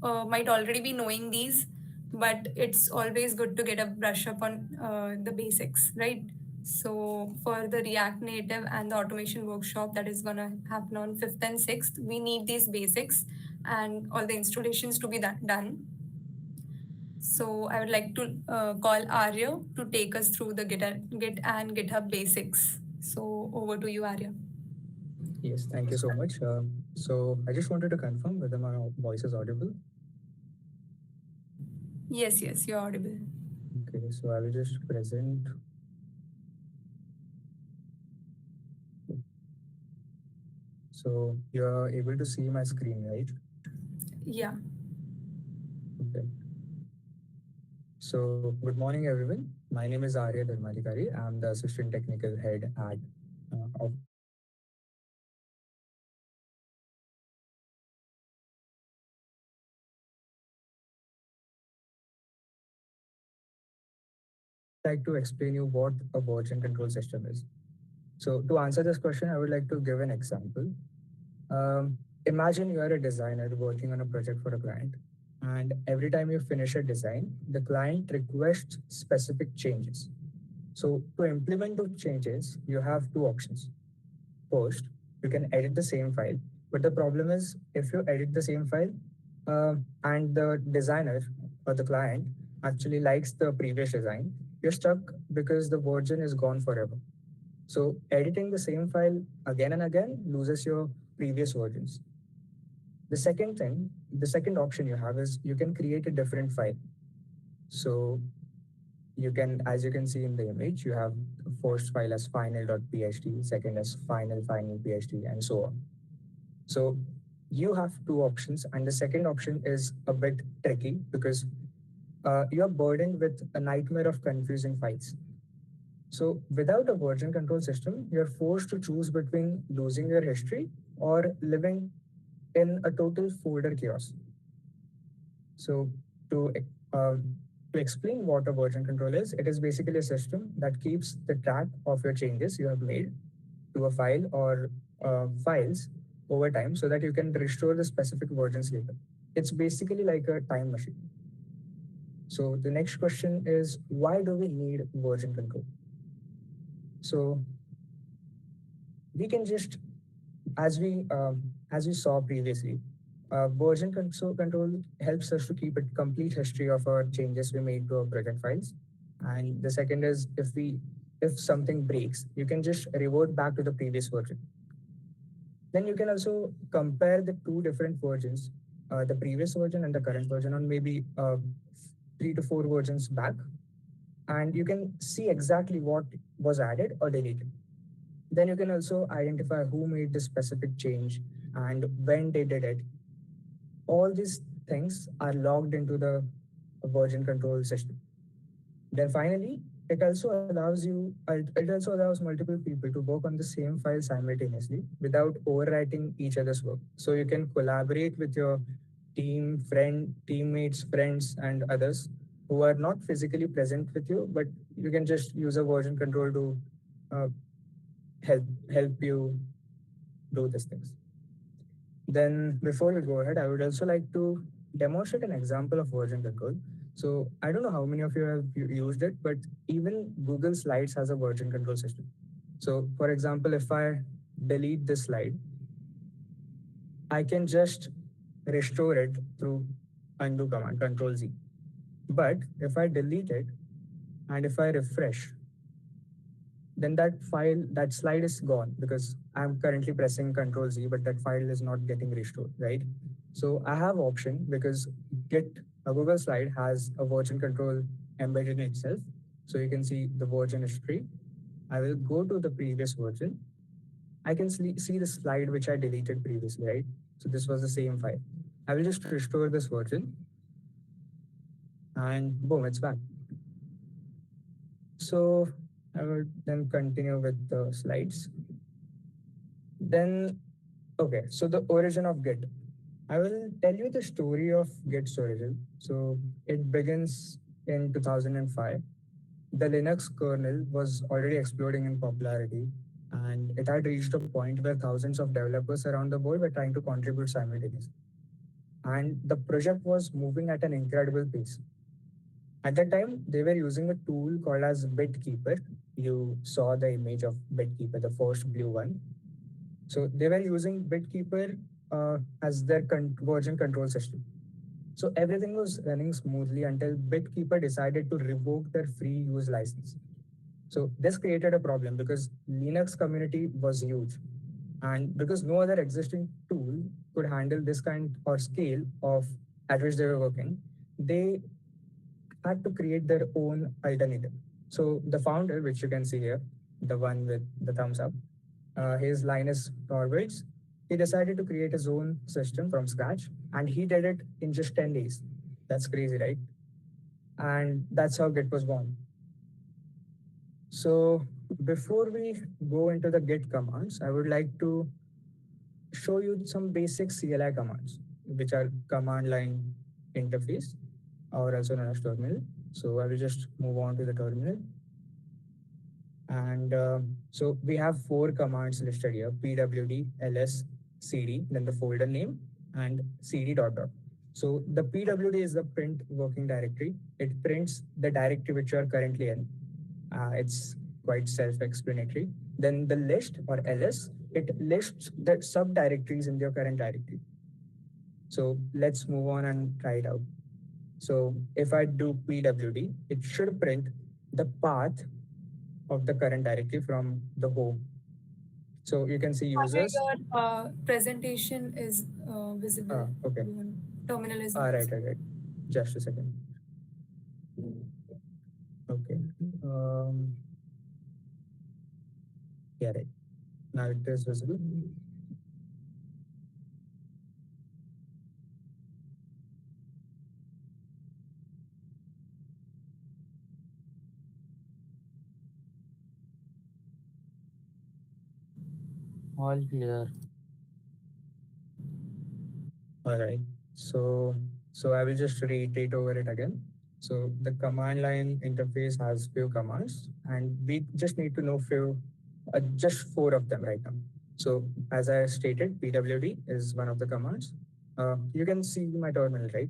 might already be knowing these, but it's always good to get a brush up on the basics, right? So for the React Native and the automation workshop that is gonna happen on 5th and 6th, we need these basics and all the installations to be done. So I would like to call Arya to take us through the Git and GitHub basics. So over to you, Arya. Yes, thank you so much. So I just wanted to confirm whether my voice is audible. Yes, yes, you're audible. Okay, so I will just present. So you're able to see my screen, right? Yeah. Okay. So good morning, everyone. My name is Arya Dharmadhikari. I'm the assistant technical head at of like to explain you what a version control system is. So to answer this question, I would like to give an example. Imagine you are a designer working on a project for a client, and every time you finish a design, the client requests specific changes. So to implement those changes, you have two options. First, you can edit the same file, but the problem is if you edit the same file and the designer or the client actually likes the previous design, you're stuck because the version is gone forever. So editing the same file again and again loses your previous versions. The second option you have is you can create a different file. So you can, as you can see in the image, you have first file as final.php, second as final.php, and so on. So you have two options, and the second option is a bit tricky because you're burdened with a nightmare of confusing files. So without a version control system, you're forced to choose between losing your history or living in a total folder chaos. So to uh, to explain what a version control is, it is basically a system that keeps the track of your changes you have made to a file or files over time so that you can restore the specific versions later. It's basically like a time machine. So the next question is why do we need version control? So we can just as we saw previously, control helps us to keep a complete history of our changes we made to our project files. And the second is if something breaks, you can just revert back to the previous version. Then you can also compare the two different versions, the previous version and the current version, on maybe 3 to 4 versions back, and you can see exactly what was added or deleted. Then you can also identify who made the specific change and when they did it. All these things are logged into the version control system. Then finally, it also allows multiple people to work on the same file simultaneously without overwriting each other's work. So you can collaborate with your teammates, friends, and others who are not physically present with you, but you can just use a version control to uh, help you do these things. Then before we go ahead, I would also like to demonstrate an example of version control. So I don't know how many of you have used it, but even Google Slides has a version control system. So for example, if I delete this slide, I can just restore it through undo command, Control Z. But if I delete it and if I refresh, then that slide is gone because I'm currently pressing Control Z, but that file is not getting restored, right? So I have option because Git, a Google slide has a version control embedded in itself. So you can see the version history. I will go to the previous version. I can see the slide which I deleted previously, right? So this was the same file. I will just restore this version and boom, it's back. So I will then continue with the slides. Then, okay, so the origin of Git. I will tell you the story of Git's origin. So it begins in 2005. The Linux kernel was already exploding in popularity, and it had reached a point where thousands of developers around the world were trying to contribute simultaneously. and the project was moving at an incredible pace. At that time, they were using a tool called as BitKeeper. You saw the image of BitKeeper, the first blue one. So they were using BitKeeper as their version control system. So everything was running smoothly until BitKeeper decided to revoke their free use license. So this created a problem because Linux community was huge, and because no other existing tool could handle this kind or scale of at which they were working, they had to create their own alternative. So the founder, which you can see here, the one with the thumbs up, his Linus Torvalds, he decided to create his own system from scratch, and he did it in just 10 days. That's crazy, right? And that's how Git was born. So before we go into the Git commands, I would like to show you some basic CLI commands, which are command line interface, or also known as terminal. So I will just move on to the terminal. And so we have four commands listed here: pwd, ls, cd, then the folder name, and cd dot dot. So the pwd is the print working directory. It prints the directory which you are currently in. It's quite self-explanatory. Then the list, or ls, it lists the subdirectories in your current directory. So let's move on and try it out. So if I do pwd, it should print the path of the current directory from the home. So you can see Ajay, users. your presentation is visible. Okay. Your terminal is not Right, visible. right, right. Just a second. Okay. Yeah, right. Now it is visible. All clear. All right. So I will just reiterate over it again. So the command line interface has few commands, and we just need to know just four of them right now. So as I stated, pwd is one of the commands. You can see my terminal, right?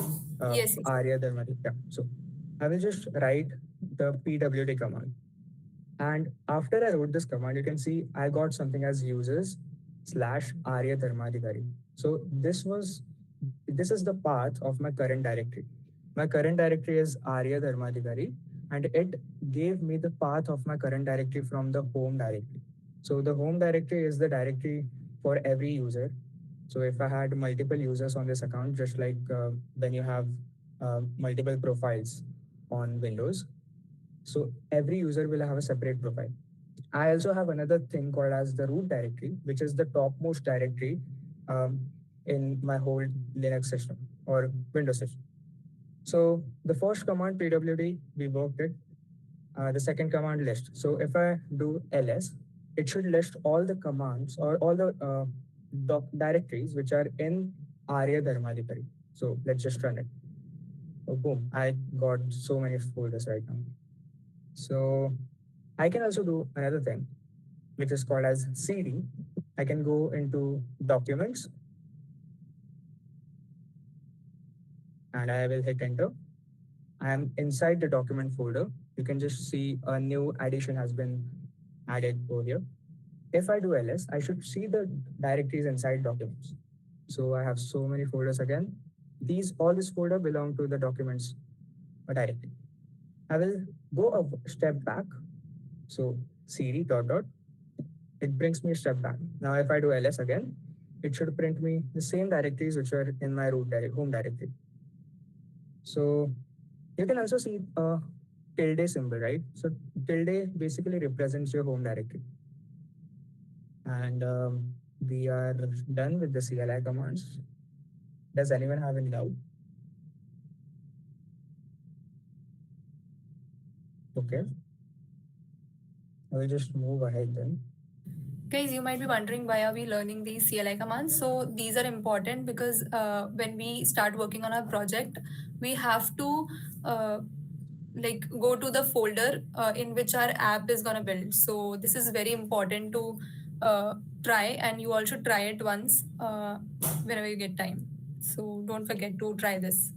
Yes, yes. Arya Dharmati. Yeah. So I will just write the pwd command. And after I wrote this command, you can see I got something as users slash Arya Dharmadhikari. So this is the path of my current directory. My current directory is Arya Dharmadhikari, and it gave me the path of my current directory from the home directory. So the home directory is the directory for every user. So if I had multiple users on this account, just like when you have multiple profiles on Windows, so every user will have a separate profile. I also have another thing called as the root directory, which is the topmost directory um, in my whole Linux system or Windows system. So the first command pwd, we worked it. The second command list. So if I do ls, it should list all the commands or all the directories which are in Arya Dharmadhikari. So let's just run it. Oh, boom! I got so many folders right now. So I can also do another thing, which is called as CD. I can go into documents and I will hit enter. I am inside the document folder. You can just see a new addition has been added over here. If I do ls, I should see the directories inside documents. So I have so many folders again. All this folder belong to the documents directory. I will go a step back. So cd dot dot, it brings me a step back. Now, if I do ls again, it should print me the same directories which are in my home directory. So you can also see a tilde symbol, right? So tilde basically represents your home directory. And we are done with the CLI commands. Does anyone have any doubt? Okay. I will just move ahead then. Guys, you might be wondering why are we learning these CLI commands. So these are important because when we start working on our project, we have to like go to the folder in which our app is gonna build. So this is very important to try, and you all should try it once whenever you get time. So don't forget to try this.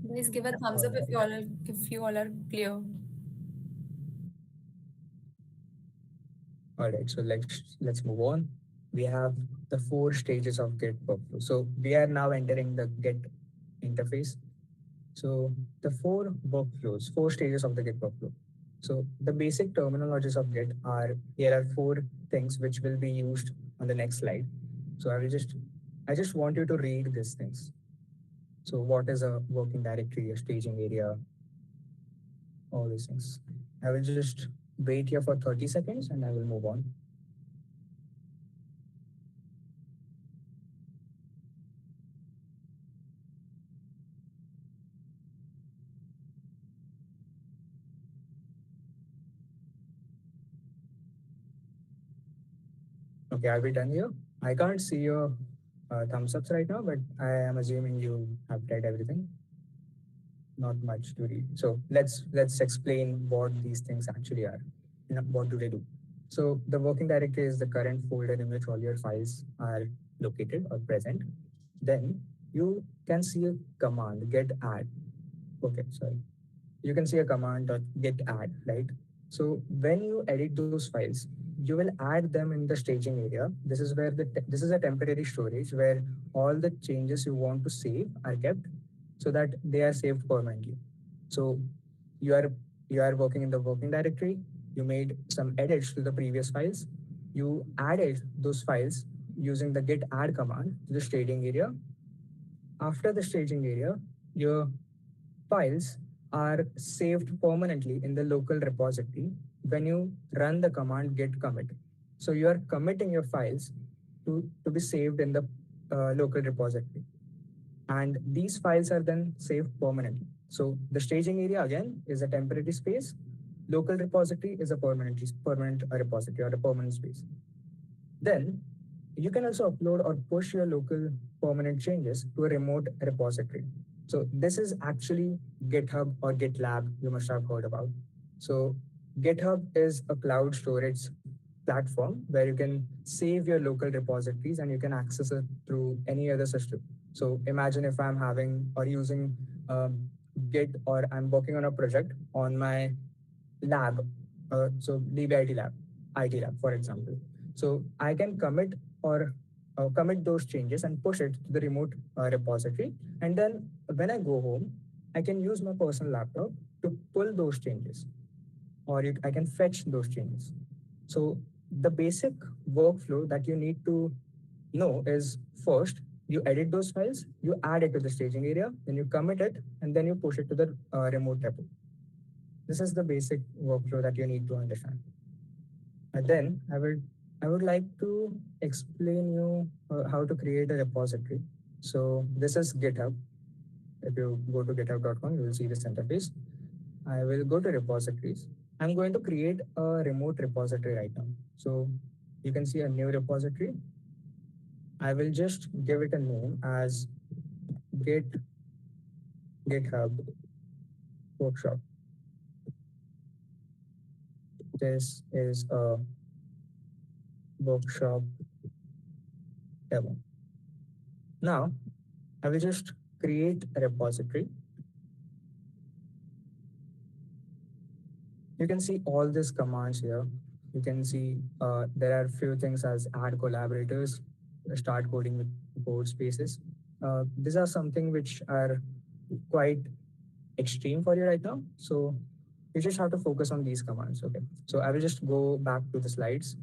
Guys, give a thumbs up if you all are clear. All right, so let's move on. We have the four stages of Git workflow. So we are now entering the Git interface. So the four stages of the Git workflow. So the basic terminologies of Git are, here are four things which will be used on the next slide. So I just want you to read these things. So what is a working directory, a staging area, all these things. I will just wait here for 30 seconds and I will move on. Okay, are we done here? I can't see your thumbs ups right now, but I am assuming you have read everything. Not much to read. So let's explain what these things actually are. What do they do? So the working directory is the current folder in which all your files are located or present. Then you can see a command get add. Okay, sorry. You can see a command get add, right? So when you edit those files, you will add them in the staging area. This is where this is a temporary storage where all the changes you want to save are kept so that they are saved permanently. So you are you are working in the working directory. You made some edits to the previous files. You added those files using the get add command to the staging area. After the staging area, your files are saved permanently in the local repository when you run the command git commit. So you are committing your files to be saved in the local repository. And these files are then saved permanently. So the staging area again is a temporary space. Local repository is a permanent repository or a permanent space. Then you can also upload or push your local permanent changes to a remote repository. So this is actually GitHub or GitLab you must have heard about. So GitHub is a cloud storage platform where you can save your local repositories and you can access it through any other system. So imagine if I'm having or using Git, or I'm working on a project on my lab, so DBIT lab, IT lab, for example. So I can commit those changes and push it to the remote repository. And then when I go home, I can use my personal laptop to pull those changes, or I can fetch those changes. So the basic workflow that you need to know is, first, you edit those files, you add it to the staging area, then you commit it, and then you push it to the remote repo. This is the basic workflow that you need to understand. And then I would like to explain you how to create a repository. So this is GitHub. If you go to github.com, you will see this interface. I will go to repositories. I'm going to create a remote repository right now. So you can see a new repository. I will just give it a name as GitHub workshop. This is a workshop demo. Now, I will just create a repository. You can see all these commands here. You can see there are few things as add collaborators, start coding with code spaces. These are something which are quite extreme for you right now. So you just have to focus on these commands. Okay. So I will just go back to the slides.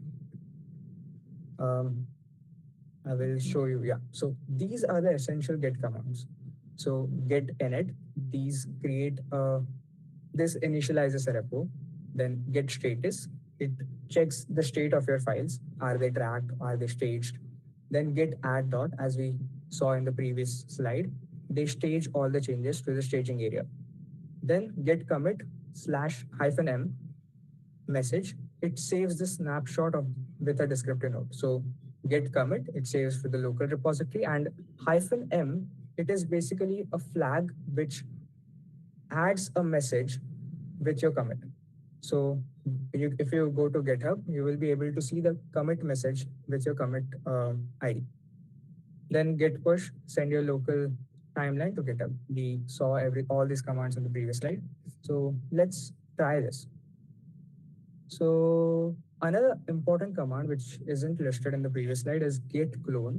I will show you. Yeah. So these are the essential Git commands. So get init, these create this initializes a repo. Then get status, it checks the state of your files. Are they tracked? Are they staged? Then get add dot, as we saw in the previous slide, they stage all the changes to the staging area. Then get commit /-m message, it saves the snapshot of with a descriptive note. So git commit, it saves to the local repository, and -m, it is basically a flag which adds a message with your commit. So if you go to GitHub, you will be able to see the commit message with your commit ID. Then git push, send your local timeline to GitHub. We saw all these commands in the previous slide. So let's try this. So another important command which isn't listed in the previous slide is git clone.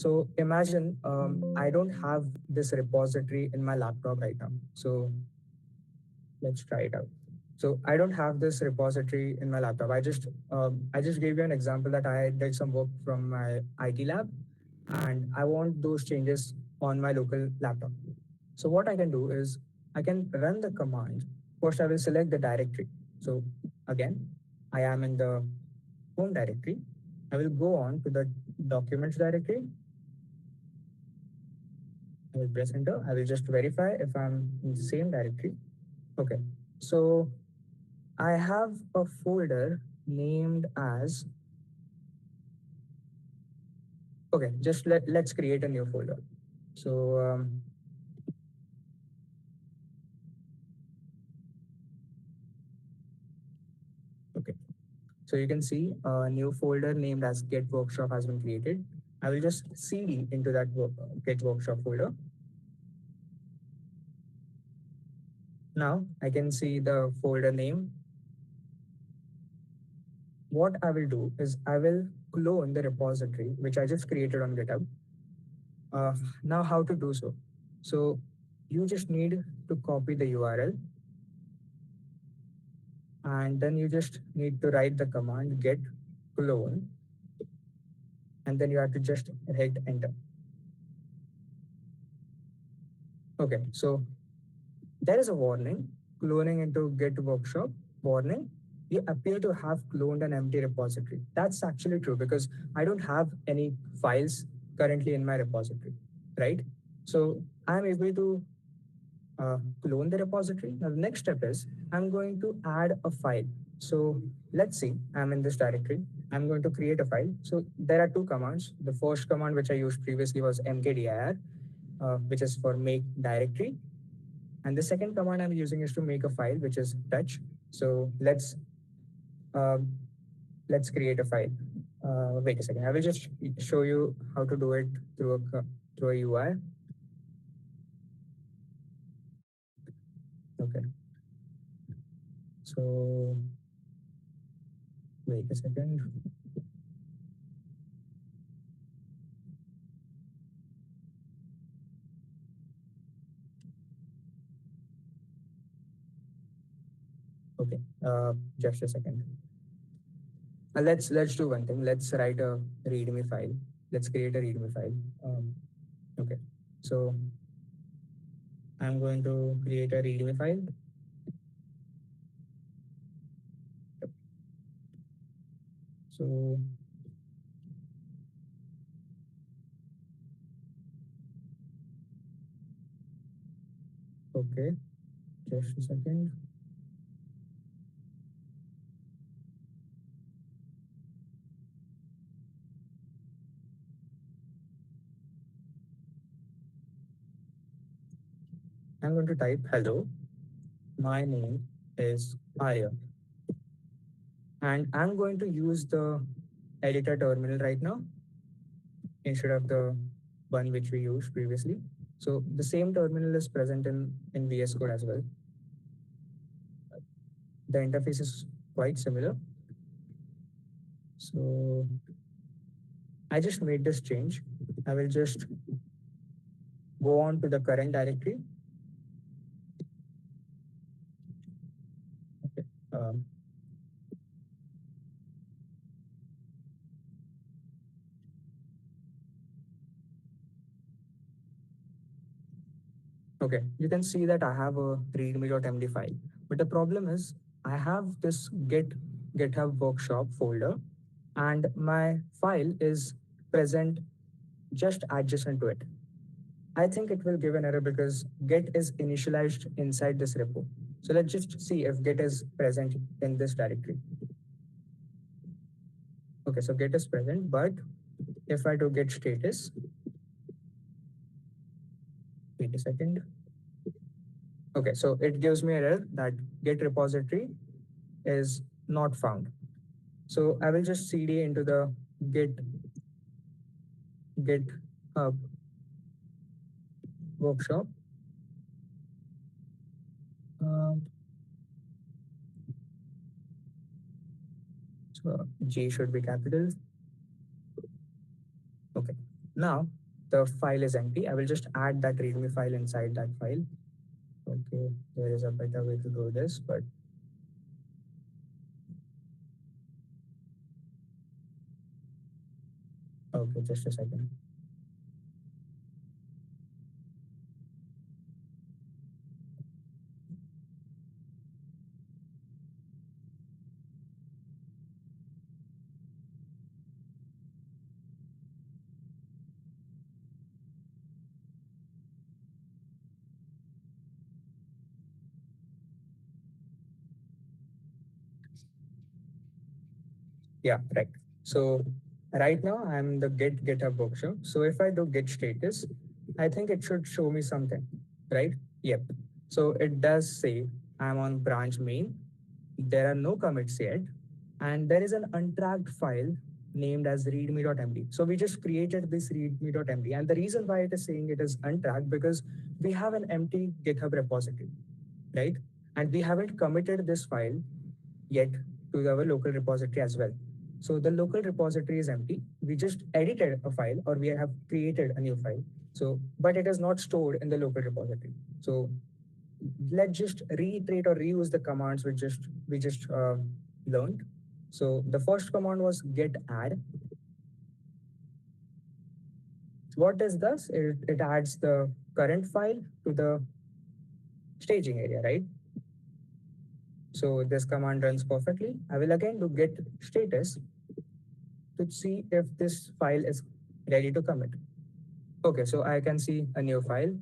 So imagine I don't have this repository in my laptop right now. So let's try it out. So I don't have this repository in my laptop. I just gave you an example that I did some work from my IT lab, and I want those changes on my local laptop. So what I can do is I can run the command. First, I will select the directory. So again, I am in the home directory. I will go on to the documents directory. I will press enter. I will just verify if I'm in the same directory. Okay. So I have a folder named as, okay, just let's create a new folder. So okay, so you can see a new folder named as Git Workshop has been created. I will just cd into that Git Workshop folder. Now I can see the folder name. What I will do is I will clone the repository which I just created on GitHub. Now how to do so? So you just need to copy the URL, and then you just need to write the command git clone, and then you have to just hit enter. Okay, so there is a warning, cloning into Git Workshop, warning, you appear to have cloned an empty repository. That's actually true because I don't have any files currently in my repository, right? So I'm able to clone the repository. Now the next step is I'm going to add a file. So let's see, I'm in this directory. I'm going to create a file. So there are two commands. The first command which I used previously was mkdir, which is for make directory. And the second command I'm using is to make a file, which is touch. So let's create a file. Wait a second. I will just show you how to do it through a UI. Okay. So wait a second. Okay, just a second. Let's do one thing. Let's write a README file. Let's create a README file. Okay, so I'm going to create a README file. So okay, just a second. I'm going to type hello. My name is Aya. And I'm going to use the editor terminal right now instead of the one which we used previously. So the same terminal is present in VS Code as well. The interface is quite similar. So I just made this change. I will just go on to the current directory. Okay. Okay, you can see that I have a readme.md file, but the problem is I have this GitHub Workshop folder, and my file is present just adjacent to it. I think it will give an error because Git is initialized inside this repo. So let's just see if Git is present in this directory. Okay, so get is present, but if I do get status, wait a second. Okay, so it gives me an error that get repository is not found. So I will just cd into the git GitHub workshop. Um, so G should be capital. Okay. Now the file is empty. I will just add that README file inside that file. Okay, there is a better way to do this, but okay, just a second. Yeah, right. So right now I'm the get GitHub workshop. So if I do git status, I think it should show me something, right? Yep. So it does say I'm on branch main. There are no commits yet, and there is an untracked file named as readme.md. So we just created this readme.md, and the reason why it is saying it is untracked because we have an empty GitHub repository, right? And we haven't committed this file yet to our local repository as well. So the local repository is empty. We just edited a file or we have created a new file. So, but it is not stored in the local repository. So let's just reiterate or reuse the commands we just learned. So the first command was get add. What does this? It adds the current file to the staging area, right? So this command runs perfectly. I will again do get status to see if this file is ready to commit. Okay, so I can see a new file.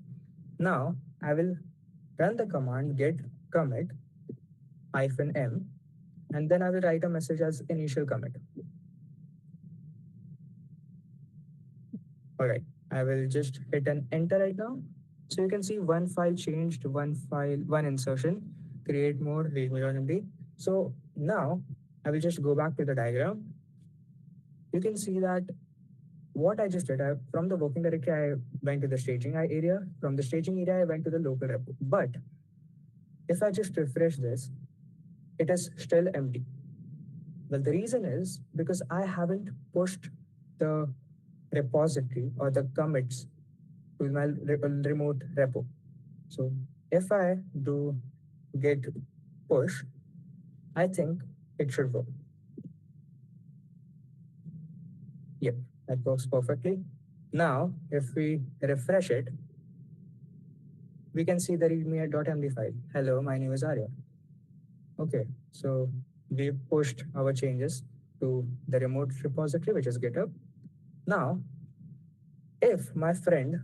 Now I will run the command get commit -m, and then I will write a message as initial commit. All right, I will just hit an enter right now. So you can see one file changed, one file, one insertion, create more, readme.md. So now I will just go back to the diagram. You can see that what I just did, from the working directory, I went to the staging area. From the staging area, I went to the local repo. But if I just refresh this, it is still empty. Well, the reason is because I haven't pushed the repository or the commits to my remote repo. So if I do git push, I think it should work. Yep, that works perfectly. Now, if we refresh it, we can see the readme.md file. Hello, my name is Arya. Okay, so we pushed our changes to the remote repository, which is GitHub. Now, if my friend,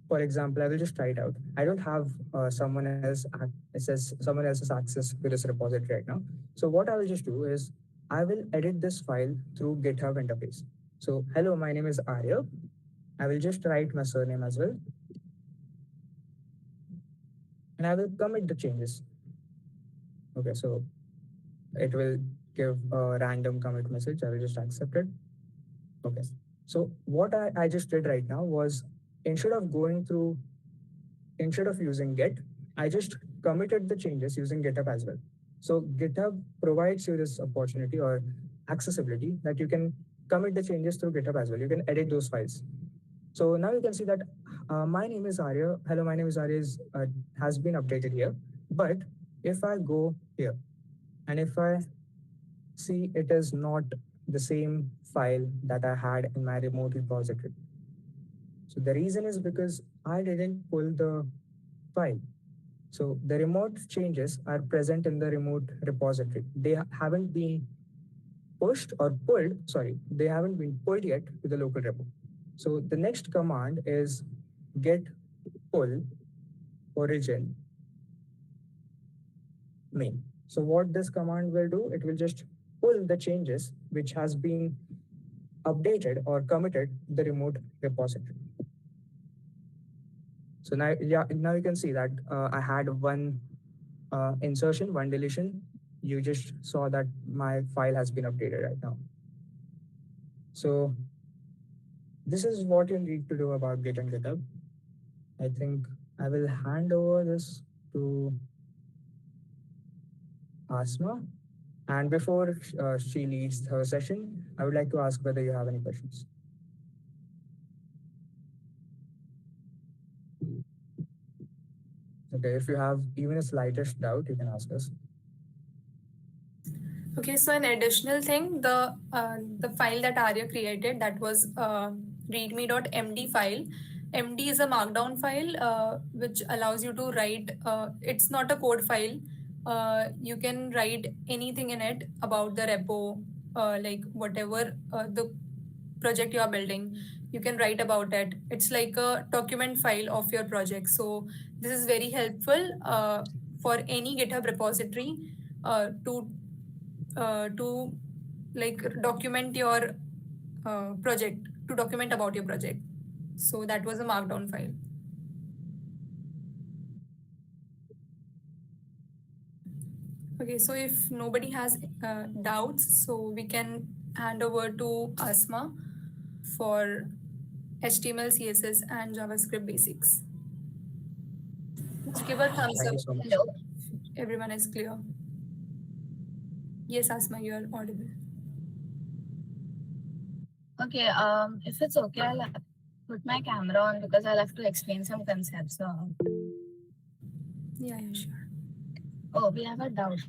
for example, I will just try it out. I don't have it says someone else's access to this repository right now. So what I will just do is I will edit this file through GitHub interface. So hello, my name is Arya. I will just write my surname as well. And I will commit the changes. Okay, so it will give a random commit message. I will just accept it. Okay. So what I just did right now was instead of using Git, I just committed the changes using GitHub as well. So GitHub provides you this opportunity or accessibility that you can commit the changes through GitHub as well. You can edit those files. So now you can see that my name is Arya. Hello, my name is Arya has been updated here. But if I go here and if I see it is not the same file that I had in my remote repository. So the reason is because I didn't pull the file. So the remote changes are present in the remote repository. They haven't been pushed or pulled, sorry, they haven't been pulled yet to the local repo. So the next command is get pull origin main. So what this command will do, it will just pull the changes which has been updated or committed the remote repository. So now, yeah, now you can see that I had one insertion, one deletion. You just saw that my file has been updated right now. So this is what you need to do about Git and GitHub. I think I will hand over this to Asma. And before she leads her session, I would like to ask whether you have any questions. Okay, if you have even a slightest doubt, you can ask us. Okay, so an additional thing, the file that Arya created, that was readme.md file. MD is a markdown file which allows you to write. It's not a code file. You can write anything in it about the repo, like whatever the project you are building. You can write about it. It's like a document file of your project. So this is very helpful for any GitHub repository to like document your project, to document about your project. So that was a markdown file. Okay, so if nobody has doubts, so we can hand over to Asma for HTML, CSS, and JavaScript basics. Just give a thumbs Thank up. you so much. Hello. Everyone is clear. Yes, Asma, you are audible. Okay. If it's okay, I'll put my camera on because I'll have to explain some concepts. Yeah, sure. Oh, we have a doubt.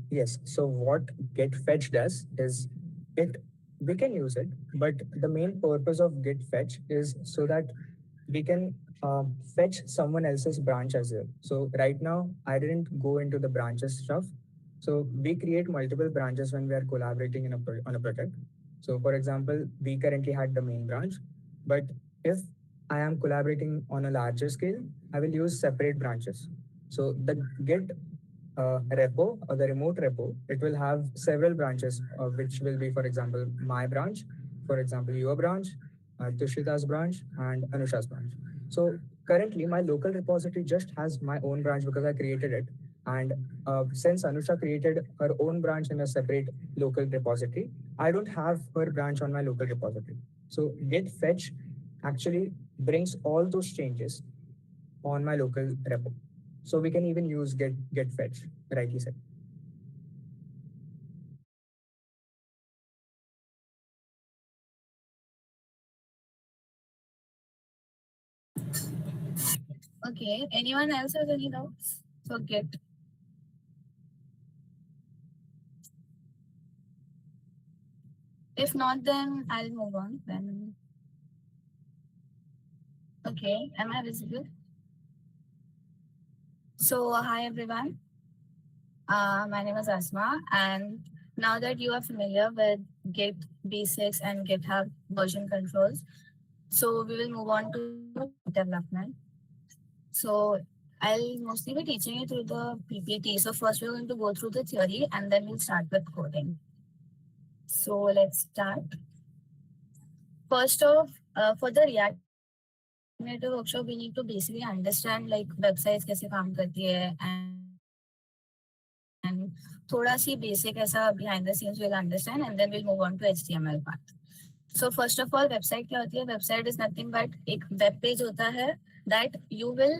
Yes. So what get fetch does is it we can use it, but the main purpose of get fetch is so that we can fetch someone else's branch as well. So right now I didn't go into the branches stuff. So we create multiple branches when we are collaborating on a project. So for example, we currently had the main branch, but if I am collaborating on a larger scale, I will use separate branches. So the Git repo or the remote repo, it will have several branches, which will be, for example, my branch, for example, your branch, Tushita's branch, and Anusha's branch. So currently, my local repository just has my own branch because I created it. And since Anusha created her own branch in a separate local repository, I don't have her branch on my local repository. So git fetch actually brings all those changes on my local repo. So we can even use get fetch, rightly said. Okay. Anyone else has any doubts? So get. If not, then I'll move on. Then. Okay. Am I visible? So hi everyone. My name is Asma, and now that you are familiar with Git basics and GitHub version controls, so we will move on to development. So I'll mostly be teaching you through the PPT. So first we're going to go through the theory and then we'll start with coding. So let's start. First off, for the React Native workshop, we need to basically understand like websites कैसे काम करती है and थोड़ा सी basic ऐसा behind the scenes we'll understand and then we'll move on to HTML part. So first of all, website क्या होती है? Website is nothing but एक web page होता है that you will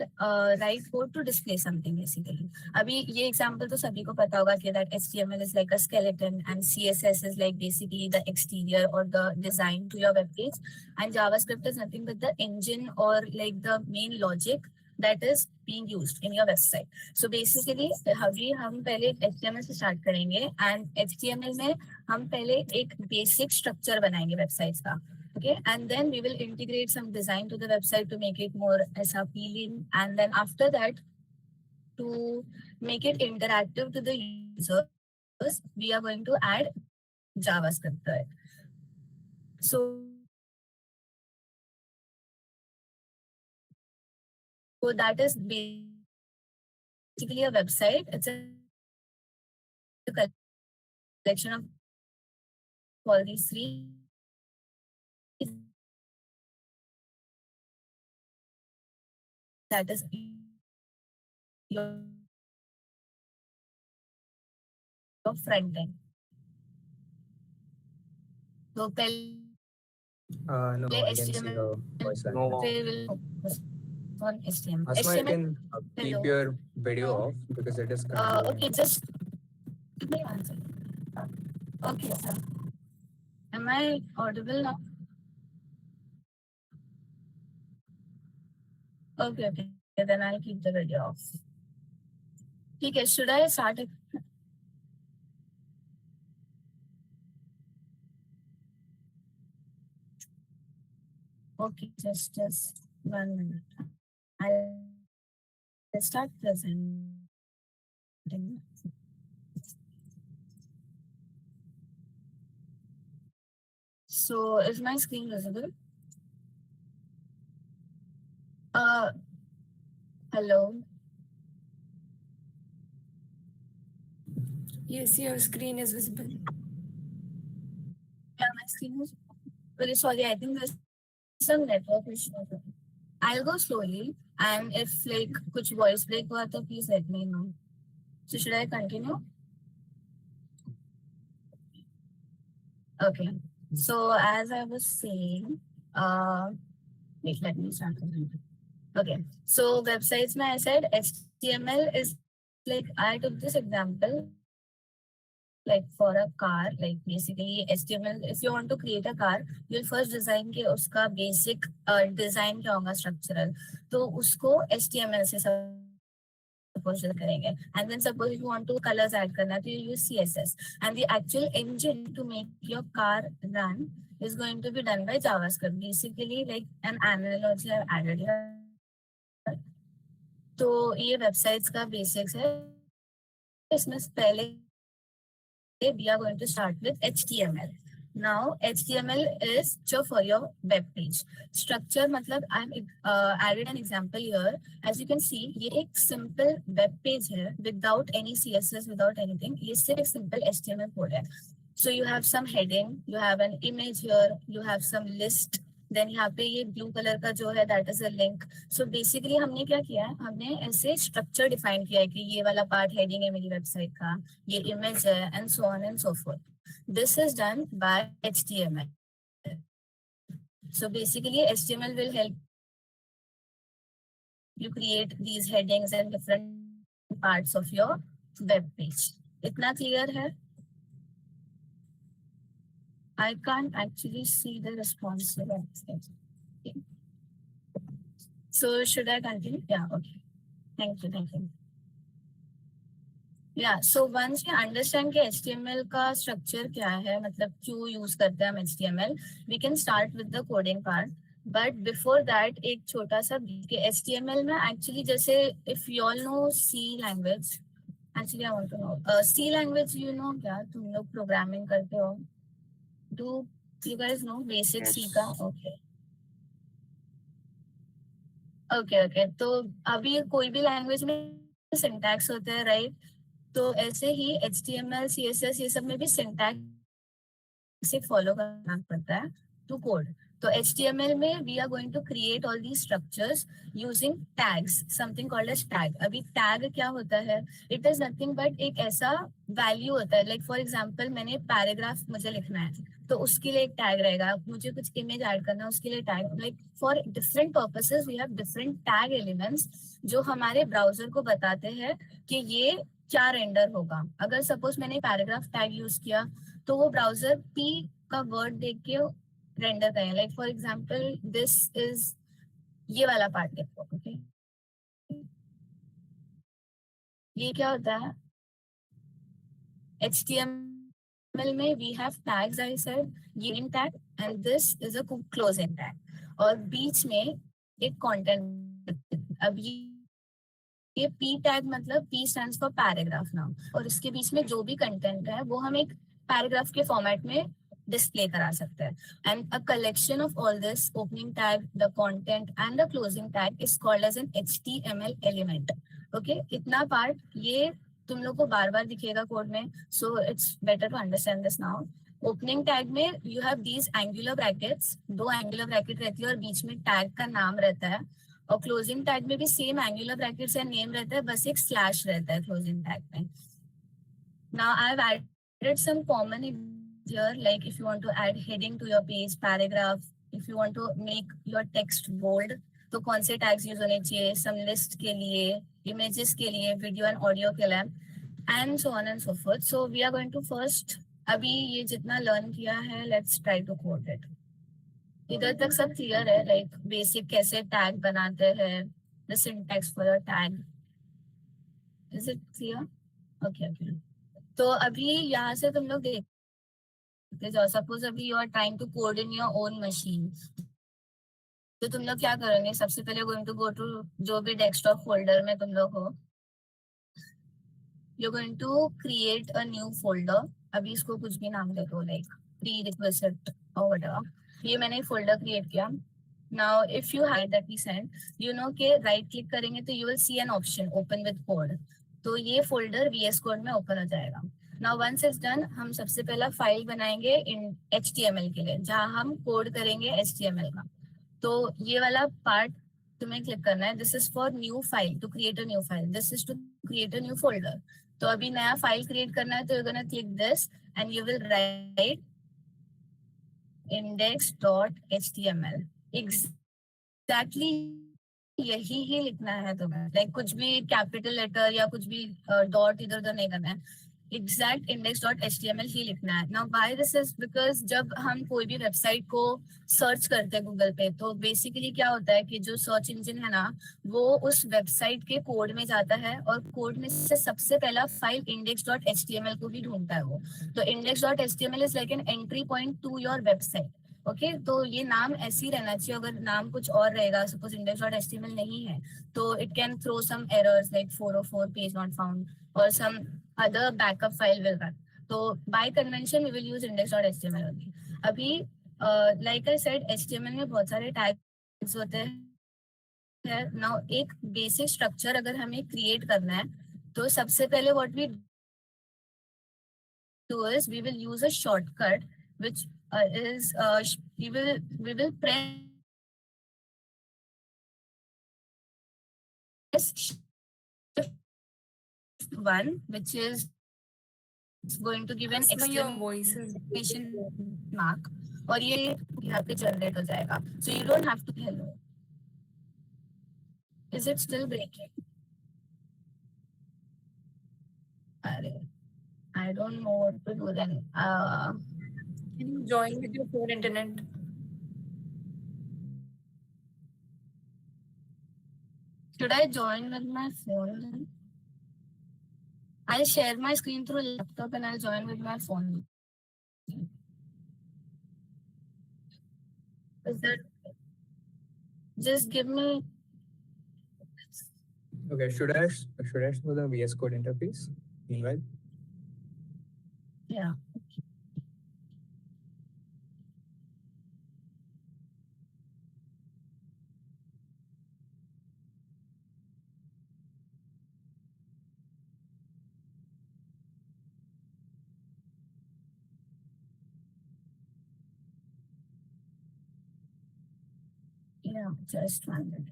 write code to display something basically. अभी ये example तो सभी को पता होगा कि that HTML is like a skeleton and CSS is like basically the exterior or the design to your web page and JavaScript is nothing but the engine or like the main logic that is being used in your website. So basically हम पहले HTML से start करेंगे and HTML में हम पहले एक basic structure बनाएंगे websites का. Okay, and then we will integrate some design to the website to make it more as appealing. And then after that, to make it interactive to the users, we are going to add JavaScript to it. So So that is basically a website. It's a collection of all these three. That is your front end. So No, I can see her voice line. No. will focus on HTML. Asma, you can keep Hello. your video off because it is continuing. Okay, just give me one second. Okay, sir. Am I audible now? Okay. Then I'll keep the video off. Okay, should I start it? Okay, just 1 minute. I'll start presenting. So is my screen visible? Hello. Yes, your screen is visible. Yeah, my screen is very sorry. I think there's some network issue. I'll go slowly, and if like kuch voice break hua to please let me know. So should I continue? Okay. So as I was saying, wait, let me start again. Okay. So websites mein I said HTML is like I took this example like for a car, like basically HTML, if you want to create a car, you'll first design के उसका basic design क्या होगा structural, तो उसको HTML से suppose करेंगे, and then suppose if you want to colors add करना तो you use CSS, and the actual engine to make your car run is going to be done by JavaScript. Basically like an analogy I've added here. तो ये websites का basics है. इसमें पहले we are going to start with HTML. Now HTML is just for your web page. Structure मतलब I'm added an example here. As you can see, ये एक simple web page है without any CSS, without anything. ये सिर्फ एक simple HTML code है. So you have some heading, you have an image here, you have some list. Then यहाँ पे ये blue color का जो है that is a link. So basically हमने क्या किया है, हमने ऐसे structure define किया है कि ये वाला part heading है मेरी website का, ये image है, and so on and so forth. This is done by HTML. So basically HTML will help you create these headings and different parts of your web page. इतना clear है? I can't actually see the responsive website. Okay. So should I continue? Yeah, okay. Thank you. Yeah, so once you understand कि HTML का structure क्या है, मतलब क्यों use करते हैं हम HTML, we can start with the coding part. But before that, एक छोटा सा कि HTML में actually जैसे if you all know C language, actually I want to know C language you know क्या, तुम लोग programming करते हो? Do you guys know basic C का? Okay. तो अभी कोई भी लैंग्वेज में सिंटैक्स होता है, राइट? तो ऐसे ही HTML, CSS ये सब में भी सिंटैक्स से फॉलो करना पड़ता है टू कोड. तो HTML में we are going to create all these structures using tags, something called as tag. अभी tag क्या होता है? It is nothing but एक ऐसा value होता है. Like for example, मैंने paragraph मुझे लिखना है, तो उसके लिए एक टैग रहेगा. मुझे कुछ इमेज ऐड करना है, उसके लिए tag. Like for different purposes we have different tag elements जो हमारे ब्राउजर को बताते हैं कि ये क्या रेंडर होगा. अगर सपोज मैंने पैराग्राफ टैग यूज किया तो वो ब्राउजर पी का वर्ड देख के रेंडर करें. Like for example this is ये वाला पार्ट देखो. ओके, ये क्या होता है? HTML में we have tags, I said, beginning tag and this is a closing tag. और बीच में एक content. अब ये P tag मतलब P stands for paragraph now. और इसके बीच में जो भी content है वो हम एक paragraph के format में डिस्प्ले करा सकते हैं. And a collection of all this opening tag, the content and the closing tag is called as an HTML element. Okay, इतना पार्ट ये तुम लोग को बार बार दिखेगा कोड में, so it's better to understand this now. Opening tag में you have these angular brackets, 2 angular bracket रहती है और बीच में टैग का नाम रहता है. और क्लोजिंग टैग में भी same angular brackets and name रहता है, बस एक स्लैश रहता है क्लोजिंग टैग में. Now I have added some common here, like if you want to add heading to your page, paragraph, if you want to make your text bold, तो कौन से टैग्स यूज होने चाहिए, सम list के लिए, images के लिए, वीडियो एंड ऑडियो के लिए, and so on and so forth. So we are going to first, अभी ये जितना लर्न किया है, let's try to code it. इधर तक सब क्लियर है, लाइक बेसिक कैसे टैग बनाते हैं, the syntax for your tag, is it clear? Okay okay. तो अभी यहाँ से तुम लोग देख जाओ. सपोज अभी you are trying to code in your own machine, तो तुम लोग क्या करोगे? सबसे पहले गोइंग टू गो टू जो भी डेस्कटॉप फोल्डर में तुम लोग हो, you going to create a new folder. अभी इसको कुछ भी नाम दे दो, लाइक प्री रिक्वेस्ट और व्हाटएवर. ये मैंने फोल्डर क्रिएट किया. Now if you hide that we send, you know के राइट क्लिक करेंगे तो you will see an option open with code. तो ये फोल्डर VS कोड में ओपन हो जाएगा. नाउ वंस इट्स डन, हम सबसे पहला फाइल बनाएंगे इन HTML के लिए, जहां हम कोड करेंगे HTML का. तो ये वाला पार्ट तुम्हें क्लिक करना है. This is for new file, to create a new file. This is to create a new folder. तो अभी नया फाइल क्रिएट करना है, तो you gonna click this and you will write index.html. Exactly यही ही लिखना है तुम्हें, लाइक कुछ भी कैपिटल लेटर या कुछ भी डॉट इधर उधर नहीं करना है. एग्जैक्ट index.html ही लिखना है. Now why this is because जब हम कोई भी वेबसाइट को सर्च करते हैं गूगल पे, तो बेसिकली क्या होता है कि जो सर्च इंजन है ना, वो उस वेबसाइट के कोड में जाता है और कोड में से सबसे पहला फाइल index.html को भी ढूंढता है वो. तो index.html is like an entry point two your website. Okay, तो ये नाम ऐसे ही रहना चाहिए. अगर नाम कुछ और रहेगा, सपोज index.html नहीं है, तो it can throw some errors like 404 page not found और some other backup file will run. So by convention we will use index.html only. अभी like I said, HTML में बहुत सारे tags होते हैं. Now एक basic structure अगर हमें create करना है, तो सबसे पहले what we do is we will use a shortcut which is we will press shift 1, which is going to give an Your voice is exclamation mark, और ये यहाँ पे जनरेट हो जाएगा. So you don't have to hello. Is it still breaking? अरे, I don't know what to do then. Can you join with your phone internet? Should I join with my phone then? I'll share my screen through laptop and I'll join with my phone. Is that just give me? Okay, should I show the VS Code interface meanwhile? Yeah. Yeah, just 1 minute.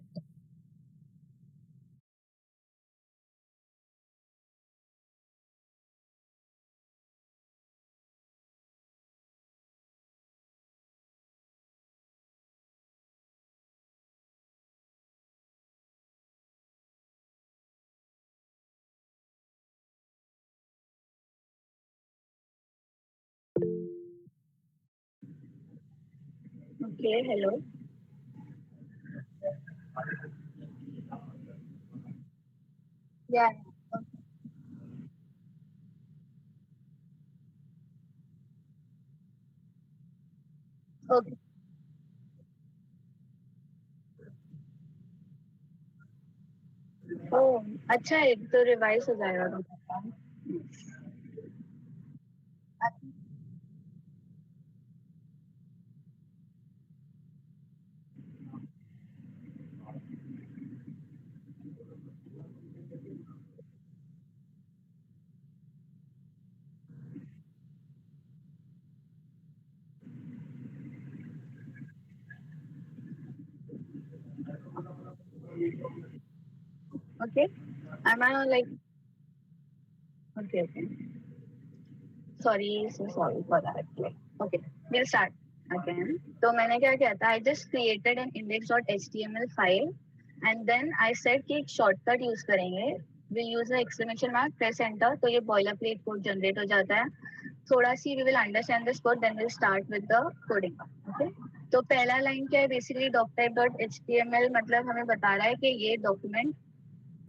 Okay, hello. Yeah. Okay. Oh, अच्छा है, तो revise हो जाएगा. Okay, am I like okay? Sorry, so sorry for that. Okay, we'll start again. तो मैंने क्या किया था? I just created an index.html file and then I said कि एक shortcut use करेंगे. We'll use the exclamation mark, press enter, तो ये boilerplate code generate हो जाता है. थोड़ा सी we will understand this code, then we'll start with the coding. Okay? तो पहला लाइन क्या है? Basically doctype.html मतलब हमें बता रहा है कि ये document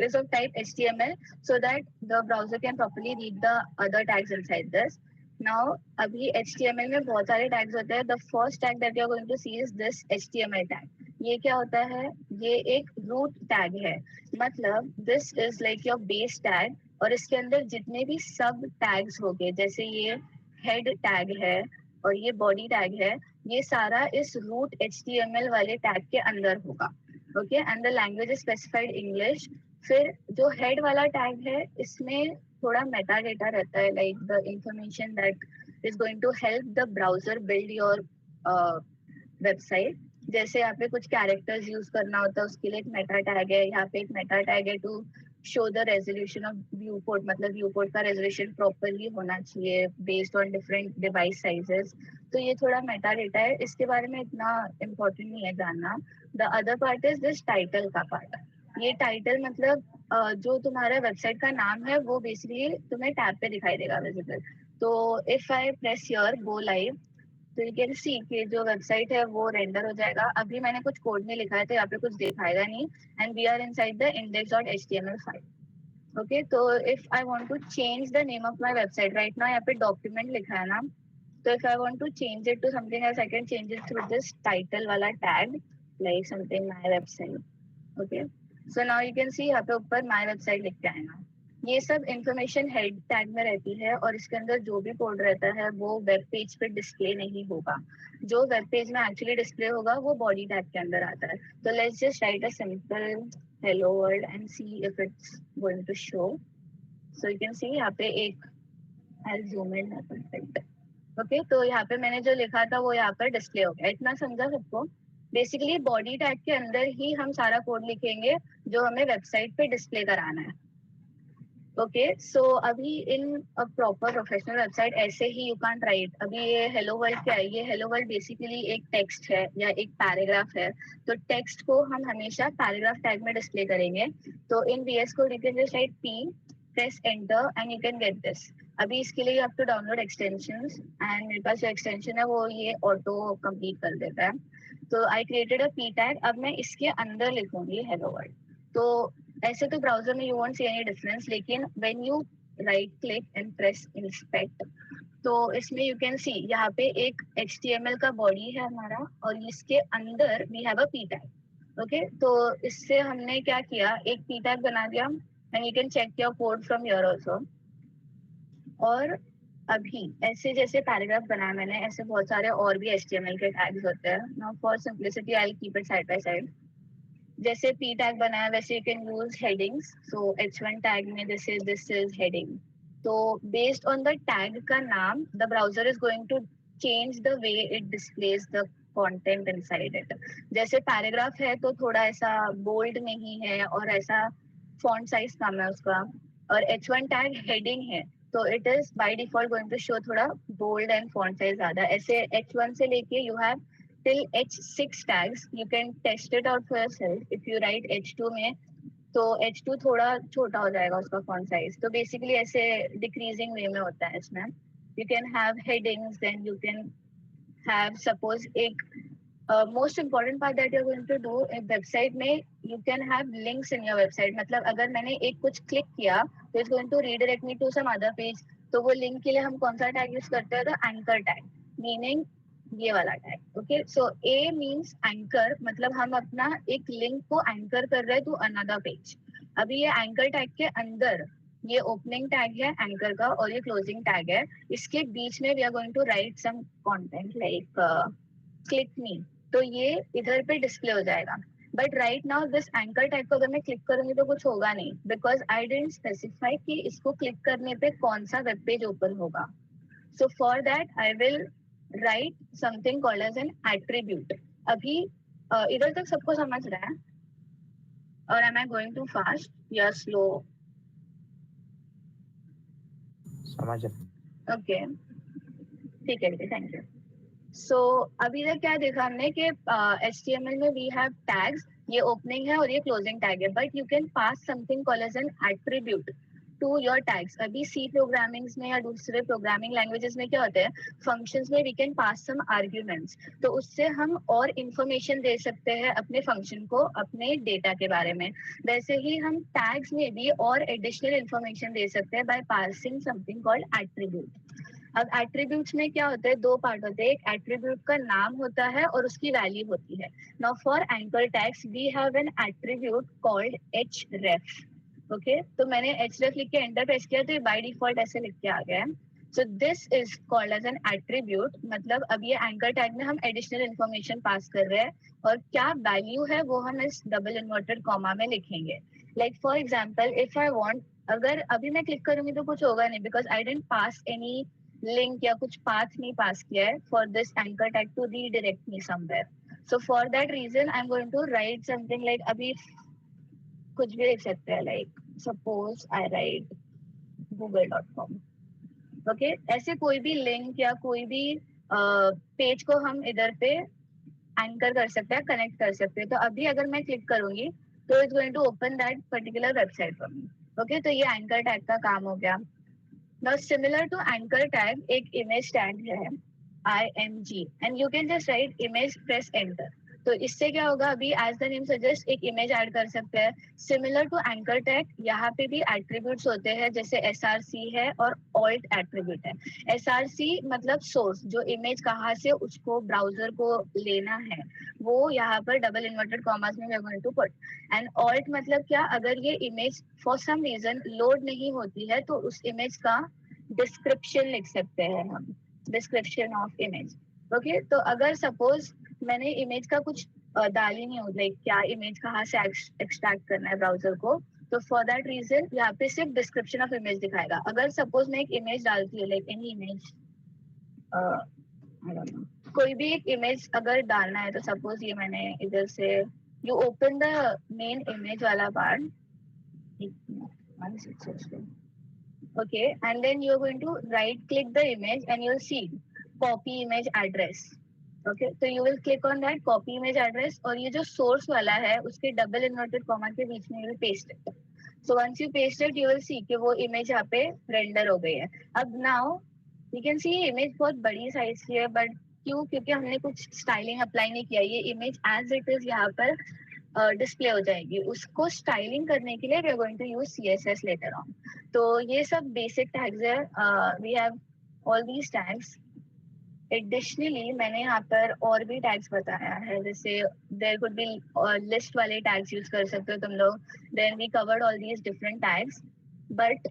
is of type HTML so that the browser can properly read the other tags inside this. Now, अभी HTML में बहुत सारे tags होते हैं. The first tag that you are going to see is this HTML tag. ये क्या होता है? ये एक root tag है. मतलब this is like your base tag और इसके अंदर जितने भी sub tags होंगे, जैसे ये head tag है और ये body tag है, ये सारा इस root HTML वाले tag के अंदर होगा. Okay, and the language is specified English. फिर जो हेड वाला टैग है इसमें थोड़ा मेटा डेटा रहता है like the information that is going to help the browser build your website. जैसे यहाँ पे कुछ कैरेक्टर्स यूज करना होता है उसके लिए एक मेटा टैग है. यहाँ पे एक मेटा टैग है to show the resolution of viewport, मतलब व्यू पोर्ट का रेजोल्यूशन प्रॉपरली होना चाहिए based on different device sizes. तो ये थोड़ा मेटा डेटा है, इसके बारे में इतना इम्पोर्टेंट नहीं है जानना. The other part is this title का पार्ट. ये टाइटल मतलब जो तुम्हारा वेबसाइट का नाम है वो बेसिकली तुम्हें टैब पे दिखाई देगा विजिबल. तो if I press here go live तो यू कैन सी कि जो वेबसाइट है वो रेंडर हो जाएगा. अभी मैंने कुछ कोड में लिखा है तो यहाँ पे कुछ दिखाएगा नहीं. And we are inside the index.html file. Okay, तो if I want to change the name of my website right now यहाँ पे डॉक्यूमेंट लिखा है ना, तो if I want to change it to something else I can change it through this title वाला tag like something my website. Okay, so now you can see यहाँ पे ऊपर माय वेबसाइट लिख के आएगा. ये सब इंफॉर्मेशन हेड टैग में रहती है और इसके अंदर जो भी कोड रहता है वो वेब पेज पे डिस्प्ले नहीं होगा. जो वेब पेज में एक्चुअली डिस्प्ले होगा वो बॉडी टैग के अंदर आता है. तो let's just write a simple hello world and see if it's going to show. So you can see यहाँ पे एक I zoom in perfect. Okay, तो यहाँ पे मैंने जो लिखा था वो यहाँ पर डिस्प्ले हो गया. इतना समझा सबको? बेसिकली बॉडी टैग के अंदर ही हम सारा कोड लिखेंगे जो हमें वेबसाइट पे डिस्प्ले कराना है. ओके, सो अभी इन अ प्रॉपर प्रोफेशनल वेबसाइट ऐसे ही यू कांट राइट. अभी ये हेलो वर्ल्ड क्या है? ये हेलो वर्ल्ड बेसिकली एक टेक्स्ट है या एक पैराग्राफ है. तो टेक्स्ट को हम हमेशा पैराग्राफ टैग में डिस्प्ले करेंगे. तो इन VS code you can just right P, press enter and you can get this. अभी इसके लिए आप टू डाउनलोड एक्सटेंशंस एंड मेरे पास जो एक्सटेंशन है वो ये ऑटो कंप्लीट कर देता है. तो I created a P tag. अब मैं इसके अंदर लिखूंगी हेलो वर्ल्ड. तो ऐसे तो ब्राउजर में you won't see any difference, लेकिन when you right click and press inspect तो इसमें यू कैन सी यहाँ पे एक HTML का बॉडी है हमारा और इसके अंदर we have a P tag. Okay, तो इससे हमने क्या किया, एक P टैग बना दिया and you can check your code from here also. और अभी ऐसे जैसे पैराग्राफ बनाया मैंने ऐसे बहुत सारे और भी HTML के टैग्स होते हैं. Now for simplicity I will keep it side by side. जैसे P टैग बनाया वैसे you can use headings. So H1 tag में दिस इज हेडिंग. तो बेस्ड ऑन द टैग का नाम the browser is going to change the way it displays the content inside it. जैसे paragraph है तो थोड़ा ऐसा बोल्ड नहीं है और ऐसा फॉन्ट साइज कम है उसका. और H1 टैग हेडिंग है तो it is by default going to show थोड़ा बोल्ड एंड फॉन्ट साइज ज्यादा. ऐसे H1 से लेके you have till H6 tags. You can test it out for yourself. If you write H2 में तो H2 थोड़ा छोटा हो जाएगा उसका font size. तो basically ऐसे decreasing way में होता है इसमें. You can have headings, then you can have suppose एक most important part that you're going to do एक website में you can have links in your website. मतलब अगर मैंने एक कुछ click किया तो it's going to redirect me to some other page. तो वो link के लिए हम कौन सा tag use करते हैं? तो anchor tag, meaning ये वाला tag. Okay, so A means anchor, मतलब हम अपना एक लिंक को एंकर कर रहे हैं टू अनदर पेज. अभी ये एंकर टैग के अंदर ये ओपनिंग टैग है एंकर का और ये क्लोजिंग टैग है. इसके बीच में we are going to write some content like click me. तो ये इधर पे डिस्प्ले हो जाएगा. But right now this anchor tag को अगर मैं क्लिक करूंगी तो कुछ होगा नहीं बिकॉज आई डिडंट स्पेसिफाई कि इसको क्लिक करने पे कौन सा वेब पेज ओपन होगा. सो for that I will write something called as an attribute. अभी इधर तक सबको समझ रहा है? or am I going too fast या slow? समझ रहे Okay, ठीक है, thank you. सो अभी तक क्या देखा हमने कि HTML में वी हैव टैग्स, ये ओपनिंग है और ये क्लोजिंग टैग है, but you can pass something called as an attribute to your tags. अभी सी प्रोग्रामिंग्स में या दूसरे प्रोग्रामिंग लैंग्वेजेस में क्या होता है, फंक्शंस में we can pass some arguments, तो उससे हम और इंफॉर्मेशन दे सकते हैं अपने फंक्शन को, अपने डेटा के बारे में. वैसे ही हम टैग्स में भी और एडिशनल इंफॉर्मेशन दे सकते हैं by passing something called attribute. अब एट्रीब्यूट्स में क्या होता है, दो पार्ट होते हैं. एक एट्रीब्यूट का नाम होता है और उसकी वैल्यू होती है. Now for anchor tags we have an attribute called href. Okay, तो मैंने href लिख के एंटर प्रेस किया तो ये बाय डिफॉल्ट ऐसे लिख के आ गया है. So this is called as an attribute. मतलब अब ये एंकर टैग में हम एडिशनल इंफॉर्मेशन पास कर रहे हैं और क्या वैल्यू है वो हम इस डबल इन्वर्टेड कॉमा में लिखेंगे. Like for example if I want, अगर अभी मैं क्लिक करूंगी तो कुछ होगा नहीं because I didn't pass any link या कुछ पाथ नहीं पास किया है for this anchor tag to redirect me somewhere. So for that reason I am going to write something like, अभी कुछ भी लिख सकते हैं, like suppose I write google.com. Okay, ऐसे कोई भी लिंक या कोई भी पेज को हम इधर पे एंकर कर सकते हैं, कनेक्ट कर सकते हैं. तो अभी अगर मैं क्लिक करूंगी तो it's going to open that particular website for me. Okay, तो ये एंकर टैग का काम हो गया. Now similar to anchor tag, एक image tag है img and you can just write image, press enter. तो इससे क्या होगा, अभी एज द नेम सजेस्ट एक इमेज ऐड कर सकते हैं. सिमिलर टू एंकर टैग यहाँ पे भी एट्रीब्यूट्स होते हैं, जैसे src है और alt एट्रीब्यूट है. src मतलब सोर्स, जो इमेज कहाँ से उसको ब्राउजर को लेना है वो यहाँ पर डबल इन्वर्टेड कॉमास में we are going to put. And alt मतलब क्या, अगर ये image for some reason load नहीं होती है तो उस इमेज का डिस्क्रिप्शन लिख सकते हैं हम, डिस्क्रिप्शन ऑफ इमेज. ओके, तो अगर सपोज मैंने इमेज का कुछ डाल ही नहीं हो, लाइक क्या इमेज कहाँ से एक्सट्रैक्ट करना है ब्राउजर को, तो फॉर दैट रीजन यहाँ पे सिर्फ डिस्क्रिप्शन ऑफ इमेज दिखाएगा. अगर सपोज मैं एक इमेज डालती हूँ, लाइक एनी इमेज, कोई भी एक इमेज अगर डालना है, तो सपोज ये मैंने इधर से, you open the main image वाला part. Okay, and then you're going to right click the image and you'll see copy image address. Okay, so you will click on that copy image address और ये जो source वाला है उसके double inverted comma के बीच में you will paste it. So once you paste it, you will see कि वो image यहाँ पे render हो गई है. अब now you can see ये image बहुत बड़ी size की है, but क्यों, क्योंकि हमने कुछ styling apply नहीं किया. ये image as it is यहाँ पर डिस्प्ले हो जाएगी. उसको स्टाइलिंग करने के लिए we are going to use CSS later on. तो ये सब बेसिक टैग्स है. We have all these tags. Additionally मैंने यहाँ पर और भी टैग्स बताया है, जैसे देयर कुड बी लिस्ट वाले टैग्स यूज कर सकते हो तुम लोग. Then we covered all these different tags, but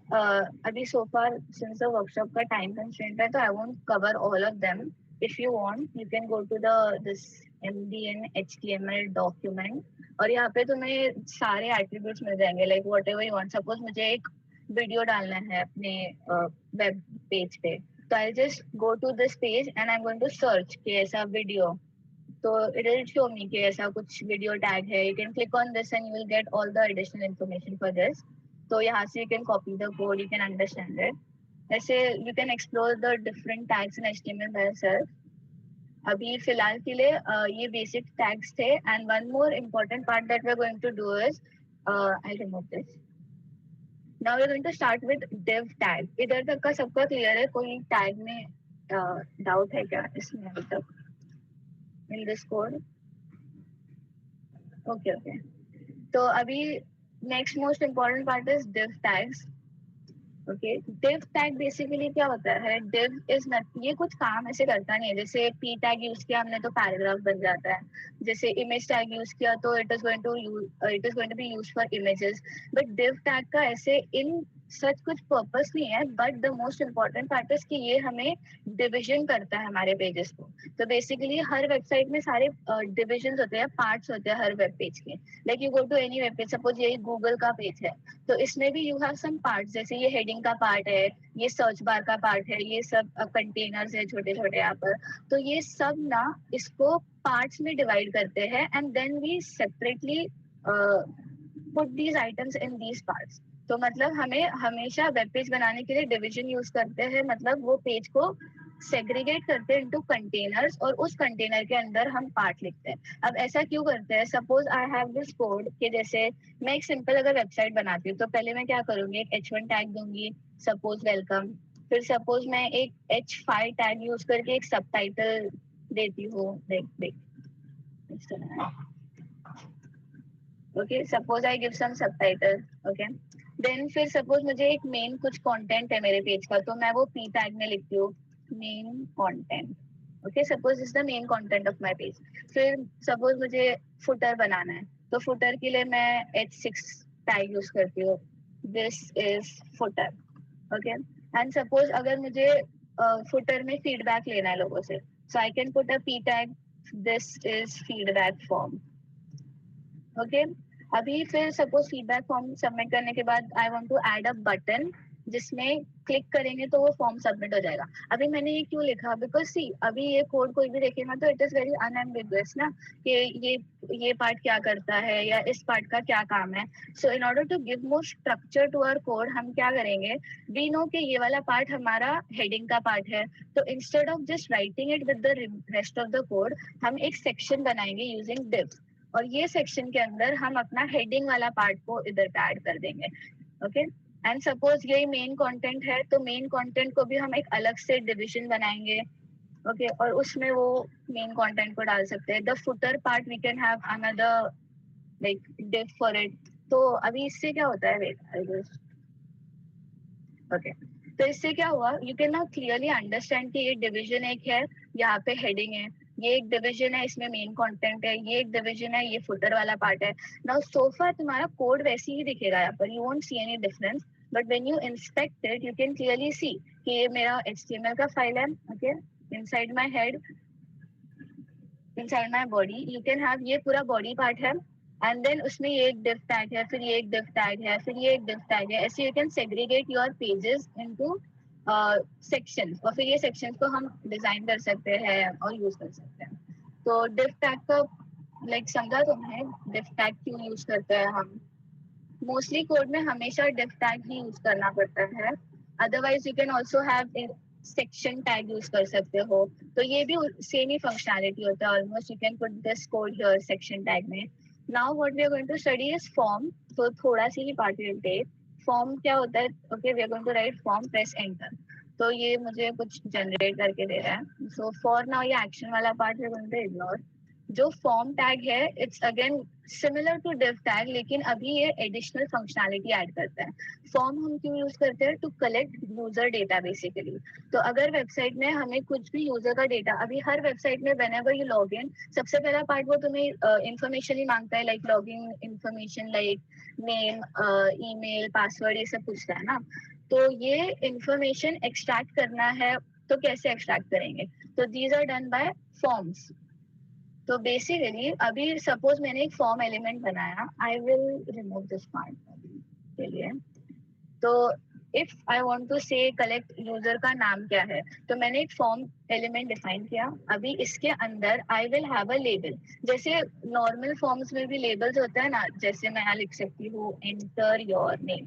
अभी so far since the workshop का टाइम कंस्ट्रेंट है तो I won't cover all of them. If you want you can go to the this MDN HTML document और यहाँ पे तुम्हें सारे attributes मिल जाएंगे, like whatever you want. Suppose मुझे एक वीडियो डालना है अपने वेब पेज पे, तो I just go to this page and I am going to search कि ऐसा वीडियो, तो इट विल शो मी कि ऐसा कुछ वीडियो टैग है. You can click on this and you will get all the additional information for this. तो यहाँ से you can copy the code, you can understand it. ऐसे you can explore the different tags in HTML by yourself. अभी फिलहाल के लिए ये basic tags थे. And one more important part that we are going to do is, I remove this. Now we are going to start with div tag. इधर तक का सबका क्लियर है? कोई टैग में डाउट है क्या इसमें अभी तक in this code? Okay okay, तो अभी next most important part is div tags. Okay, div tag basically क्या होता है? div इज नॉट, ये कुछ काम ऐसे करता नहीं है. जैसे p टैग यूज किया हमने तो पैराग्राफ बन जाता है. जैसे image टैग यूज किया तो it is going to be used for images. But div tag का ऐसे इन सच कुछ पर्पस नहीं है. But the most important part is कि ये हमें डिविजन करता है हमारे पेजेस को. तो बेसिकली हर वेबसाइट में सारे डिविजन होते हैं, पार्ट्स होते हैं हर वेब पेज के. Like you go to any web page, suppose ये गूगल का पेज है तो इसमें भी यू हैव सम पार्ट्स, जैसे ये हेडिंग का पार्ट है, ये सर्च बार का पार्ट है, ये सब कंटेनर्स है छोटे छोटे यहाँ पर. तो ये सब ना इसको पार्ट्स में डिवाइड करते हैं and then we separately put these items in these parts. तो मतलब हमें हमेशा वेब पेज बनाने के लिए डिवीजन यूज करते हैं, मतलब वो पेज को सेग्रीगेट करते हैं इनटू कंटेनर्स और उस कंटेनर के अंदर हम पार्ट लिखते हैं. अब ऐसा क्यों करते हैं? Suppose I have this code कि जैसे मैं एक सिंपल अगर वेबसाइट बनाती हूँ तो पहले मैं क्या करूंगी, एक h1 टैग दूंगी, सपोज वेलकम. फिर सपोज मैं एक h5 टैग यूज करके एक सबटाइटल देती हूँ, देख इस तरह. Okay, suppose I give some subtitle. Okay, then फिर सपोज मुझे एक मेन कुछ कंटेंट है मेरे पेज का, तो मैं वो p टैग में लिखती हूँ main content. Okay, suppose is the main content of my page. फिर सपोज मुझे फुटर बनाना है, तो फुटर के लिए मैं h6 टैग यूज करती हूँ, this is footer. Okay, and suppose अगर मुझे फुटर में फीडबैक लेना है लोगों से, so I can put a p tag, this is feedback form. Okay, अभी फिर सपोज फीडबैक फॉर्म सबमिट करने के बाद I want to add a button जिसमें क्लिक करेंगे तो वो फॉर्म सबमिट हो जाएगा. अभी मैंने ये क्यों लिखा, बिकॉज सी अभी ये कोड कोई भी देखेगा तो इट इज वेरी अनएम्बिगुअस ना, कि ये पार्ट क्या करता है या इस पार्ट का क्या काम है. So in order to give more structure to our code, हम क्या करेंगे, वी नो कि ये वाला पार्ट हमारा हेडिंग का पार्ट है, तो instead of just writing it with the rest of the code, हम एक सेक्शन बनाएंगे यूजिंग div, और ये सेक्शन के अंदर हम अपना हेडिंग वाला पार्ट को इधर पे ऐड कर देंगे. ओके, एंड सपोज यही मेन कंटेंट है, तो मेन कंटेंट को भी हम एक अलग से डिवीजन बनाएंगे. ओके, और उसमें वो मेन कंटेंट को डाल सकते हैं. The footer part we can have another like div for it. तो अभी इससे क्या होता है, वेट. ओके, तो इससे क्या हुआ, you can now clearly understand कि ये डिवीजन एक है, यहाँ पे हेडिंग है, ये एक डिवीजन है, इसमें मेन कंटेंट है, ये एक डिवीजन है, ये फुटर वाला पार्ट है. नाउ सो फार तुम्हारा कोड वैसे ही दिखेगा यहाँ पर, you won't see any difference, but when you inspect it you can clearly see कि ये मेरा HTML का फाइल है. Okay, inside my head, inside my body you can have ये पूरा बॉडी पार्ट है, एंड देन उसमें ये एक div टैग है, फिर ये एक div टैग है, फिर ये एक div टैग है. ऐसे you can segregate your pages into sections, और फिर ये सेक्शंस को हम डिजाइन कर सकते हैं और यूज कर सकते हैं. तो div टैग का लाइक समझा तुमने, div टैग क्यों यूज करते हैं हम? मोस्टली कोड में हमेशा div टैग ही यूज करना पड़ता है, otherwise you can also have section tag use कर सकते हो, तो ये भी सेम ही फंक्शनैलिटी होता है almost. You can put this code here section tag में. Now what we are going to study is form. तो थोड़ा सी ही पार्ट विल टेक. फॉर्म क्या होता है? Okay, we are going to write form, press enter. तो ये मुझे कुछ जनरेट करके दे रहा है. सो फॉर नाउ ये एक्शन वाला part we are going to ignore. जो फॉर्म टैग है it's again similar to div tag, लेकिन अभी ये एडिशनल फंक्शनैलिटी ऐड करता है. फॉर्म हम क्यों यूज करते हैं? To collect user data basically. तो अगर वेबसाइट में हमें कुछ भी यूजर का डेटा, अभी हर वेबसाइट में व्हेनेवर यू लॉग इन, सबसे पहला पार्ट वो तुम्हें इंफॉर्मेशन ही मांगता है, like login information, like name, email, password, ये सब पूछता है ना. तो ये इंफॉर्मेशन एक्सट्रैक्ट करना है, तो कैसे एक्सट्रैक्ट करेंगे? तो these are done by forms. तो बेसिकली अभी सपोज मैंने एक फॉर्म एलिमेंट बनाया, I will remove this part के लिए. तो if I want to say collect user का नाम क्या है, तो मैंने एक फॉर्म एलिमेंट डिफाइन किया. अभी इसके अंदर आई विल हैव अ लेबल. जैसे नॉर्मल फॉर्म्स में भी लेबल्स होता है ना, जैसे मैं यहाँ लिख सकती हूँ एंटर योर नेम.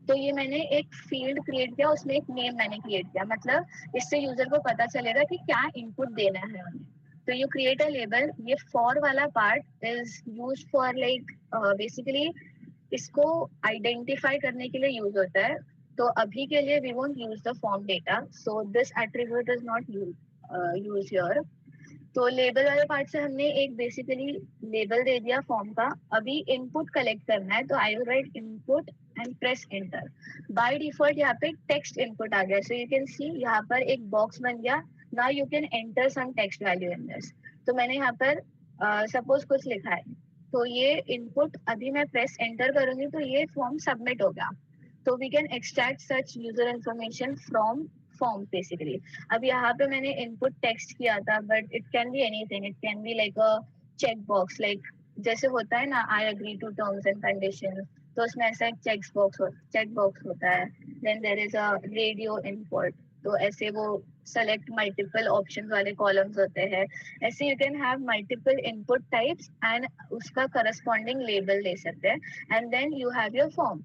तो ये मैंने एक फील्ड क्रिएट किया, उसमें एक नेम मैंने क्रिएट किया, मतलब इससे यूजर को पता चलेगा कि क्या इनपुट देना है उन्हें. तो यू क्रिएट अ लेबल. ये फॉर वाला part is use for like basically इसको आइडेंटिफाई करने के लिए यूज होता है. तो अभी के लिए we won't use the form data, so this attribute is not use here. तो लेबल वाले पार्ट से हमने एक बेसिकली लेबल दे दिया फॉर्म का. अभी इनपुट कलेक्ट करना है, तो I will write input and press enter. By default यहाँ पे टेक्स्ट इनपुट आ गया, सो यू कैन सी यहाँ पर एक बॉक्स बन गया. Now you can enter some text value in this. तो मैंने यहाँ पर सपोज कुछ लिखा है, तो ये इनपुट अभी मैं प्रेस एंटर करूंगी तो ये फॉर्म सबमिट हो गया. तो we can extract such user information from form basically. अब यहाँ पे मैंने इनपुट टेक्स्ट किया था, but it can be anything. It can be like a check box, like जैसे होता है ना I agree to terms and condition, तो उसमें ऐसा एक चेक बॉक्स होता है. Then there is a radio input. तो ऐसे वो select multiple options वाले columns होते हैं. ऐसे you can have multiple input types and उसका corresponding label दे सकते हैं. And then you have your form.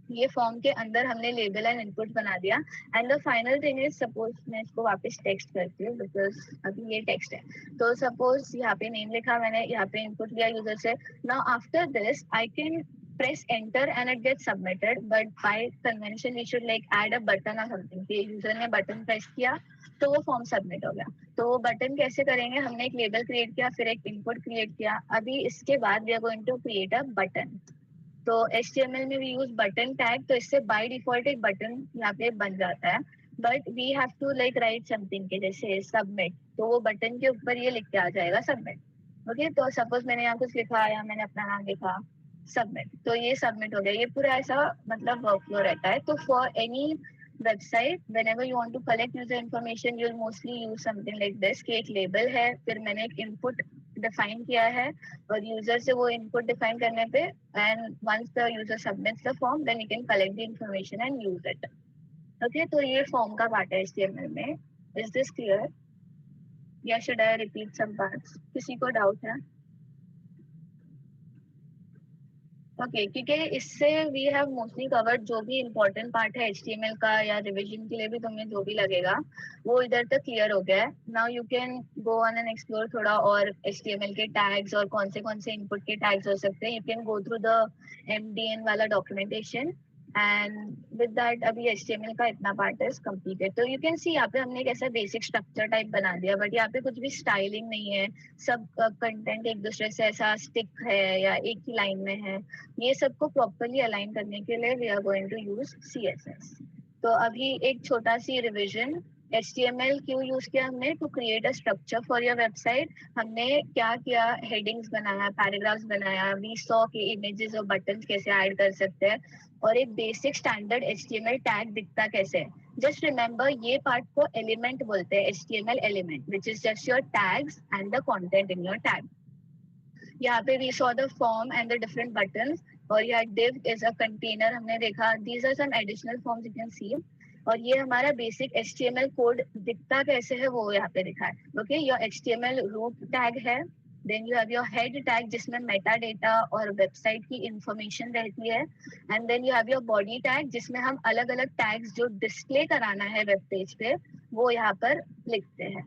ये फॉर्म के अंदर हमने लेबल एंड इनपुट बना दिया. And the final thing is, suppose मैं इसको वापस टेक्स्ट करती हूँ बिकॉज अभी ये टेक्स्ट है. तो सपोज यहाँ पे नेम लिखा मैंने, यहाँ पे इनपुट लिया यूजर से. Now after this I can press enter and it gets submitted, but by convention we should like add a button or something कि यूजर ने बटन प्रेस किया तो वो फॉर्म सबमिट हो गया. तो वो बटन कैसे करेंगे, हमने एक लेबल क्रिएट किया, फिर एक इनपुट क्रिएट किया. अभी इसके बाद we are going to create a button. तो HTML में वी यूज बटन टैग, तो इससे बाय डिफॉल्ट एक बटन यहाँ पे बन जाता है. But we have to like write something के जैसे सबमिट, तो वो बटन के ऊपर ये लिख के आ जाएगा सबमिट. ओके, तो सपोज मैंने यहाँ कुछ लिखा या मैंने अपना नाम लिखा सबमिट, तो ये सबमिट हो गया. ये पूरा ऐसा मतलब वर्कफ्लो रहता है. तो for any website whenever you want to collect user information you'll mostly use something like this कि एक लेबल है, फिर मैंने एक इनपुट डिफाइन किया है और यूजर से वो इनपुट डिफाइन करने पे and once the user submits the form then you can collect the information and use it. Okay, तो ये फॉर्म का पार्ट है HTML में. इज दिस क्लियर या should I repeat some parts? किसी को डाउट है? ओके, क्योंकि इससे वी हैव मोस्टली कवर्ड जो भी इम्पोर्टेंट पार्ट है HTML का या रिविजन के लिए भी तुम्हें जो भी लगेगा वो इधर तक क्लियर हो गया है. Now you can go on and explore थोड़ा और HTML के टैग्स और कौन से इनपुट के टैग्स हो सकते हैं. You can go through the MDN वाला डॉक्यूमेंटेशन एंड विद दैट अभी HTML का इतना पार्ट इज कंप्लीटेड. तो यू कैन सी यहाँ पे हमने एक ऐसा बेसिक स्ट्रक्चर टाइप बना दिया, बट यहाँ पे कुछ भी स्टाइलिंग नहीं है. सब कंटेंट एक दूसरे से ऐसा स्टिक है या एक ही लाइन में है. ये सबको प्रॉपर्ली अलाइन करने के लिए we are going to use CSS. तो अभी एक छोटा सी रिविजन. HTML क्यों यूज किया हमने? To create a structure for your website. हमने क्या किया, हेडिंग्स बनाया, पैराग्राफ्स बनाया, वी सॉ के इमेजेस और बटन्स कैसे ऐड कर सकते हैं और एक बेसिक स्टैंडर्ड HTML टैग दिखता कैसे है. जस्ट रिमेंबर ये पार्ट को एलिमेंट बोलते हैं, HTML element, which is just your tags and the content in your tag. यहाँ पे we saw the form and the different buttons और यहाँ div is a container हमने देखा. These are some additional forms you can see. और ये हमारा basic HTML code दिखता कैसे है वो यहाँ पे दिखा है. Okay, your HTML root tag है. Then you have your head tag जिसमें मेटा डेटा और वेबसाइट की इंफॉर्मेशन रहती है. And then you have your body tag जिसमें हम अलग अलग टैग्स जो डिस्प्ले कराना है वेब पेज पे वो यहाँ पर लिखते हैं.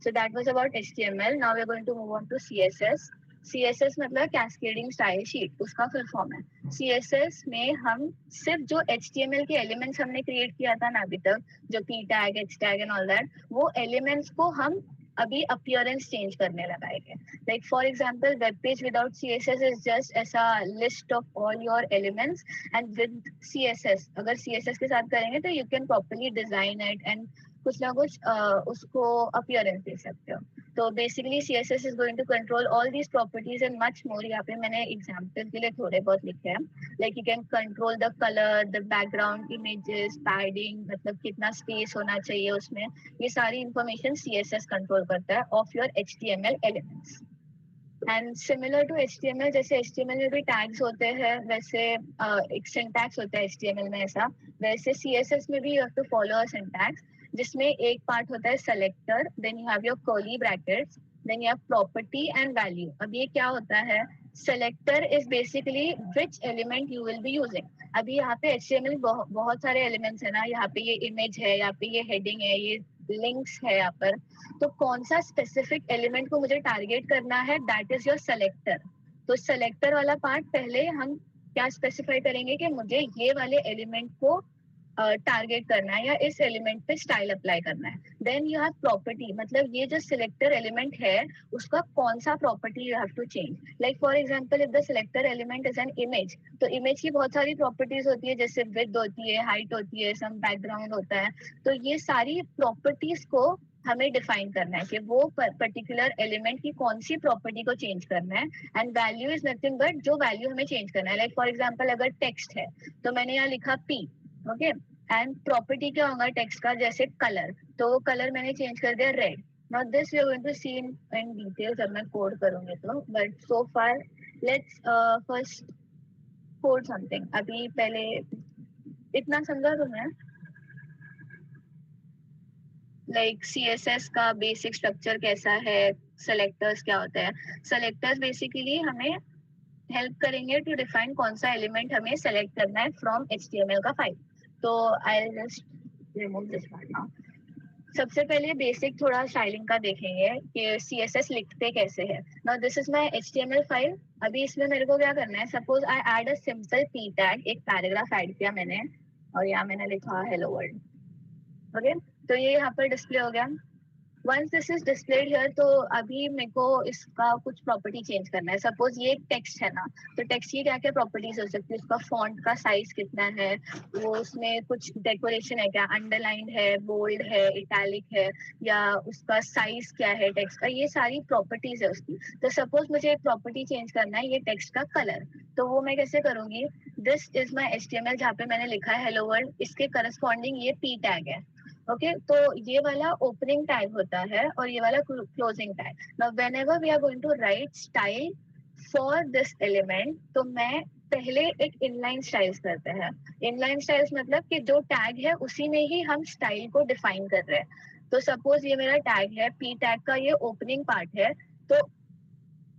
So that was about HTML. Now we are going to move on to CSS. CSS मतलब कैस्केडिंग स्टाइल शीट, उसका फुल फॉर्म है. CSS में हम सिर्फ जो HTML के एलिमेंट्स हमने क्रिएट किया था ना अभी तक, जो P tag, H tag and all that, वो एलिमेंट्स को हम अभी अपीयरेंस चेंज करने लगाएंगे. Like for example web page without CSS is just ऐसा list of all your elements and with CSS अगर CSS के साथ करेंगे तो you can properly design it and कुछ ना कुछ उसको अपीयरेंस दे सकते हो. तो basically CSS is going to control all these properties and much more. यहाँ पे मैंने एग्जाम्पल के लिए थोड़े बहुत लिखे हैं. Like you can control the color, the background images, padding, मतलब कितना स्पेस होना चाहिए उसमें. ये सारी इंफॉर्मेशन CSS कंट्रोल करता है of your HTML elements. And similar to HTML, जैसे HTML में भी टैग्स होते हैं वैसे एक सिंटैक्स होता है HTML में ऐसा, वैसे CSS में भी you have to follow a syntax जिसमें एक पार्ट होता है selector, then you have your curly brackets, then you have property and value. अब ये क्या होता है? Selector is basically which element you will be using. अभी यहाँ पे HTML बहुत सारे एलिमेंट्स है ना, यहाँ पे ये इमेज है, यहाँ पे ये हेडिंग है, ये लिंक्स है यहाँ पर. तो कौन सा स्पेसिफिक एलिमेंट को मुझे टारगेट करना है, दैट इज योर सेलेक्टर. तो सेलेक्टर वाला पार्ट पहले हम क्या स्पेसिफाई करेंगे कि मुझे ये वाले एलिमेंट को टारगेट करना है या इस एलिमेंट पे स्टाइल अप्लाई करना है. देन यू हैव प्रॉपर्टी, मतलब ये जो सिलेक्टर एलिमेंट है उसका कौन सा property you have to change. Like for example if the selector element is an image, तो इमेज की बहुत सारी प्रॉपर्टीज होती है जैसे विड्थ होती है, हाइट होती है, सम बैकग्राउंड होता है. तो ये सारी प्रॉपर्टीज को हमें डिफाइन करना है कि वो पर्टिकुलर एलिमेंट की कौन सी प्रॉपर्टी को चेंज करना है. And value is nothing but जो वैल्यू हमें चेंज करना है. लाइक फॉर एग्जांपल अगर टेक्स्ट है तो मैंने यहाँ लिखा P, ओके, एंड प्रॉपर्टी क्या होगा टेक्स्ट का, जैसे कलर, तो वो कलर मैंने चेंज कर दिया red. Now this we are going to see in detail जब मैं कोड करूंगी तो, but so far let's first code something. अभी पहले इतना समझा तुम्हें? लाइक CSS का बेसिक स्ट्रक्चर कैसा है, सेलेक्टर्स क्या होते हैं. सेलेक्टर्स बेसिकली हमें हेल्प करेंगे टू डिफाइन कौन सा एलिमेंट हमें सेलेक्ट करना है फ्रॉम HTML का फाइल. तो I just remove this part now. सबसे पहले बेसिक थोड़ा स्टाइलिंग का देखेंगे कि CSS लिखते कैसे है. Now this is my HTML file. अभी इसमें मेरे को क्या करना है, suppose I add a simple p tag, एक पैराग्राफ ऐड किया मैंने और यहाँ मैंने लिखा हेलो वर्ल्ड. ओके, तो ये यहाँ पर डिस्प्ले हो गया. Once this is displayed here, तो अभी मेरे को इसका कुछ प्रॉपर्टी चेंज करना है. सपोज ये एक टेक्स्ट है ना, तो टेक्स्ट की क्या क्या प्रॉपर्टीज हो सकती है, उसका फॉन्ट का साइज कितना है, वो उसमें कुछ डेकोरेशन है क्या, अंडरलाइन है, बोल्ड है, इटैलिक है, या उसका साइज क्या है टेक्स्ट का, ये सारी प्रॉपर्टीज है उसकी. तो सपोज मुझे एक प्रॉपर्टी चेंज करना है, ये टेक्स्ट का कलर. तो वो मैं कैसे करूंगी, दिस इज माई HTML जहाँ पे मैंने लिखा है हेलो वर्ल्ड, इसके करस्पॉन्डिंग ये p टैग है. ओके, तो ये वाला ओपनिंग टैग होता है और ये वाला closing tag. Now whenever we are going to write style for this element, तो मैं पहले एक इनलाइन स्टाइल्स करते हैं. इनलाइन स्टाइल्स मतलब कि जो टैग है उसी में ही हम स्टाइल को डिफाइन कर रहे हैं. तो सपोज ये मेरा टैग है, p टैग का ये ओपनिंग पार्ट है, तो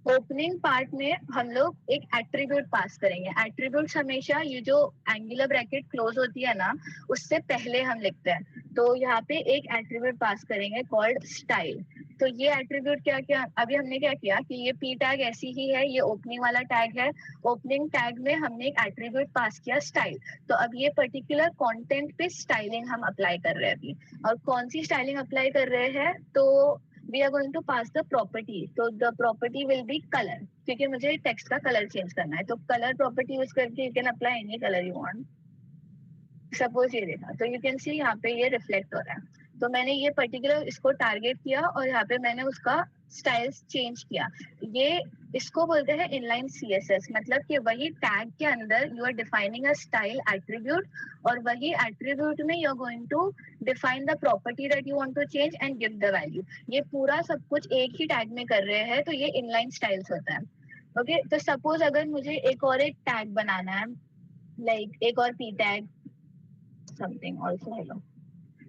ओपनिंग पार्ट में हम लोग एक एट्रीब्यूट पास करेंगे. एट्रीब्यूट्स हमेशा ये जो एंगुलर ब्रैकेट क्लोज होती है ना, उससे पहले हम लिखते हैं. तो यहाँ पे एक एट्रीब्यूट पास करेंगे कॉल्ड स्टाइल. तो ये एट्रीब्यूट क्या क्या, अभी हमने क्या किया कि ये p टैग ऐसी ही है, ये ओपनिंग वाला टैग है. ओपनिंग टैग में हमने एक एट्रीब्यूट पास किया स्टाइल. तो अब ये पर्टिकुलर कंटेंट पे स्टाइलिंग हम अप्लाई कर रहे हैं अभी. और कौन सी स्टाइलिंग अप्लाई कर रहे हैं, तो we are going to pass the property. So the property will be color, क्योंकि मुझे टेक्स्ट का कलर चेंज करना है. तो कलर प्रॉपर्टी यूज करके you can apply any color you want. Suppose ये देखा, तो यू कैन सी यहाँ पे ये रिफ्लेक्ट हो रहा है. तो मैंने ये पर्टिकुलर इसको टारगेट किया और यहाँ पे मैंने उसका स्टाइल्स चेंज किया. ये इसको बोलते हैं इनलाइन CSS, मतलब कि वही टैग के अंदर you are defining a style attribute, और वही एट्रीब्यूट में you are going to define the property that you want to change and give the value. ये पूरा सब कुछ एक ही टैग में कर रहे हैं, तो ये इनलाइन स्टाइल्स होता है. ओके, तो सपोज अगर मुझे एक और एक टैग बनाना है, लाइक एक और p tag something also hello.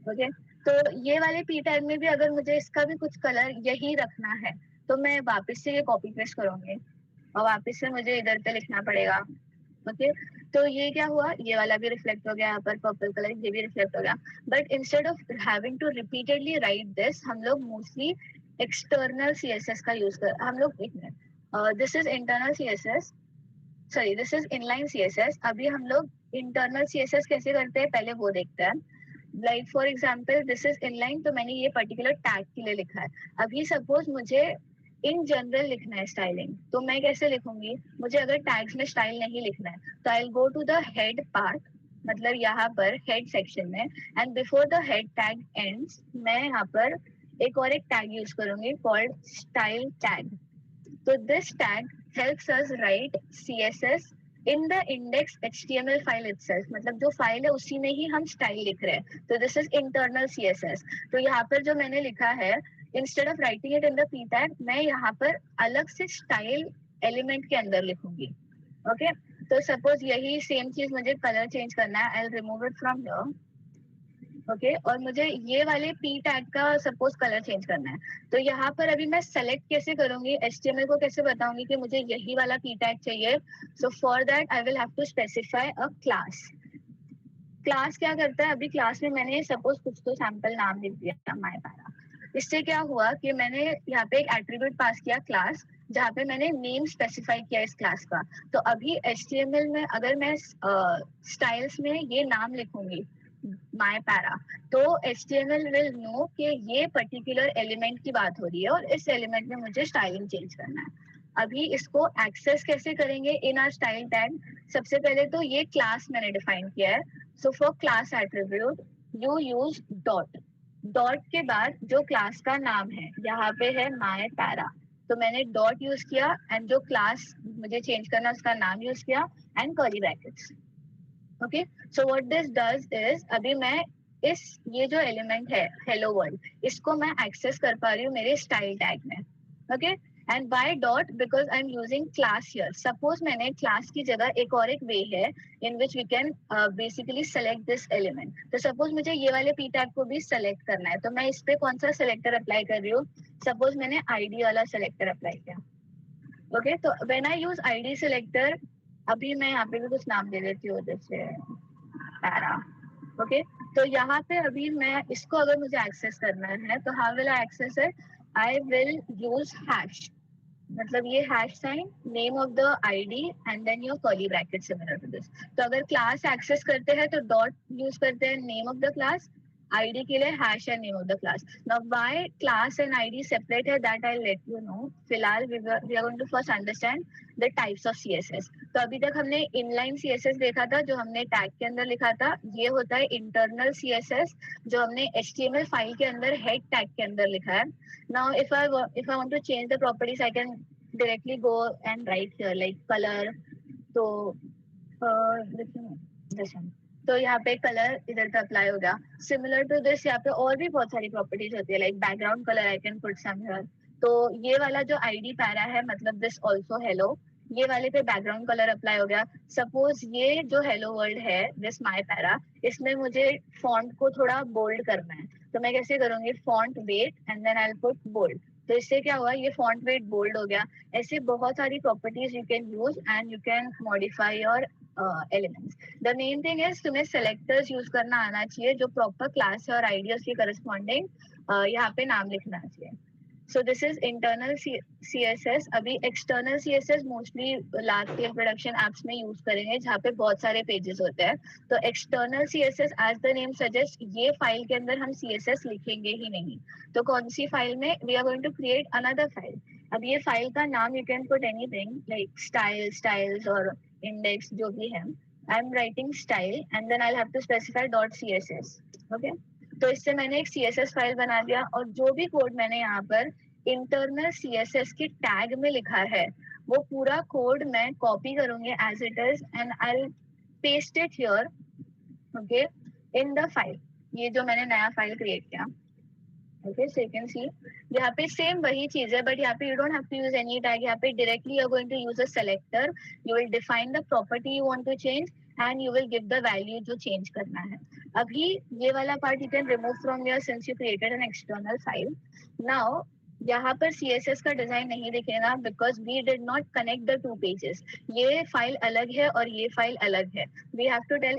Okay, तो ये वाले p टैग में भी अगर मुझे इसका भी कुछ कलर यही रखना है, तो मैं वापस से ये कॉपी पेस्ट करूंगी और वापस से मुझे इधर पे लिखना पड़ेगा. ओके, तो ये क्या हुआ, ये वाला भी रिफ्लेक्ट हो गया यहाँ पर, पर्पल कलर ये भी रिफ्लेक्ट हो गया. But instead of having to repeatedly write this, हम लोग मोस्टली एक्सटर्नल CSS का यूज कर, हम लोग एक मिनट, this is internal CSS, sorry this is inline CSS. अभी हम लोग इंटरनल CSS कैसे करते हैं पहले वो देखते हैं. Like for example this is inline, तो मैंने ये पर्टिकुलर टैग के लिए लिखा है. अभी सपोज मुझे इन जनरल लिखना है स्टाइलिंग, तो मैं कैसे लिखूंगी, मुझे अगर टैग्स में स्टाइल नहीं लिखना है, तो I will go to the head part, मतलब यहाँ पर हेड सेक्शन में, and before the head tag ends मैं यहाँ पर एक और एक टैग यूज करूंगी कॉल्ड स्टाइल टैग. तो this tag helps us write CSS in the index HTML file itself, मतलब जो फाइल है उसी में ही हम स्टाइल लिख रहे हैं. तो दिस इज इंटरनल CSS. तो यहाँ पर जो मैंने लिखा है, instead of writing it in the p tag, मैं यहाँ पर अलग से स्टाइल एलिमेंट के अंदर लिखूंगी. ओके, तो सपोज यही सेम चीज मुझे कलर चेंज करना है, I will remove it from here. Okay, और मुझे ये वाले p टैग का सपोज कलर चेंज करना है, तो यहाँ पर अभी मैं सेलेक्ट कैसे करूंगी, HTML को कैसे बताऊंगी कि मुझे यही वाला p टैग चाहिए. So for that I will have to specify a class. Class क्या करता है, अभी क्लास में मैंने सपोज कुछ तो सैंपल नाम लिख दिया माय पैरा. इससे क्या हुआ कि मैंने यहाँ पे एक एट्रीब्यूट पास किया क्लास, जहाँ पे मैंने नेम स्पेसिफाई किया इस क्लास का. तो अभी HTML में अगर मैं स्टाइल्स में ये नाम लिखूंगी माय पैरा, तो HTML विल नो कि ये पर्टिकुलर एलिमेंट की बात हो रही है और इस एलिमेंट में मुझे स्टाइलिंग चेंज करना है. अभी इसको एक्सेस कैसे करेंगे इन आवर स्टाइल टैग, सबसे पहले तो ये क्लास मैंने डिफाइन किया है. So for class attribute you use dot. Dot के बाद जो क्लास का नाम है, यहाँ पे है माय पैरा, तो मैंने डॉट यूज किया एंड जो क्लास मुझे चेंज करना उसका नाम यूज किया and curly brackets. Okay, so what this does is, अभी मैं इस ये जो एलिमेंट है हेलो वर्ल्ड, इसको मैं एक्सेस कर पा रही हूँ मेरे स्टाइल टैग में. Okay, and by dot because I am using class here. Suppose मैंने क्लास की जगह एक और एक वे है in which we can basically select this element. तो सपोज मुझे ये वाले p टैग को भी सेलेक्ट करना है, तो मैं इस पे कौन सा सेलेक्टर अप्लाई कर रही हूँ? सपोज मैंने id वाला सेलेक्टर अप्लाई किया. ओके, तो when I use id selector, अभी मैं यहाँ पे भी कुछ नाम दे देती हूँ जैसे पैरा. ओके, तो यहाँ पे अभी मैं इसको अगर मुझे एक्सेस करना है तो how will I access it? I will use hash. मतलब ये hash sign, name of the ID and then your curly bracket similar to this. तो अगर क्लास एक्सेस करते हैं तो डॉट यूज करते हैं name of the class, ID के लिए hash and name of the class. Now why class and ID separate है that I let you know. फिलहाल we are going to first understand the types of CSS. तो अभी तक हमने inline CSS देखा था जो हमने टैग के अंदर लिखा था. ये होता है इंटरनल सीएसएस जो हमने एचटीएमएल फाइल के अंदर हेड टैग के अंदर लिखा है. Now if I want to change the properties, I can directly go and write here like color. तो this one. तो यहाँ पे कलर इधर पे अप्लाई हो गया. सिमिलर टू दिस यहाँ पे और भी बहुत सारी प्रॉपर्टीज होती है like background colour I can put some here. तो ये वाला जो आईडी पैरा है मतलब दिस ऑल्सो हेलो, ये वाले पे बैकग्राउंड कलर अप्लाई हो गया. सपोज ये जो हेलो वर्ल्ड है दिस माय पैरा, इसमें मुझे फॉन्ट को थोड़ा बोल्ड करना है. तो मैं कैसे करूंगी? Font weight and then I will put bold. तो इससे क्या हुआ? ये फॉन्ट वेट बोल्ड हो गया. ऐसे बहुत सारी properties you can use and you can modify your elements. The main thing is तुम्हें सेलेक्टर्स यूज करना आना चाहिए जो प्रॉपर क्लास है और आइडियाज के करस्पॉन्डिंग यहाँ पे नाम लिखना चाहिए. So this is internal CSS. अभी external CSS mostly large scale production apps में use करेंगे जहाँ पे बहुत सारे pages होते हैं. तो external CSS as the name suggests, ये फाइल के अंदर हम CSS लिखेंगे ही नहीं. तो कौन सी फाइल में? We are going to create another file. अब ये फाइल का नाम you can put anything like styles और index जो भी है. I'm writing style and then I'll have to specify .css. Okay. तो इससे मैंने एक CSS फाइल बना दिया और जो भी कोड मैंने यहाँ पर इंटरनल CSS के टैग में लिखा है वो पूरा कोड मैं कॉपी करूंगी as it is and I will paste it here. Okay, in the file. ये जो मैंने नया फाइल क्रिएट किया. Okay, so you can see यहाँ पे सेम वही चीज है बट यहाँ पे you don't have to use any tag. यहाँ पे directly you are going to use a selector. You will define the property you want to change and you will give the value जो change करना है. अभी ये वाला part you can remove from your since you created an external file. Now यहाँ पर CSS का design नहीं दिखेगा because we did not connect the two pages. ये फाइल अलग है और ये फाइल अलग है. We have to tell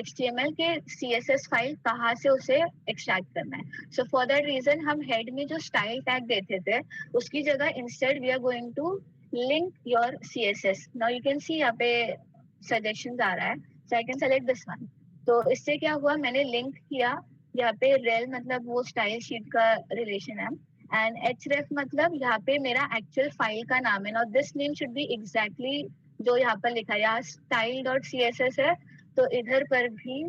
HTML के CSS फाइल कहाँ से उसे एक्सट्रैक्ट करना है. सो फॉर दैट रीजन हम हेड में जो स्टाइल टैग देते थे उसकी जगह instead we are going to link your CSS. Now you can see यहाँ पे सजेशंस आ रहा है. So I can select this one. तो इससे क्या हुआ? मैंने लिंक किया. यहाँ पे रेल मतलब वो स्टाइल शीट का रिलेशन है एंड href मतलब यहाँ पे मेरा एक्चुअल फाइल का नाम है. और this name should be exactly जो यहाँ पर लिखा है. यहाँ style.css है तो इधर पर भी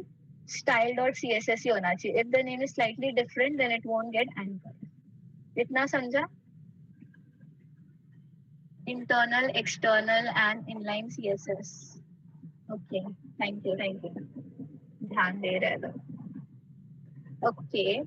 style.css ही होना चाहिए. If the name is slightly different then it won't get anchored. इतना समझा? Internal, external and inline CSS. Okay, thank you ध्यान दे रहे हो. ओके,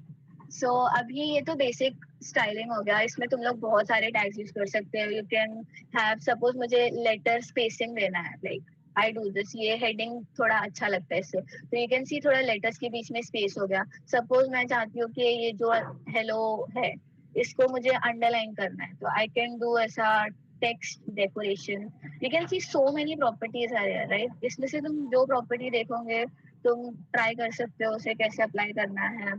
सो अभी ये तो बेसिक स्टाइलिंग हो गया. इसमें तुम लोग बहुत सारे टैग्स यूज कर सकते हो. यू कैन हैव सपोज मुझे लेटर स्पेसिंग देना है लाइक आई डू दिस. ये हेडिंग थोड़ा अच्छा लगता है इससे तो यू कैन सी थोड़ा लेटर्स के बीच में स्पेस हो गया. सपोज मैं चाहती हूँ कि ये जो हेलो है इसको मुझे अंडरलाइन करना है तो आई कैन डू ऐसा text decoration. You can see so many properties are here right. इसमें से तुम जो प्रॉपर्टी देखोगे तुम ट्राई कर सकते हो उसे कैसे अप्लाई करना है.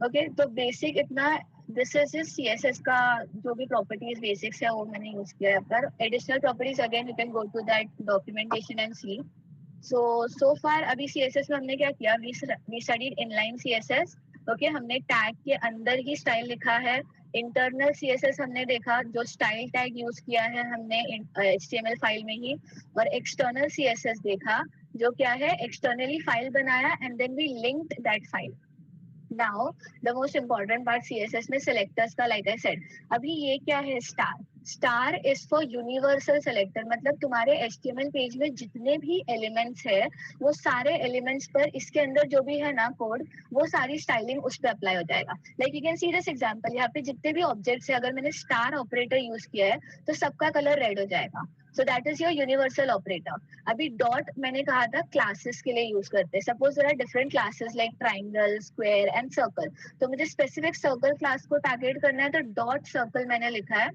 ओके, तो बेसिक इतना दिस इज CSS का जो भी प्रॉपर्टीज बेसिक्स है वो मैंने यूज किया है. पर additional properties again you can go to that documentation and see. So far अभी CSS में हमने क्या किया? We studied inline CSS. Okay, हमने टैग के अंदर ही स्टाइल लिखा है. इंटरनल CSS हमने देखा जो स्टाइल टैग यूज किया है हमने HTML फाइल में ही. और एक्सटर्नल CSS देखा जो क्या है एक्सटर्नली फाइल बनाया and then we linked that file. Now the most important part CSS में selectors का, like I said, अभी ये क्या है star is for universal selector, मतलब तुम्हारे HTML पेज में जितने भी एलिमेंट्स है वो सारे एलिमेंट्स पर इसके अंदर जो भी है ना कोड, वो सारी स्टाइलिंग उस पर अप्लाई हो जाएगा. Like you can see this example, यहाँ पे जितने भी ऑब्जेक्ट्स है अगर मैंने स्टार ऑपरेटर यूज किया है तो सबका कलर रेड हो जाएगा. So that is your universal operator. अभी डॉट मैंने कहा था क्लासेस के लिए यूज करते हैं. Suppose there are different classes like triangle, square and circle. तो मुझे स्पेसिफिक सर्कल क्लास को टारगेट करना है तो डॉट सर्कल मैंने लिखा है,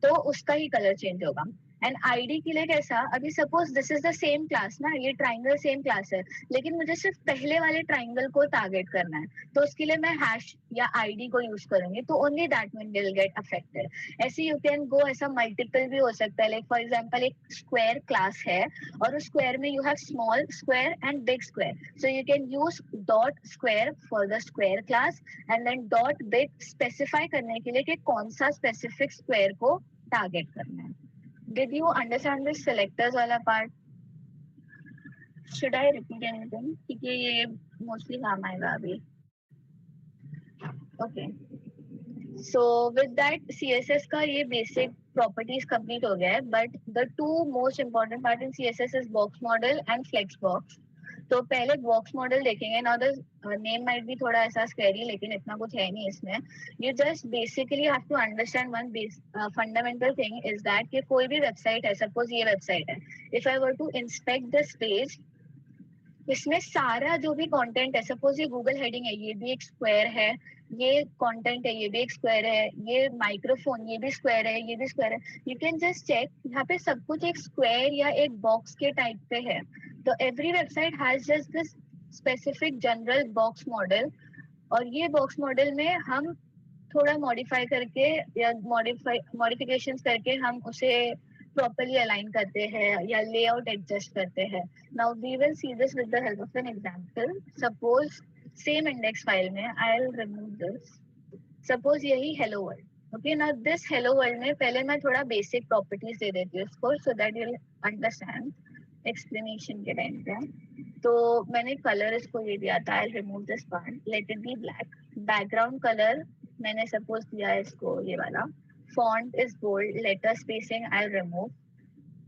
तो उसका ही कलर चेंज होगा. एंड आईडी के लिए कैसा, अभी suppose this is the same class ना, ये ट्राइंगल सेम क्लास है, लेकिन मुझे सिर्फ पहले वाले ट्राइंगल को टारगेट करना है, तो उसके लिए मैं हैश या आईडी को यूज करूंगी, तो only that one will get affected. ऐसे यू कैन गो, ऐसा मल्टीपल भी हो सकता है. लाइक फॉर एग्जांपल एक स्क्वायर क्लास है और उस स्क्वायर में you have small square and big square, so you can use dot square for the square class and then dot big specify करने के लिए कि कौन सा स्पेसिफिक स्क्वायर को टारगेट करना है. Did you understand this selectors वाला part? Should I repeat anything? क्योंकि ये mostly काम आएगा अभी. Okay. So with that CSS का ये basic properties complete हो गया है, but the two most important part in CSS is box model and flex box. तो पहले बॉक्स मॉडल देखेंगे. नाउ द नेम माइट भी थोड़ा ऐसा स्कैरी, लेकिन इतना कुछ है नहीं इसमें. You just basically have to understand one fundamental thing is that कि कोई भी वेबसाइट है, सपोज ये वेबसाइट है, if I were to inspect this page, इसमें सारा जो भी कंटेंट है, सपोज ये गूगल हेडिंग है, ये भी एक स्क्वायर है, ये कंटेंट है, ये भी एक स्क्वायर है, ये माइक्रोफोन, ये भी स्क्वायर है, ये भी स्क्वायर है. यू कैन जस्ट चेक, यहाँ पे सब कुछ एक स्क्वायर या एक बॉक्स के टाइप पे है. तो every website has just this specific general box model, और ये बॉक्स मॉडल में हम थोड़ा मॉडिफाई करके या मॉडिफिकेशंस करके हम उसे प्रॉपर्ली अलाइन करते हैं या लेआउट एडजस्ट करते हैं. Now we will see this with the help of an example. Suppose same index file में I will remove this. Suppose यही hello world. Okay, now this hello world में पहले मैं थोड़ा बेसिक प्रॉपर्टीज दे देती हूँ इसको, सो that you will understand explanation के टाइम पे. तो मैंने कलर इसको ये दिया था, आई remove this part, let it be black. Background colour मैंने सपोज दिया है इसको ये वाला. font is bold, letter spacing I'll remove.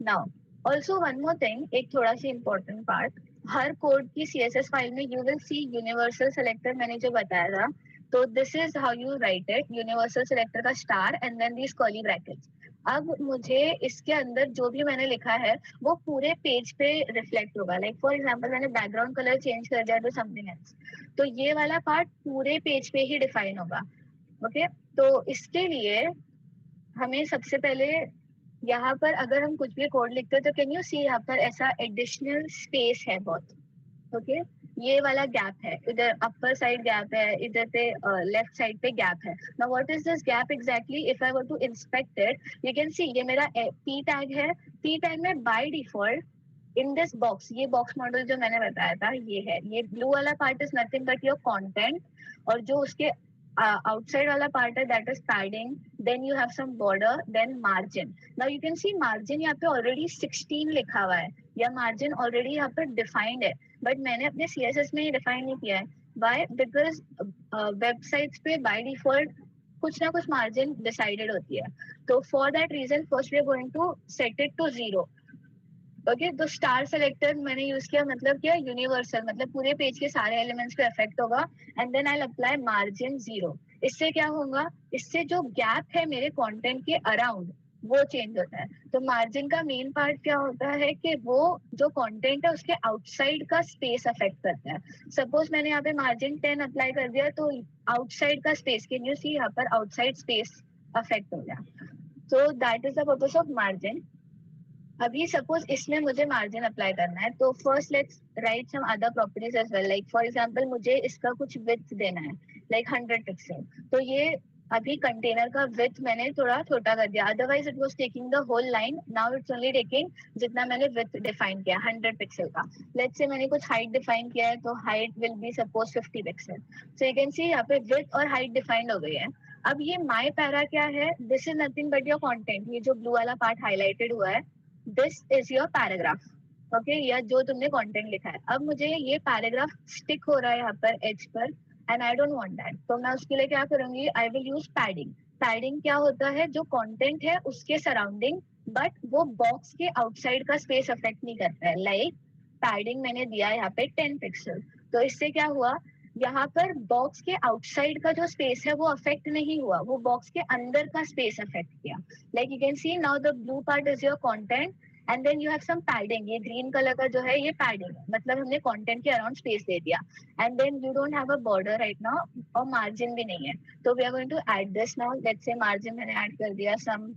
Now also one more thing, एक थोड़ा सी important part, हर कोड की CSS फाइल में you will see universal selector, मैंने जो बताया था, तो this is how you write it, universal selector का star and then these curly brackets. अब मुझे इसके अंदर जो भी मैंने लिखा है वो पूरे पेज पे रिफ्लेक्ट होगा. लाइक फॉर एग्जांपल मैंने बैकग्राउंड कलर चेंज कर दिया टू समथिंग एल्स, तो ये वाला पार्ट पूरे पेज पे ही डिफाइन होगा. ओके, तो इसके लिए हमें सबसे पहले यहाँ पर अगर हम कुछ भी कोड लिखते हैं तो कैन यू सी यहाँ पर ऐसा एडिशनल स्पेस है बहुत. ओके, ये वाला गैप है, इधर अपर साइड गैप है, इधर पे लेफ्ट साइड पे गैप है. Now what is this gap exactly? If I were to inspect it you can see ये मेरा p टैग है. p टैग में by default in this box, ये बॉक्स मॉडल जो मैंने बताया था ये है. ये ब्लू वाला part is nothing but your content, और जो उसके outside वाला part है that is padding, then you have some border, then margin. Now you can see margin यहाँ पे already 16 लिखा हुआ है, या margin already यहाँ पे defined है, but मैंने अपने CSS में ही define नहीं किया है. Why? Because websites पे by default कुछ ना कुछ margin decided होती है. तो for that reason first we are going to set it to 0. Okay, तो स्टार सेलेक्टर मैंने यूज किया, मतलब क्या, यूनिवर्सल, मतलब पूरे पेज के सारे एलिमेंट्स पे इफेक्ट होगा. And then I will apply margin 0. इससे क्या होगा, इससे जो गैप है मेरे कंटेंट के अराउंड वो चेंज होता है. तो मार्जिन का मेन पार्ट क्या होता है कि वो जो कंटेंट है उसके आउटसाइड का स्पेस अफेक्ट करता है. सपोज मैंने यहाँ पे मार्जिन 10 अप्लाई कर दिया तो आउटसाइड का स्पेस, कैन यू सी यहाँ पर आउटसाइड स्पेस अफेक्ट हो गया. So that is the purpose of margin. अभी सपोज इसमें मुझे मार्जिन अप्लाई करना है, तो first let's write some other properties as well. Like for example मुझे इसका कुछ विड्थ देना है, लाइक 100 पिक्सल. तो ये अभी कंटेनर का विड्थ मैंने थोड़ा छोटा कर दिया, otherwise it was taking the whole line. Now it's only taking जितना मैंने विड्थ डिफाइन किया 100 पिक्सल का. लेट्स से मैंने कुछ हाइट डिफाइन किया है, तो height will be suppose 50 pixel. So you can see यहाँ पे विड्थ और हाइट डिफाइंड हो गई है. अब ये माई पैरा क्या है, this is nothing but your content. ये जो ब्लू वाला पार्ट हाईलाइटेड हुआ है, this is your paragraph. Okay, या जो तुमने कंटेंट लिखा है. अब मुझे ये पैराग्राफ स्टिक हो रहा है यहाँ पर एज पर, and I don't want that, तो मैं उसके लिए क्या करूंगी, I will use padding. Padding क्या होता है, जो कंटेंट है उसके सराउंडिंग, बट वो बॉक्स के आउटसाइड का स्पेस अफेक्ट नहीं करता है. लाइक पैडिंग मैंने दिया यहाँ पे 10 पिक्सल, तो इससे क्या हुआ, यहाँ पर बॉक्स के आउटसाइड का जो स्पेस है वो अफेक्ट नहीं हुआ, वो बॉक्स के अंदर का स्पेस अफेक्ट किया. Like you can see now the blue part is your content and then you have some padding. ये ग्रीन कलर का जो है ये पैडिंग है, मतलब हमने कंटेंट के अराउंड स्पेस दे दिया. And then you don't have a border right now, और मार्जिन भी नहीं है. तो we are going to add this now. Let's say margin मैंने ऐड कर दिया some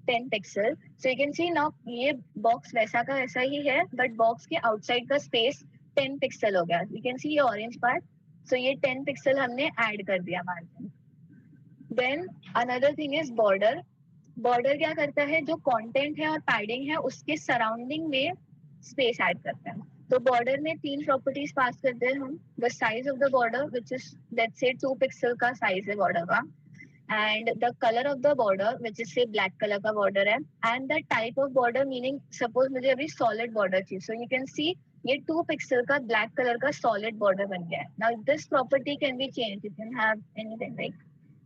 10 pixel. So you can see now ये बॉक्स वैसा का वैसा ही है, बट बॉक्स के आउटसाइड का स्पेस 10 पिक्सल हो गया. यू कैन सी ये ऑरेंज पार्ट. सो ये 10 पिक्सल हमने ऐड कर दिया margin. Then another thing is border. Border क्या करता है, जो कंटेंट है और पैडिंग है उसके सराउंडिंग में स्पेस ऐड करता है. तो बॉर्डर में 3 प्रॉपर्टीज पास करते हैं हम. The size of the border which is let's say 2 pixel का साइज है बॉर्डर का, and the colour of the border which is से ब्लैक कलर का बॉर्डर है, and the type of border meaning suppose मुझे अभी सॉलिड बॉर्डर चाहिए. सो you can see ये 2 पिक्सल का ब्लैक कलर का सॉलिड बॉर्डर बन गया है. Now this property can be change. You can have anything like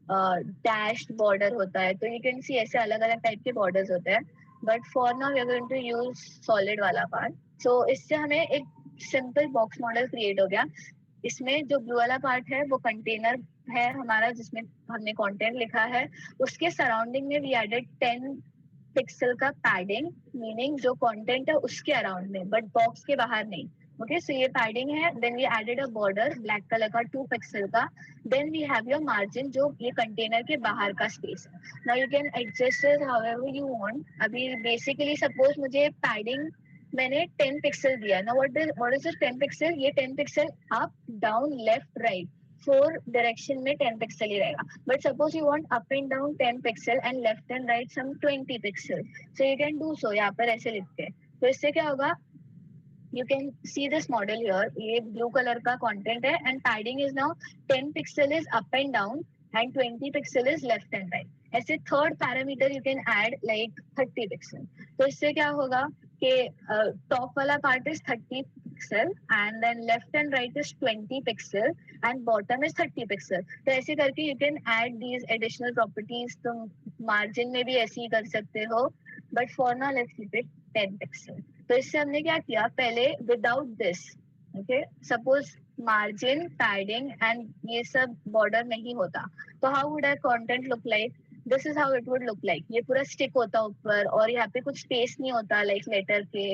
dashed border होता है, तो यू कैन सी ऐसे अलग अलग टाइप के बॉर्डर्स होते हैं, but for now we are going to use solid वाला पार्ट. सो इससे हमें एक सिंपल बॉक्स मॉडल क्रिएट हो गया. इसमें जो ब्लू वाला पार्ट है वो कंटेनर है हमारा जिसमें हमने कंटेंट लिखा है. उसके सराउंडिंग में वी एडेड 10 पिक्सल का पैडिंग, मीनिंग जो कंटेंट है उसके अराउंड में, बट बॉक्स के बाहर नहीं. ओके, सो ये पैडिंग है. Then we added a border black colour का 2 पिक्सल का. Then we have your margin जो ये कंटेनर के बाहर का स्पेस है. Now you can adjust it however you want. अभी बेसिकली सपोज मुझे पैडिंग मैंने 10 पिक्सल दिया. Now what is this 10 pixel, ये 10 pixel up down left right 4 direction में 10 पिक्सल ही रहेगा. But suppose you want up and down 10 pixel and left and right some 20 pixel, so you can do so. यहाँ पर ऐसे लिखते हैं. तो इससे क्या होगा, you can see this model here. ये blue color का content है and padding is now 10 pixel is up and down and 20 pixel is left and right. ऐसे third parameter you can add like 30 pixel. तो इससे क्या होगा कि top वाला part is 30 pixel and then left and right is 20 pixel and bottom is 30 pixel. तो ऐसे करके you can add these additional properties. तुम margin में भी ऐसे ही कर सकते हो, but for now let's keep it 10 pixel. तो इससे हमने क्या किया, पहले without this, okay, suppose margin padding and ये सब बॉर्डर नहीं होता, तो how would our content look like, this is how it would look like. ये पूरा स्टिक होता ऊपर और यहाँ पे कुछ स्पेस नहीं होता लाइक लेटर के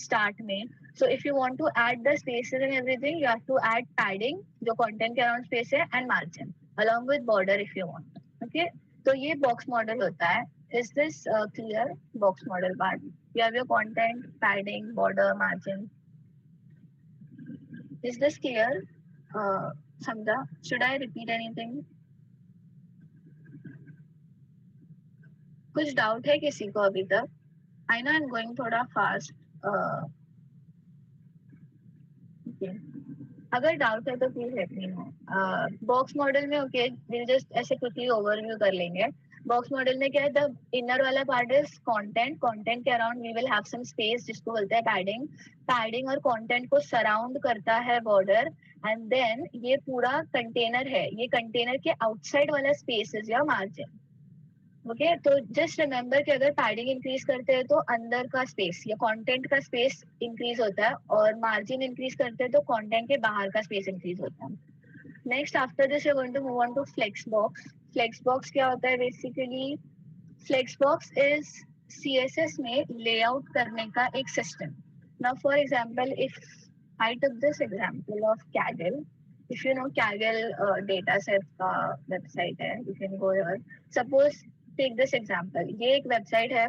स्टार्ट में. So if you want to add the spaces and everything you have to add padding जो कंटेंट के अराउंड स्पेस है and margin along with border if you want. Okay, तो ये box model होता है. Is this clear? Box model part. You have your content, padding, border, margin. Is this clear? Samdha, should I repeat anything? कुछ doubt है किसी को अभी तक? I know I'm going थोड़ा fast. Okay. अगर डाउट है तो please let me know. Box model में ओके, we'll just ऐसे quickly overview कर लेंगे. बॉक्स मॉडल में क्या है, द इनर वाला पार्ट इज कंटेंट. कंटेंट के around we will have some space जिसको बोलते हैं पैडिंग. पैडिंग और कंटेंट को सराउंड करता है बॉर्डर. एंड देन ये पूरा कंटेनर है, ये कंटेनर के आउटसाइड वाला स्पेस इज या मार्जिन. ओके, तो जस्ट रिमेंबर कि अगर पैडिंग इंक्रीज करते हैं तो अंदर का स्पेस या कंटेंट का स्पेस इंक्रीज होता है, और मार्जिन इंक्रीज करते हैं तो कंटेंट के बाहर का स्पेस इंक्रीज होता है. Next after this we are going to move on to flex box. Flex box क्या होता है, basically flex box is CSS में लेआउट करने का एक system. Now for example if I took this example of Kaggle, if you know Kaggle data set का website है, you can go here. Suppose take this example, ये एक website है.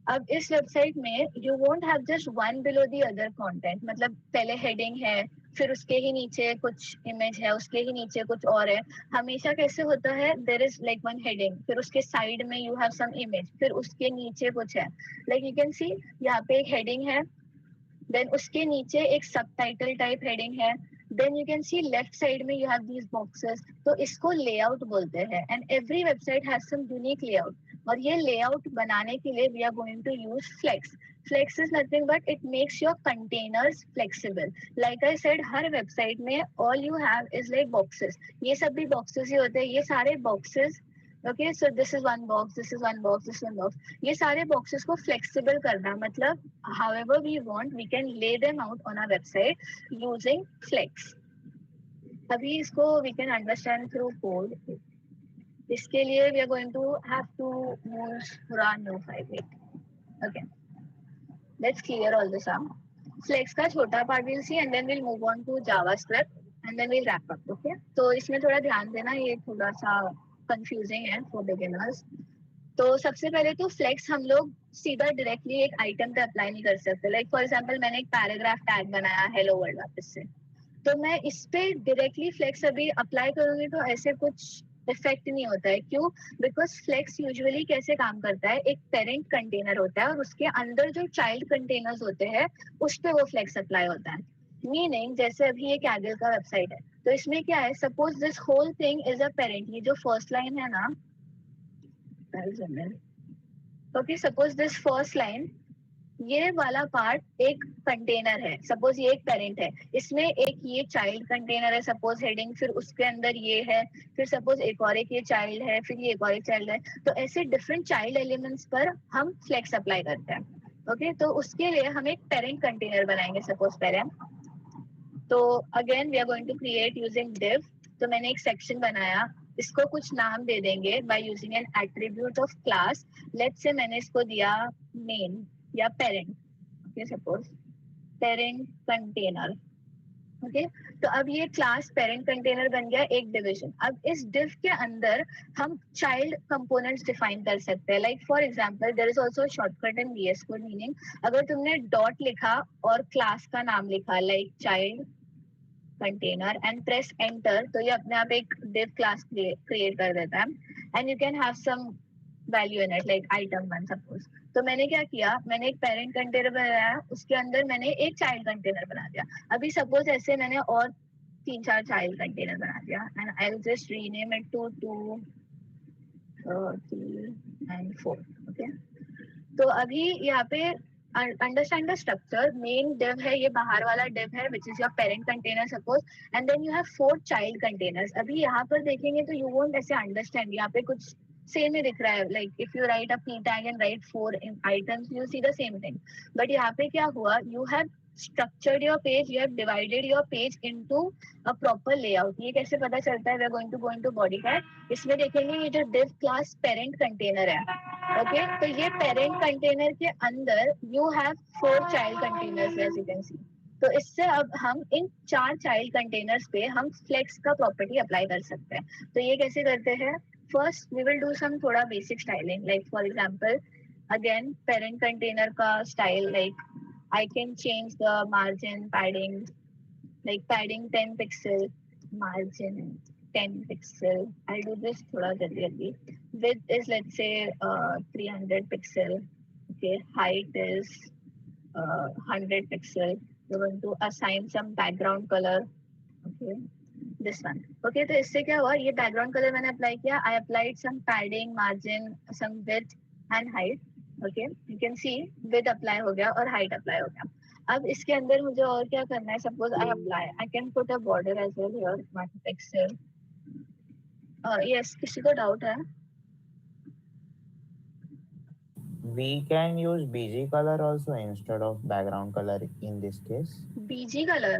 अब इस वेबसाइट में you won't have just one below the other content, मतलब पहले हेडिंग है, फिर उसके ही नीचे कुछ इमेज है, उसके ही नीचे कुछ और है. हमेशा कैसे होता है, there is like one heading, फिर उसके साइड में यू हैव सम इमेज, फिर उसके नीचे कुछ है. लाइक यू कैन सी यहाँ पे एक हेडिंग है, देन उसके नीचे एक सबटाइटल टाइप हेडिंग है, then you can see left side में यू हैव दीज बॉक्सेस, तो इसको लेआउट बोलते हैं and every website has some unique layout. और ये लेआउट बनाने के लिए we are going to use flex. Flex is nothing but it makes your containers flexible. Like I said, हर वेबसाइट में all you have is like boxes, ये सब भी बॉक्सेस ही होते हैं, ये सारे boxes. Okay, so this is one box, this is one box, this one box. ये सारे बॉक्सेस को फ्लेक्सिबल करना मतलब however we want we can lay them out on our website using flex। अभी इसको we can understand through code। इसके लिए we are going to have to use पूरा new file। okay, let's clear all this up। flex का छोटा part we'll see and then we'll move on to javascript and then we'll wrap up। okay, तो इसमें थोड़ा ध्यान देना, ये थोड़ा सा confusing है for beginners। तो सबसे पहले तो फ्लेक्स हम लोग सीधा डायरेक्टली एक आइटम पे अप्लाई नहीं कर सकते। लाइक फॉर एग्जांपल मैंने एक पैराग्राफ टैग बनाया हेलो वर्ल्ड वापस से, तो मैं इस पे डायरेक्टली फ्लेक्स अभी अप्लाई करूंगी तो ऐसे कुछ इफेक्ट नहीं होता है। क्यों? बिकॉज फ्लेक्स यूजुअली कैसे काम करता है, एक पेरेंट कंटेनर होता है और उसके अंदर जो चाइल्ड कंटेनर्स होते हैं उस पे वो फ्लेक्स अप्लाई होता है। मीनिंग जैसे अभी ये कैगल का वेबसाइट है, तो इसमें क्या है, suppose this whole thing is a parent. ये जो फर्स्ट लाइन है ना, okay, suppose this first line, ये वाला पार्ट एक कंटेनर है, सपोज ये एक पेरेंट है, इसमें एक ये चाइल्ड कंटेनर है सपोज हेडिंग, फिर उसके अंदर ये है, फिर सपोज एक और एक ये चाइल्ड है, फिर ये एक और एक चाइल्ड है। तो ऐसे डिफरेंट चाइल्ड एलिमेंट्स पर हम फ्लेक्स अप्लाई करते हैं। ओके, तो उसके लिए हम एक पेरेंट कंटेनर बनाएंगे, सपोज पेरेंट। तो again we are going to create using div। तो मैंने एक सेक्शन बनाया, इसको कुछ नाम दे देंगे by using N attribute of class. Let's say मैंने इसको दिया मेन या parent. Okay, suppose parent container. Okay, तो अब ये क्लास पेरेंट कंटेनर बन गया एक डिवीजन। अब इस div के अंदर हम चाइल्ड कंपोनेंट्स डिफाइन कर सकते हैं। Like for example there is also shortcut in VS Code। Meaning अगर तुमने डॉट लिखा और क्लास का नाम लिखा like child container and press enter, तो ये अपने आप एक div क्लास क्रिएट कर देता है and you can have some value in it like item1 suppose. तो मैंने क्या किया, मैंने एक पेरेंट कंटेनर बनाया, उसके अंदर मैंने एक चाइल्ड कंटेनर बना दिया। अभी सपोज ऐसे मैंने और 3-4 चाइल्ड कंटेनर बना दिया and I will just rename it to 2, 3 and 4। Okay, तो अभी यहाँ पे understand the structure. Main div है, ये बाहर वाला div है which is your parent container suppose, and then you have 4 child containers. अभी यहाँ पर देखेंगे तो यू वोंट ऐसे अंडरस्टैंड, यहाँ पे कुछ सेम ही दिख रहा है। Like if you right a p tag and write 4 items you see the same thing। But यहाँ पे क्या हुआ, you have structured your page, you have divided your page into a proper layout। ये कैसे पता चलता है, we are going to go into body tag। इसमें देखेंगे ये जो div class parent container है, ओके, तो ये पेरेंट कंटेनर के अंदर you have 4 child containers as you can see. तो इससे अब हम इन 4 चाइल्ड कंटेनर्स पे हम फ्लेक्स का प्रॉपर्टी अप्लाई कर सकते हैं। तो ये कैसे करते हैं, first we will do some थोड़ा basic styling. Like for example again parent container का style, like I can change the margin padding, like padding 10 pixel, margin 10 pixel। I'll do this thoda jaldi। Width is let's say 300 pixel। Okay, height is 100 pixel। We're going to assign some background color। Okay, this one। Okay, तो इससे क्या हुआ, ये background color मैंने apply किया, I applied some padding, margin, some width and height। Okay, you can see width apply हो गया और height apply हो गया। अब इसके अंदर मुझे और क्या करना है, suppose I apply, I can put a border as well here 1 pixel. Yes, किसी को डाउट है? We can use BG color also instead of background color in this case. BG color,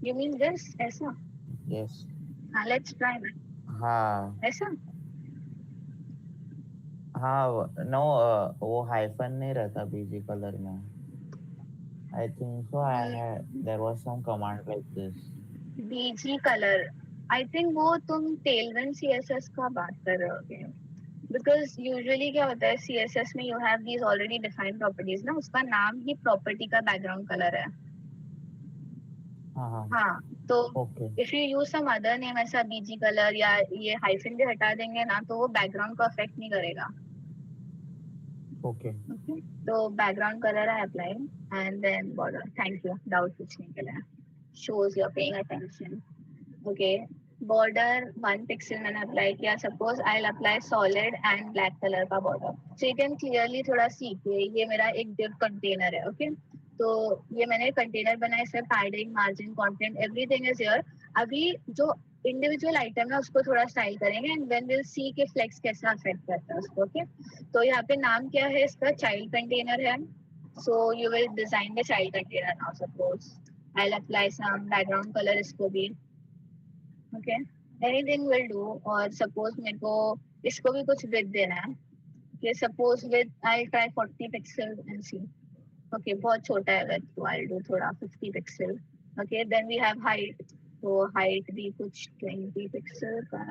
you mean this? ऐसा? Yes. हाँ, let's try that। हाँ ऐसा? हाँ, no, वो hyphen नहीं रहता BG color में। I think so. There was some command like this. BG color, I think वो तुम Tailwind CSS का बात कर रहे होगे। Because usually क्या होता है CSS में you have these already defined properties ना, उसका नाम ही property का background color है। हाँ, तो Okay. if you use some other name ऐसा BG color या ये hyphen भी हटा देंगे ना, तो वो background को affect नहीं करेगा। Okay. तो background color I apply and then border। Thank you, doubt पूछने के लिए। shows you're paying attention. Okay, border 1 pixel मैंने अप्लाई किया. Suppose I'll apply solid and black color का border. So you can clearly थोड़ा सीखिए. ये मेरा एक div container है. Okay, तो ये मैंने कंटेनर बनाया. इसमें padding, margin, content, everything is here. अभी जो इंडिविजुअल आइटम है उसको थोड़ा स्टाइल करेंगे एंड देन विल सी कि फ्लेक्स कैसा अफेक्ट करता है उसको. ओके, तो यहाँ पे नाम क्या है इसका? चाइल्ड कंटेनर है. So you will design the child container now. Suppose I will apply some background colour इसको भी. Okay, anything will do. और सपोज मेरे को इसको भी कुछ विड्थ देना है. Okay, suppose width I try 40 pixel and see. Okay, बहुत छोटा है विड्थ, तो आई डू थोड़ा 50 pixel. Okay, then we have height. तो हाइट भी कुछ 20 पिक्सल का.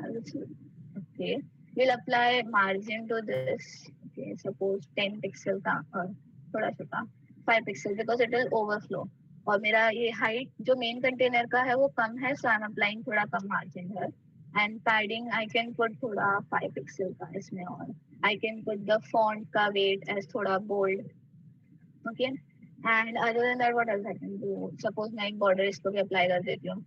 Okay, we'll apply margin to this. Okay, suppose 10 pixel का और थोड़ा छोटा 5 pixel because it will overflow. और मेरा ये हाइट जो मेन कंटेनर का है वो कम है, so I'm applying थोड़ा कम मार्जिन है. And padding I can put थोड़ा 5 पिक्सल का इसमें. और I can put the font का weight as थोड़ा bold. Okay, and other than that what else I can do? Suppose मैं एक border इसको भी apply कर देती हूँ.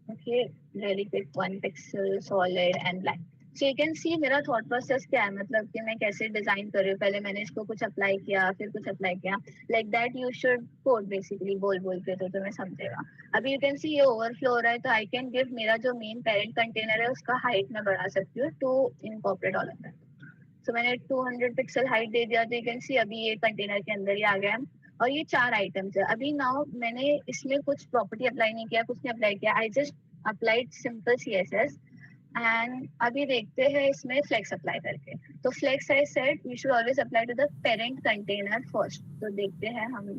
Okay, really pick 1 pixel solid and black. So you can see मेरा thought process क्या है, मतलब कि मैं कैसे डिजाइन कर रही हूँ. पहले मैंने इसको कुछ अप्लाई किया, फिर कुछ अप्लाई किया. Like that you should code basically, बोल बोल के तो तुम्हें समझेगा. अभी you can see ये overflow हो रहा है, तो I can give मेरा जो main parent container है उसका height मैं बढ़ा सकती हूँ to incorporate all of that. So मैंने 200 पिक्सल हाइट दे दिया, तो you can see अभी ये कंटेनर के अंदर ही आ गया. और ये 4 आइटम्स है. अभी नाउ मैंने इसमें कुछ प्रॉपर्टी अप्लाई नहीं किया, कुछ नहीं अप्लाई किया. I just applied simple CSS and अभी देखते हैं इसमें फ्लेक्स अप्लाई करके. तो flex I said we should always apply to the parent container first. तो देखते हैं हम.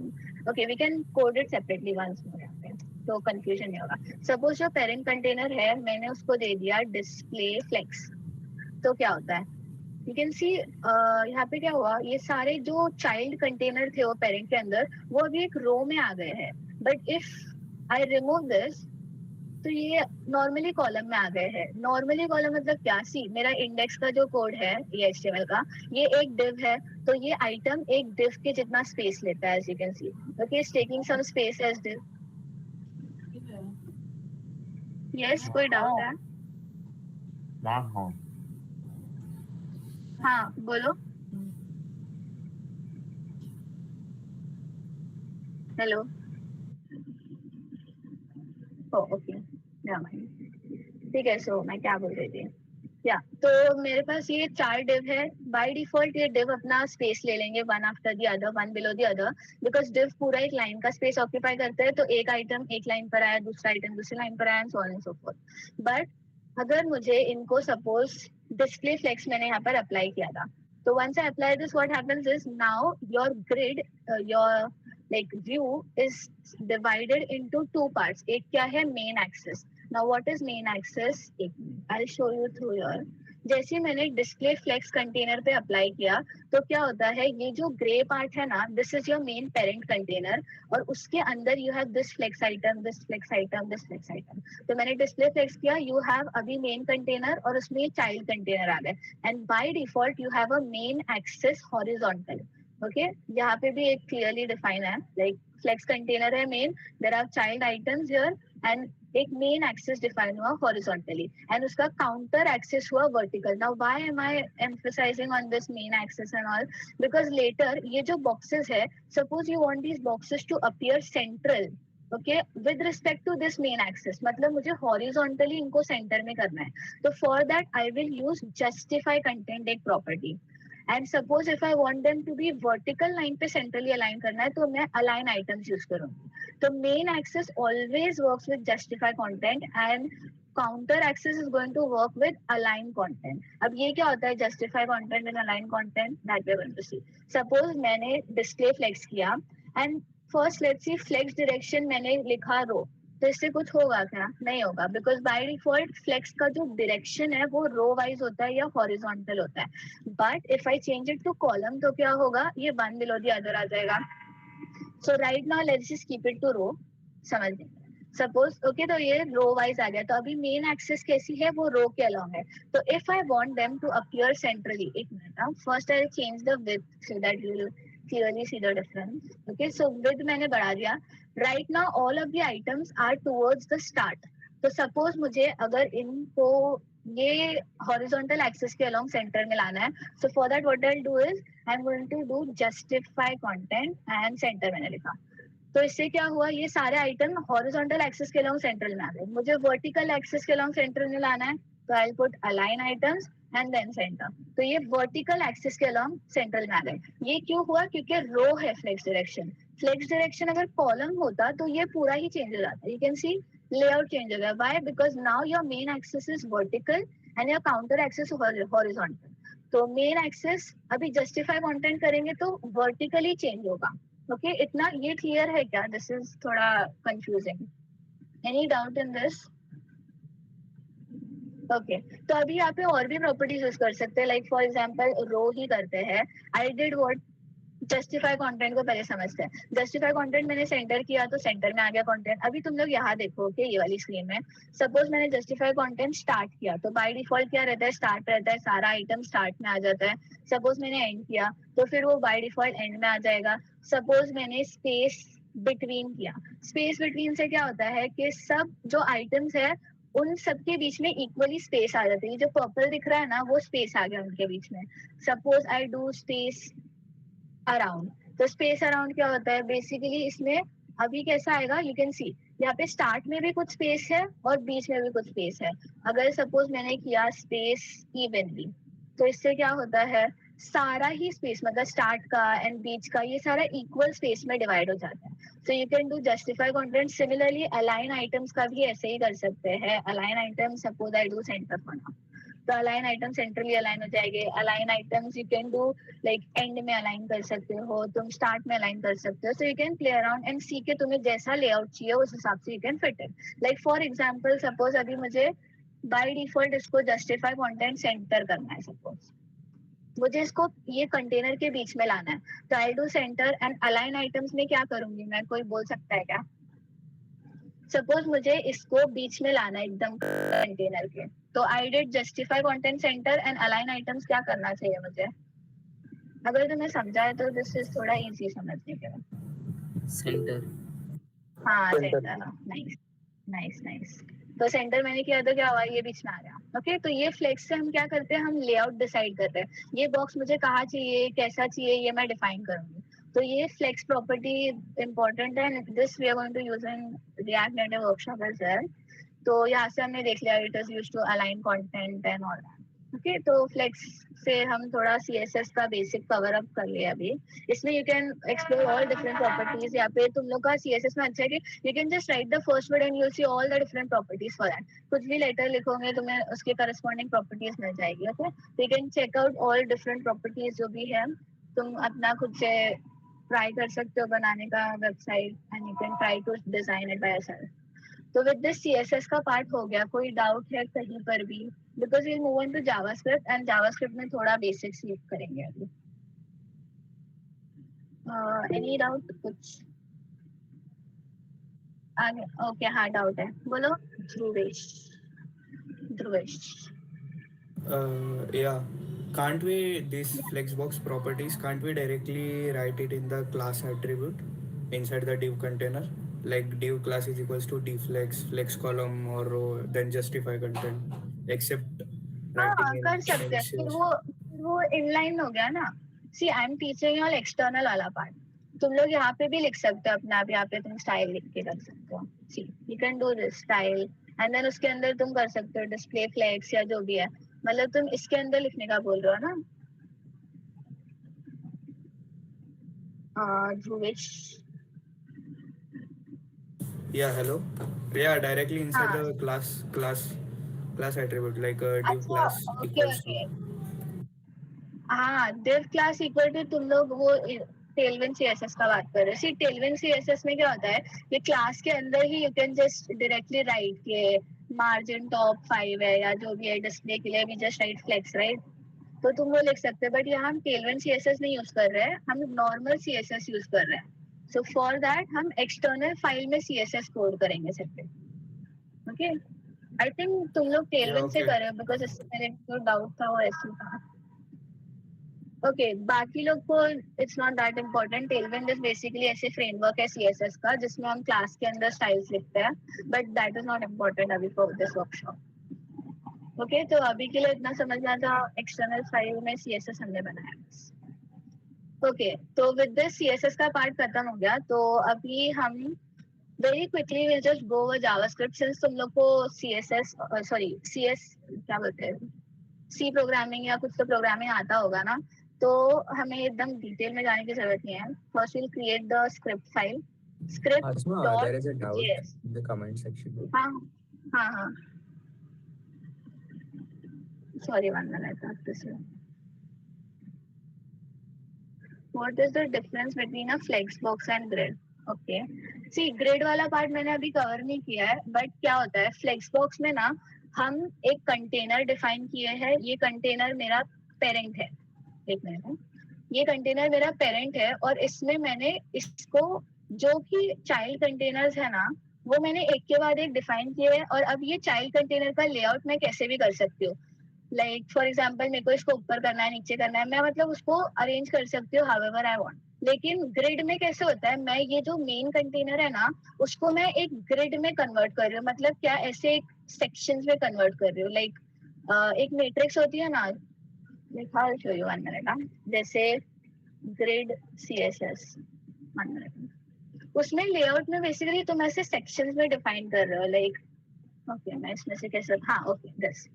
Okay, we can code it separately once more यहाँ पे, तो कंफ्यूजन नहीं होगा. सपोज जो पेरेंट कंटेनर है मैंने उसको दे दिया डिस्प्ले फ्लेक्स. तो क्या होता है? यू कैन सी यहाँ पे क्या हुआ, ये सारे जो चाइल्ड कंटेनर थे वो पेरेंट के अंदर, वो अभी एक रो में आ गए हैं. But if I remove this तो ये नॉर्मली कॉलम में आ गए हैं. नॉर्मली कॉलम मतलब क्या? सी, मेरा इंडेक्स का जो कोड है ये HTML का, ये एक div है. तो ये आइटम एक div के जितना स्पेस लेता है, as you can see. Okay, it's taking some space as div. Yes, कोई डाउट है? ना हो. हाँ बोलो. हेलो. ओके, ठीक है. सो मैं क्या बोल रही थी? या तो मेरे पास ये 4 div है. बाय डिफॉल्ट ये div अपना स्पेस ले लेंगे, one after the other, one below the other, because div पूरा एक लाइन का स्पेस ऑक्यूपाई करते हैं. तो एक आइटम एक लाइन पर आया, दूसरा आइटम दूसरी लाइन पर आया, and so on and so fourth. But अगर मुझे इनको सपोज डिस्प्ले फ्लेक्स मैंने यहाँ पर अप्लाई किया था, तो once I apply this, what happens is now your grid, your like view is divided into 2 parts. एक क्या है? main axis. Now what is main axis? I'll show you through here. जैसे मैंने डिस्प्ले फ्लेक्स कंटेनर पे apply किया, तो क्या होता है, ये जो ग्रे पार्ट है ना, this is your main parent container, और उसके अंदर you have this flex item, this flex item, this flex item. तो मैंने डिस्प्ले फ्लेक्स किया, यू हैव अभी मेन कंटेनर और उसमें चाइल्ड कंटेनर आ गए. And by default you have a main axis horizontal. Okay, यहाँ पे भी एक क्लियरली डिफाइन है, लाइक फ्लेक्स कंटेनर है main, there are child items here, and एक मेन एक्सिस डिफाइन हुआ हॉरिजॉन्टली एंड उसका काउंटर एक्सिस हुआ vertical. Now why am I emphasizing on this main axis and all? Because later ये जो boxes है, suppose you want these boxes to appear central, okay, with respect to this main axis, मतलब मुझे horizontally इनको center में करना है. तो for that I will use justify content एक property. And suppose if I want them to be vertical line पे centrally align करना है, तो मैं अलाइन आइटम्स यूज करूंगी. तो main axis always works with justify content and counter axis is going to work with align content. अब ये क्या होता है justify content and align content? That we are going to see. Suppose मैंने display flex किया and first let's see flex direction मैंने लिखा रो, तो इससे कुछ होगा क्या? नहीं होगा, बिकॉज बाय डिफॉल्ट फ्लेक्स का जो डायरेक्शन है वो रो वाइज होता है या हॉरिजॉन्टल होता है. But if I change it to column, तो क्या होगा, ये वन बिलो द अदर आ जाएगा. So right now let's just keep it to row. समझ गए? सपोज ओके, तो ये रो वाइज आ गया. तो अभी मेन एक्सिस कैसी है? वो रो के अलोंग है. तो if I want them to appear centrally, एक minute, first I change the width so that you will clearly see the difference. Okay, so width मैंने बढ़ा दिया. Right now all of the items are towards the start. तो suppose मुझे अगर इनको ये horizontal axis के along center में लाना है, so for that what I'll do is I'm going to do justify content and center मैंने लिखा. तो इससे क्या हुआ, ये सारे आइटम हॉरिजॉन्टल एक्सिस के लॉन्ग सेंट्रल में आ गए. मुझे वर्टिकल एक्सिस के लॉन्ग सेंट्रल में लाना है, तो I put align items and then centre. तो ये वर्टिकल एक्सिस के लॉन्ग सेंट्रल में आ गए. ये क्यों हुआ, क्योंकि रो है फ्लेक्स डायरेक्शन. फ्लेक्स डायरेक्शन अगर कॉलम होता तो ये पूरा ही चेंज हो जाता. You can see layout change हो गया. Why, because now your main axis is vertical and your counter axis horizontal. तो मेन एक्सिस अभी जस्टिफाई कंटेंट करेंगे तो वर्टिकली चेंज होगा. ओके, इतना ये क्लियर है क्या? दिस इज थोड़ा confusing. Any doubt in this? Okay, तो अभी यहाँ पे और भी प्रॉपर्टीज यूज कर सकते हैं. लाइक फॉर एग्जांपल रो ही करते हैं. I did what, justify content को पहले समझते हैं. जस्टिफाई कंटेंट मैंने सेंटर किया तो सेंटर में आ गया कंटेंट. अभी तुम लोग यहाँ देखो, ओके, ये वाली स्क्रीन में सपोज मैंने जस्टिफाई कंटेंट स्टार्ट किया तो बाय डिफॉल्ट क्या रहता है, स्टार्ट रहता है. सारा आइटम स्टार्ट में आ जाता है. सपोज मैंने एंड किया तो फिर वो बाय डिफॉल्ट एंड में आ जाएगा. सपोज मैंने स्पेस बिटवीन किया. स्पेस बिटवीन से क्या होता है कि सब जो आइटम्स है उन सबके बीच में इक्वली स्पेस आ जाती है. जो पर्पल दिख रहा है ना, वो स्पेस आ गया उनके बीच में. Suppose I do space around. तो स्पेस अराउंड क्या होता है, बेसिकली इसमें अभी कैसा आएगा, यू कैन सी यहाँ पे स्टार्ट में भी कुछ स्पेस है और बीच में भी कुछ स्पेस है. अगर सपोज मैंने किया स्पेस इवनली तो इससे क्या होता है, सारा ही स्पेस मतलब स्टार्ट का एंड बीच का ये सारा इक्वल स्पेस में डिवाइड हो जाता है. So you can do justify content. Similarly align items का भी ऐसे ही कर सकते हैं. Align item suppose I do centre for now, तो अलाइन आइटम सेंट्रली अलाइन हो जाएंगे. Align items you can do like and में अलाइन कर सकते हो, तुम स्टार्ट में अलाइन कर सकते हो. So you can play around and see के तुम्हें जैसा लेआउट चाहिए उस हिसाब से you can fit it. Like for example suppose अभी मुझे बाय डिफॉल्ट इसको जस्टिफाई कंटेंट सेंटर करना है. सपोज मुझे इसको ये कंटेनर के बीच में लाना है, तो I do centre and align items में क्या करूंगी मैं, कोई बोल सकता है क्या? सपोज मुझे इसको बीच में लाना है एकदम कंटेनर के, तो I did justify content centre and align items. क्या करना चाहिए मुझे? अगर तुम्हें समझा है तो दिस इज थोड़ा इजी समझने के लिए. सेंटर. हाँ Center. Centre. Nice nice nice. तो सेंटर मैंने किया तो क्या हुआ, ये बीच में आ गया. ओके, तो ये फ्लेक्स से हम क्या करते हैं, हम लेआउट डिसाइड करते हैं. ये बॉक्स मुझे कहाँ चाहिए, कैसा चाहिए, ये मैं डिफाइन करूंगी. तो ये फ्लेक्स प्रॉपर्टी इंपॉर्टेंट है. This we are going to use in React Native workshop as well. तो यहाँ से हमने देख लिया it is used to align content and all that. Okay, तो फ्लेक्स से हम थोड़ा CSS का बेसिक कवर अप कर लिया अभी. इसमें you can explore all different properties. यहाँ पे तुम लोग का CSS में अच्छा है कि you can just right the first word and you will see all the different properties for that. कुछ भी लेटर लिखोगे तुम्हें उसके करस्पॉन्डिंग प्रॉपर्टीज मिल जाएगी. ओके, तो you can check out all different properties जो भी है. तुम अपना खुद से ट्राई कर सकते हो बनाने का website and you can try to design it by yourself. तो विद दिस CSS का पार्ट हो गया. कोई डाउट है कहीं पर भी? Because we move on to JavaScript and JavaScript में थोड़ा बेसिक्स यूज करेंगे अभी. एनी डाउट कुछ आगे? ओके, हाँ डाउट है, बोलो. Dhruvesh. Yeah. Can't we, these flexbox properties, can't we directly write it in the class attribute inside the div container? Like div class is equals to dflex, flex column or row, then justify content, except writing हाँ कर सकते हैं. फिर वो inline हो गया ना. See I am teaching all external वाला पार्ट. तुम लोग यहाँ पे भी लिख सकते हो अपने आप. यहाँ पे तुम स्टाइल लिख के कर सकते हो. See you can do this style and then उसके अंदर तुम कर सकते हो डिस्प्ले फ्लेक्स या जो भी है. मतलब तुम इसके अंदर लिखने का बोल रहे हो ना Dhruvesh? Yeah, hello. Yeah, directly inside the class attribute, like div अच्छा, class okay equals to. Okay. हाँ, div class इक्वल टू तुम लोग वो टेलविन CSS का बात कर रहे हो. सी टेलविन CSS में क्या होता है, ये क्लास के अंदर ही you can just directly write के मार्जिन टॉप 5 है या जो भी है डिस्प्ले के लिए भी जस्ट राइट फ्लेक्स राइट. तो तुम वो लिख सकते हो. बट यहाँ हम टेलविन CSS नहीं यूज कर रहे हैं, हम नॉर्मल CSS यूज कर रहे हैं. सो फॉर दैट हम एक्सटर्नल फाइल में CSS कोड करेंगे सेपरेट. ओके, आई थिंक तुम लोग टेलविन से okay. कर रहे हो बिकॉज इससे मेरे को डाउट था वो ऐसे था. ओके बाकी लोग को it's not that important. Tailwind is basically ऐसे फ्रेमवर्क है सीएसएस का जिसमें हम क्लास के अंदर स्टाइल्स लिखते हैं, but that is not important अभी फॉर दिस वर्कशॉप. ओके तो अभी के लिए इतना समझना था एक्सटर्नल फाइल में सीएसएस हमने बनाया बस. ओके तो विद दिस सीएसएस का पार्ट खत्म हो गया. तो अभी हम very quickly will just go over JavaScript. Since तुम लोग को सीएसएस सॉरी सीएस क्या बोलते हैं सी प्रोग्रामिंग या कुछ तो प्रोग्रामिंग आता होगा ना, तो हमें एकदम डिटेल में जाने की जरूरत नहीं है. First will create the script file script Asma, dot there is a doubt js. in the comment section. हाँ हाँ हाँ sorry 1 minute after this. What is the difference between a flexbox and grid? Okay. See grid वाला part मैंने अभी cover नहीं किया है, but क्या होता है फ्लेक्सबॉक्स में ना हम एक कंटेनर डिफाइन किए हैं. ये कंटेनर मेरा पेरेंट है. एक मिनट, ये कंटेनर मेरा पेरेंट है और इसमें मैंने इसको जो कि चाइल्ड कंटेनर्स है ना वो मैंने एक के बाद एक डिफाइन किए हैं. और अब ये चाइल्ड कंटेनर का लेआउट मैं कैसे भी कर सकती हूँ. लाइक फॉर एग्जांपल मेरे को इसको ऊपर करना है नीचे करना है, मैं मतलब उसको अरेंज कर सकती हूँ हाउएवर आई वांट. लेकिन ग्रिड में कैसे होता है, मैं ये जो मेन कंटेनर है ना उसको मैं एक ग्रिड में कन्वर्ट कर रही हूँ. मतलब क्या ऐसे एक सेक्शंस में कन्वर्ट कर रही हूँ. लाइक एक मैट्रिक्स होती है ना, I'll show you 1 minute. जैसे ग्रिड सीएसएस 1 minute. उसमें लेआउट में बेसिकली तुम ऐसे सेक्शंस में डिफाइन कर रहे हो. लाइक ओके मैं इसमें से कैसे हाँ ओके दिस.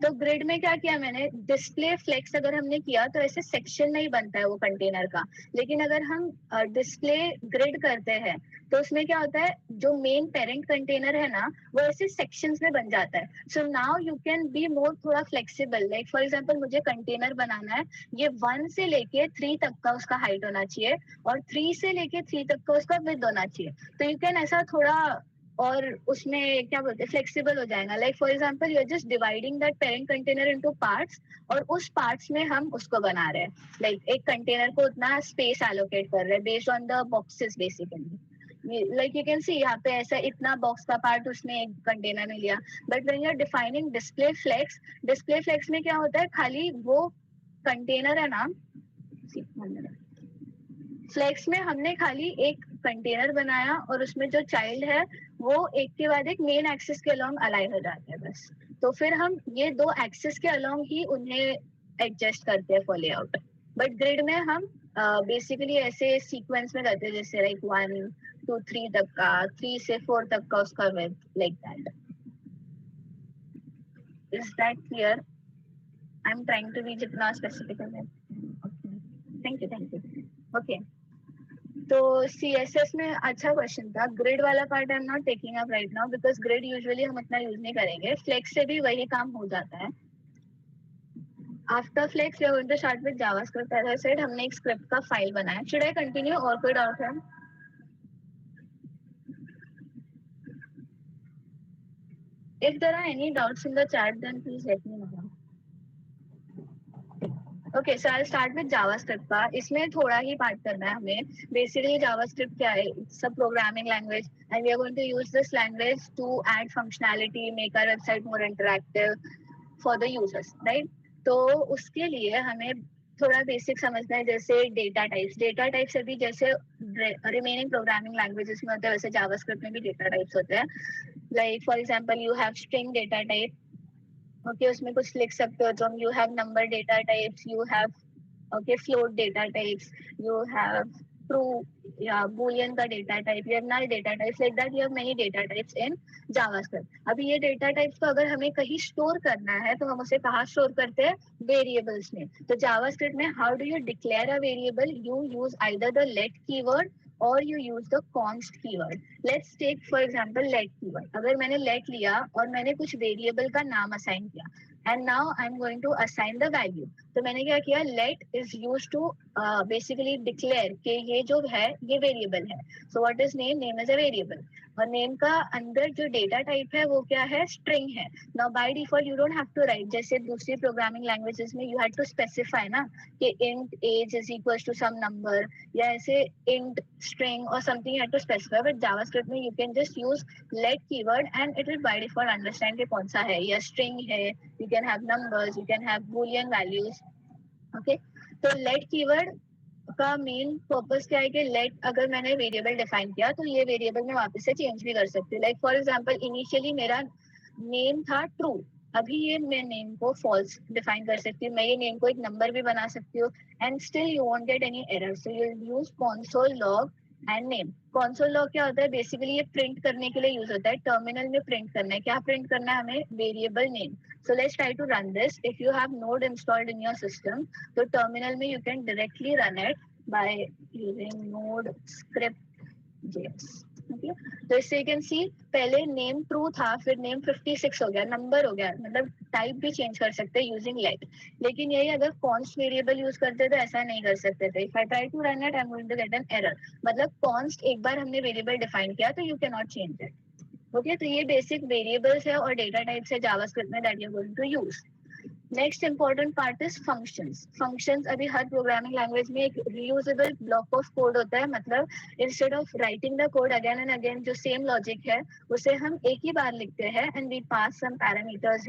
तो ग्रिड में क्या किया मैंने, डिस्प्ले फ्लेक्स अगर हमने किया तो ऐसे सेक्शन नहीं बनता है वो कंटेनर का. लेकिन अगर हम डिस्प्ले ग्रिड करते हैं तो उसमें क्या होता है, जो मेन पेरेंट कंटेनर है ना वो ऐसे सेक्शंस में बन जाता है. सो now you can be more थोड़ा फ्लेक्सिबल. लाइक फॉर एग्जांपल मुझे कंटेनर बनाना है, ये 1 से लेके 3 तक का उसका हाइट होना चाहिए और 3 से लेके 3 तक का उसका विड्थ होना चाहिए. तो यू कैन ऐसा थोड़ा और उसमें क्या बोलते हैं फ्लेक्सिबल हो जाएगा. Like for example you are just dividing that parent container into parts और उस पार्ट्स में हम उसको बना रहे हैं. लाइक एक कंटेनर को उतना स्पेस एलोकेट कर रहे हैं based on the boxes basically. Like you can see यहाँ पे ऐसा इतना बॉक्स का पार्ट उसने एक कंटेनर में लिया. But when you are defining display flex में क्या होता है, खाली वो कंटेनर है ना, फ्लेक्स में हमने खाली एक कंटेनर बनाया और उसमें जो चाइल्ड है वो एक के बाद एक मेन एक्सिस के अलोंग अलाइन हो जाते हैं बस. तो फिर हम ये 2 एक्सिस के अलोंग ही उन्हें एडजस्ट करते हैं फॉर लेआउट. बट ग्रिड में हम बेसिकली ऐसे सीक्वेंस में करते हैं जैसे लाइक 1 2 3 तक का, 3 से 4 तक का उसका width, like that. Is that clear? I am trying to be जितना स्पेसिफिक है. Thank you. ओके तो सीएसएस में अच्छा क्वेश्चन था. ग्रिड वाला part I am not taking up right now because grid usually हम इतना यूज नहीं करेंगे. फ्लेक्स से भी वही काम हो जाता है. After flex we are going to start with JavaScript. As I said हमने एक स्क्रिप्ट का फाइल बनाया. शुड आई कंटिन्यू और कोई डाउट है? If there are any doubts in the chat then please let me know. Okay so I start with JavaScript का. इसमें थोड़ा ही पार्ट करना है हमें. बेसिकली जावास्क्रिप्ट क्या है, it's a programming language and we are going to use this language to add functionality, make our website more interactive for the users, right. तो उसके लिए हमें थोड़ा बेसिक समझना है. जैसे डेटा टाइप्स अभी जैसे रिमेनिंग प्रोग्रामिंग लैंग्वेजेस में होते हैं वैसे जावास्क्रिप्ट में भी डेटा टाइप्स होते हैं. Like for example you have string data type. Okay उसमें कुछ लिख सकते हो तुम. You have number data types, you have okay float data types, you have true या boolean का data type, you have null data types. Like that you have many data types in JavaScript. अभी ये data types को अगर हमें कहीं store करना है तो हम उसे कहाँ स्टोर करते हैं, वेरिएबल्स में. तो जावास्क्रिप्ट में how do you declare a variable, you use either the let keyword or you use the const keyword. Let's take for example let keyword. अगर मैंने let लिया और मैंने कुछ वेरिएबल का नाम असाइन किया and now I'm going to assign the value. तो मैंने क्या किया, let is used to basically declare कि ये जो है ये वेरिएबल है. So what is name? Name is a variable. और नेम का अंदर जो डेटा टाइप है वो क्या है, स्ट्रिंग है. Now by default you don't have to write. जैसे दूसरी प्रोग्रामिंग लैंग्वेजेस में यू हैड टू स्पेसिफाई ना कि int age is equals to some number या ऐसे int string or something you had to specify. But JavaScript में you can just use let keyword and it will by default understand कि कौन सा है, या string है, you can have numbers, you can have boolean values. Okay, तो late keyword का main purpose क्या है कि लेट अगर मैंने वेरिएबल डिफाइन किया तो ये वेरिएबल मैं वापस से चेंज भी कर सकती हूँ. लाइक फॉर एग्जांपल इनिशियली मेरा नेम था ट्रू, अभी ये मैं नेम को फॉल्स डिफाइन कर सकती हूँ. मैं ये नेम को एक नंबर भी बना सकती हूँ and still you won't get any error. So you use console log and name. console log क्या होता है? बेसिकली ये प्रिंट करने के लिए यूज होता है. टर्मिनल में प्रिंट करना है. क्या प्रिंट करना है हमें? Variable name. So let's try to run this. If you have Node installed in your system, तो terminal में you can directly run it by using node script.js. Okay? तो इससे you can see पहले name true था, फिर name 56 हो गया, number हो गया, मतलब type भी change कर सकते हैं using let. लेकिन यही अगर const variable use करते तो ऐसा नहीं कर सकते थे. If I try to run it, I'm going to get an error. मतलब const एक बार हमने variable define किया तो you cannot change it. ओके, तो ये बेसिक वेरिएबल्स है और डेटा टाइप्स है जावास्क्रिप्ट में that you are going to use. Next important part is functions. Functions अभी हर प्रोग्रामिंग लैंग्वेज में एक रीयूजेबल ब्लॉक ऑफ कोड होता है. मतलब instead of writing the code again and again, जो सेम लॉजिक है उसे हम एक ही बार लिखते हैं and we pass some parameters,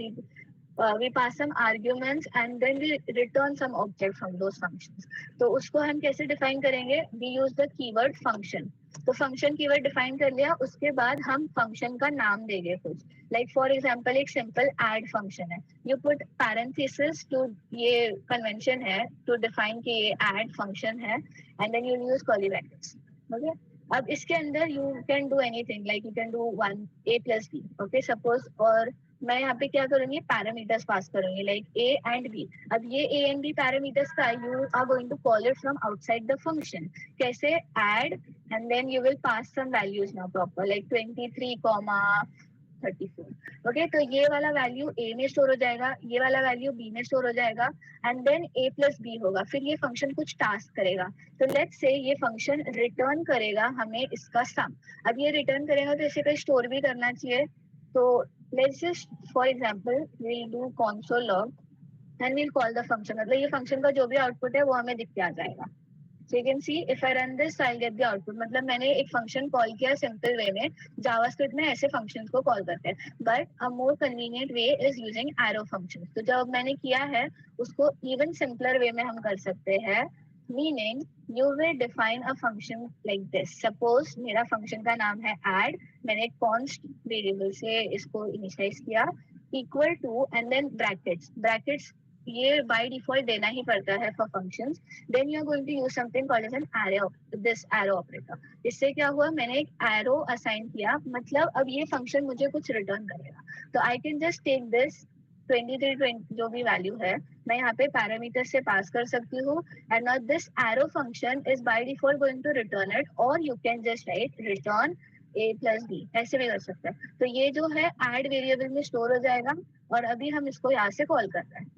we pass some arguments and then we return some object from those functions. तो उसको हम कैसे डिफाइन करेंगे? we use the keyword function. तो फंक्शन कीवर्ड डिफाइन कर लिया, उसके बाद हम फंक्शन का नाम देंगे कुछ. लाइक फॉर एग्जांपल एक सिंपल ऐड फंक्शन है. यू पुट पैरेंथेसिस टू, ये कन्वेंशन है टू डिफाइन कि ये ऐड फंक्शन है and then you use curly brackets. Okay, अब इसके अंदर you can do anything, like you can do 1 a plus b. Okay, suppose, और मैं यहाँ पे क्या करूंगी? पैरामीटर्स पास करूंगी लाइक a and b. अब ये a and b पैरामीटर्स का you are going to call it from outside the function. कैसे? Add and then you will pass some values now proper like 23, 34. Okay, तो ये वाला value a में store हो जाएगा, ये वाला वैल्यू b में स्टोर हो जाएगा and then a plus b होगा. फिर ये फंक्शन कुछ टास्क करेगा. तो लेट्स से ये फंक्शन रिटर्न करेगा हमें इसका सम. अब ये रिटर्न करेगा तो इसे कहीं स्टोर भी करना चाहिए. तो let's just for example we'll do console log and we'll call the function. मतलब ये फंक्शन का जो भी आउटपुट है वो हमें दिख के आ जाएगा. So you can see if I run this, I'll get the output. मतलब मैंने एक फंक्शन कॉल किया सिंपल वे में. जावास्क्रिप्ट में ऐसे फंक्शंस को कॉल करते हैं, but a more convenient way is using arrow functions. तो जब मैंने किया है उसको इवन सिंपलर वे में हम कर सकते हैं. Meaning you will define a function like this. Suppose मेरा फंक्शन का नाम है add. मैंने const वेरिएबल से इसको इनिशियलाइज किया equal to and then brackets ये by default देना ही पड़ता है for functions. Then you are going to use something called as an arrow, this arrow operator. इससे क्या हुआ? मैंने एक arrow assign किया, मतलब अब ये function मुझे कुछ return करेगा. तो I can just take this 23 जो भी वैल्यू है मैं यहाँ पे पैरामीटर से पास कर सकती हूँ and now this arrow function is by default going to return it, or you can just write return a plus b. ऐसे भी कर सकते हैं. तो ये जो है add वेरिएबल में स्टोर हो जाएगा और अभी हम इसको यहाँ से कॉल कर रहे हैं.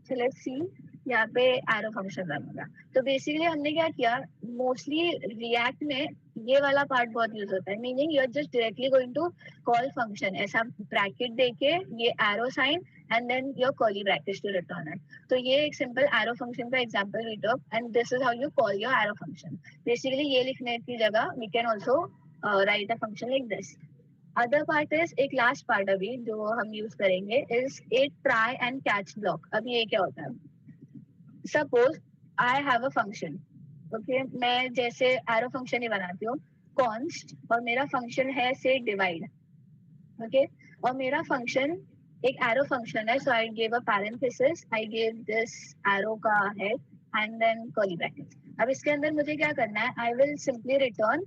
So let's see, यहाँ पे एरो फंक्शन रन होगा. तो बेसिकली हमने क्या किया? मोस्टली रिएक्ट में ये वाला पार्ट बहुत यूज होता है. Meaning you are just directly going to call function, ऐसा ब्रैकेट देके ये arrow sign and then your curly brackets to return it. तो ये एक सिंपल एरो फंक्शन का example we talk and this is how you call your arrow function. Basically ये लिखने की जगह we can also write a function like this. Other part is एक last part अभी जो हम यूज करेंगे इज एक ट्राई एंड कैच ब्लॉक. अब ये क्या होता है? Suppose I have a function. Okay, मैं जैसे एरो फंक्शन ही बनाती हूँ कॉन्स्ट, और मेरा फंक्शन है से डिवाइड. ओके, और मेरा फंक्शन एक एरो फंक्शन है. So I give a parenthesis, I give this arrow का head and then curly brackets. अब इसके अंदर मुझे क्या करना है? I will simply return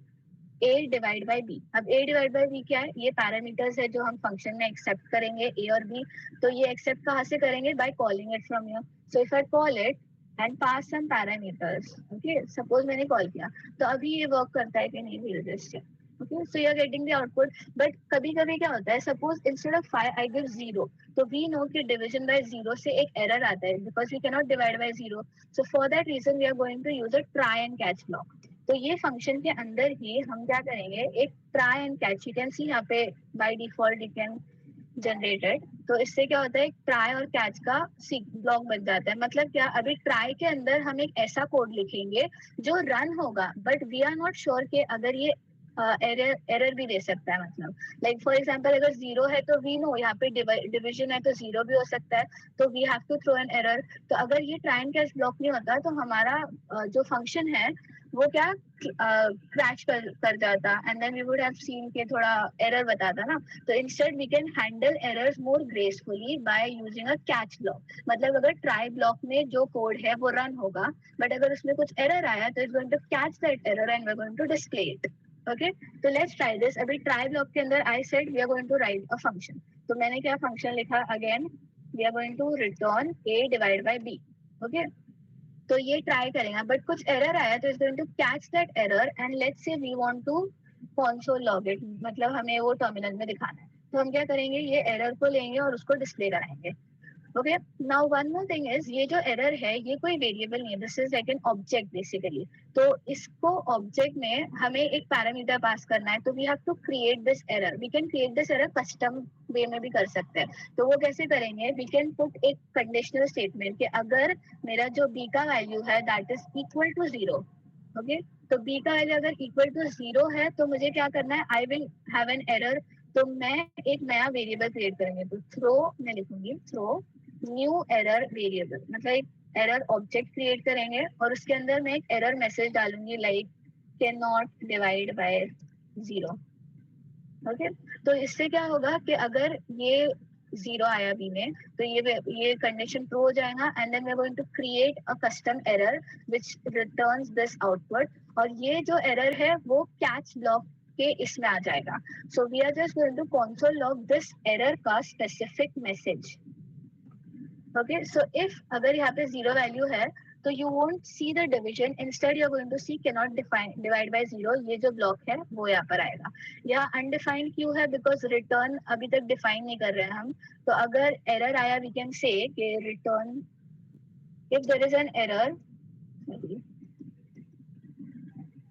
a divide by b. अब a डिवाइड बाई b क्या है? ये पैरामीटर्स है जो हम फंक्शन में एक्सेप्ट करेंगे a और b. तो ये एक्सेप्ट कहाँ से करेंगे? By calling it from here. So if I call it and pass some parameters, okay, suppose मैंने कॉल किया, तो अभी ये वर्क करता है कि नहीं? Will just check. Okay, so you are getting the output. But कभी कभी क्या होता है? Suppose instead of 5 I give 0. तो वी नो कि डिवीजन बाय 0 से एक एरर आता है because we can not divide by 0. So for that reason we are going to use a try and catch block. तो ये फंक्शन के अंदर ही हम क्या करेंगे? एक try and catch. You can see यहाँ पे bye default you can generated. तो इससे क्या होता है? ट्राई और कैच का ब्लॉक बन जाता है. मतलब क्या? अभी ट्राई के अंदर हम एक ऐसा कोड लिखेंगे जो रन होगा, but we are not sure कि अगर ये एरर भी दे सकता है, मतलब लाइक फॉर एग्जांपल अगर 0 है तो वी नो यहाँ पे डिवीजन है तो 0 भी हो सकता है, तो we have to throw an error. तो अगर ये ट्राई एंड कैच ब्लॉक नहीं होता तो हमारा जो फंक्शन है वो क्या क्रैश कर जाता, and then we would have seen के थोड़ा एरर बताता ना। तो instead we can handle errors more gracefully by using a catch block. मतलब अगर ट्राई ब्लॉक में जो कोड है वो रन होगा, बट अगर उसमें कुछ एरर आया तो it's going to catch that error and we are going to display it. Okay, तो लेट्स ट्राई दिस। अभी ट्राई ब्लॉक के अंदर I said we are going to write a function. तो मैंने क्या फंक्शन लिखा, again we are going to return a divide by b। Okay, तो ये ट्राई करेंगे, बट कुछ एरर आया तो it's going to catch that error and let's से we want to console log it, मतलब हमें वो टर्मिनल में दिखाना है। तो हम क्या करेंगे, ये एरर को लेंगे और उसको डिस्प्ले कराएंगे। Okay, now one more thing is, ये जो एरर है ये कोई वेरिएबल नहीं है, this is like an object basically. तो इसको ऑब्जेक्ट में हमें एक पैरामीटर पास करना है, तो we have to create this error. We can create this error custom way में भी कर सकते हैं। तो वो कैसे करेंगे, वी कैन पुट एक कंडीशनल स्टेटमेंट कि अगर मेरा जो b का वैल्यू है that is equal to 0। Okay, तो b का वैल्यू अगर इक्वल टू 0 है तो मुझे क्या करना है, I will have an error. तो मैं एक नया वेरिएबल क्रिएट करेंगे, तो थ्रो मैं लिखूंगी, थ्रो न्यू एरर वेरिएबल, मतलब एक एरर ऑब्जेक्ट क्रिएट करेंगे और उसके अंदर मैं एक एरर मैसेज डालूंगी like can not divide by 0। Okay, तो इससे क्या होगा कि अगर ये 0 आया बी में तो ये कंडीशन ट्रू हो जाएगा, and then we are going to create a custom error which returns this output. और ये जो एरर है वो कैच ब्लॉक के इसमें आ जाएगा। So we are just going to console log this error का specific message. Okay, so if अगर यहाँ पे 0 वैल्यू है तो you won't see the division, instead you are going to see can not divide by 0। ये जो block है वो यहाँ पर आएगा। यहाँ अनडिफाइंड क्यों है, बिकॉज रिटर्न अभी तक डिफाइन नहीं कर रहे हैं हम। तो अगर एरर आया वी कैन से कि return if there is an error,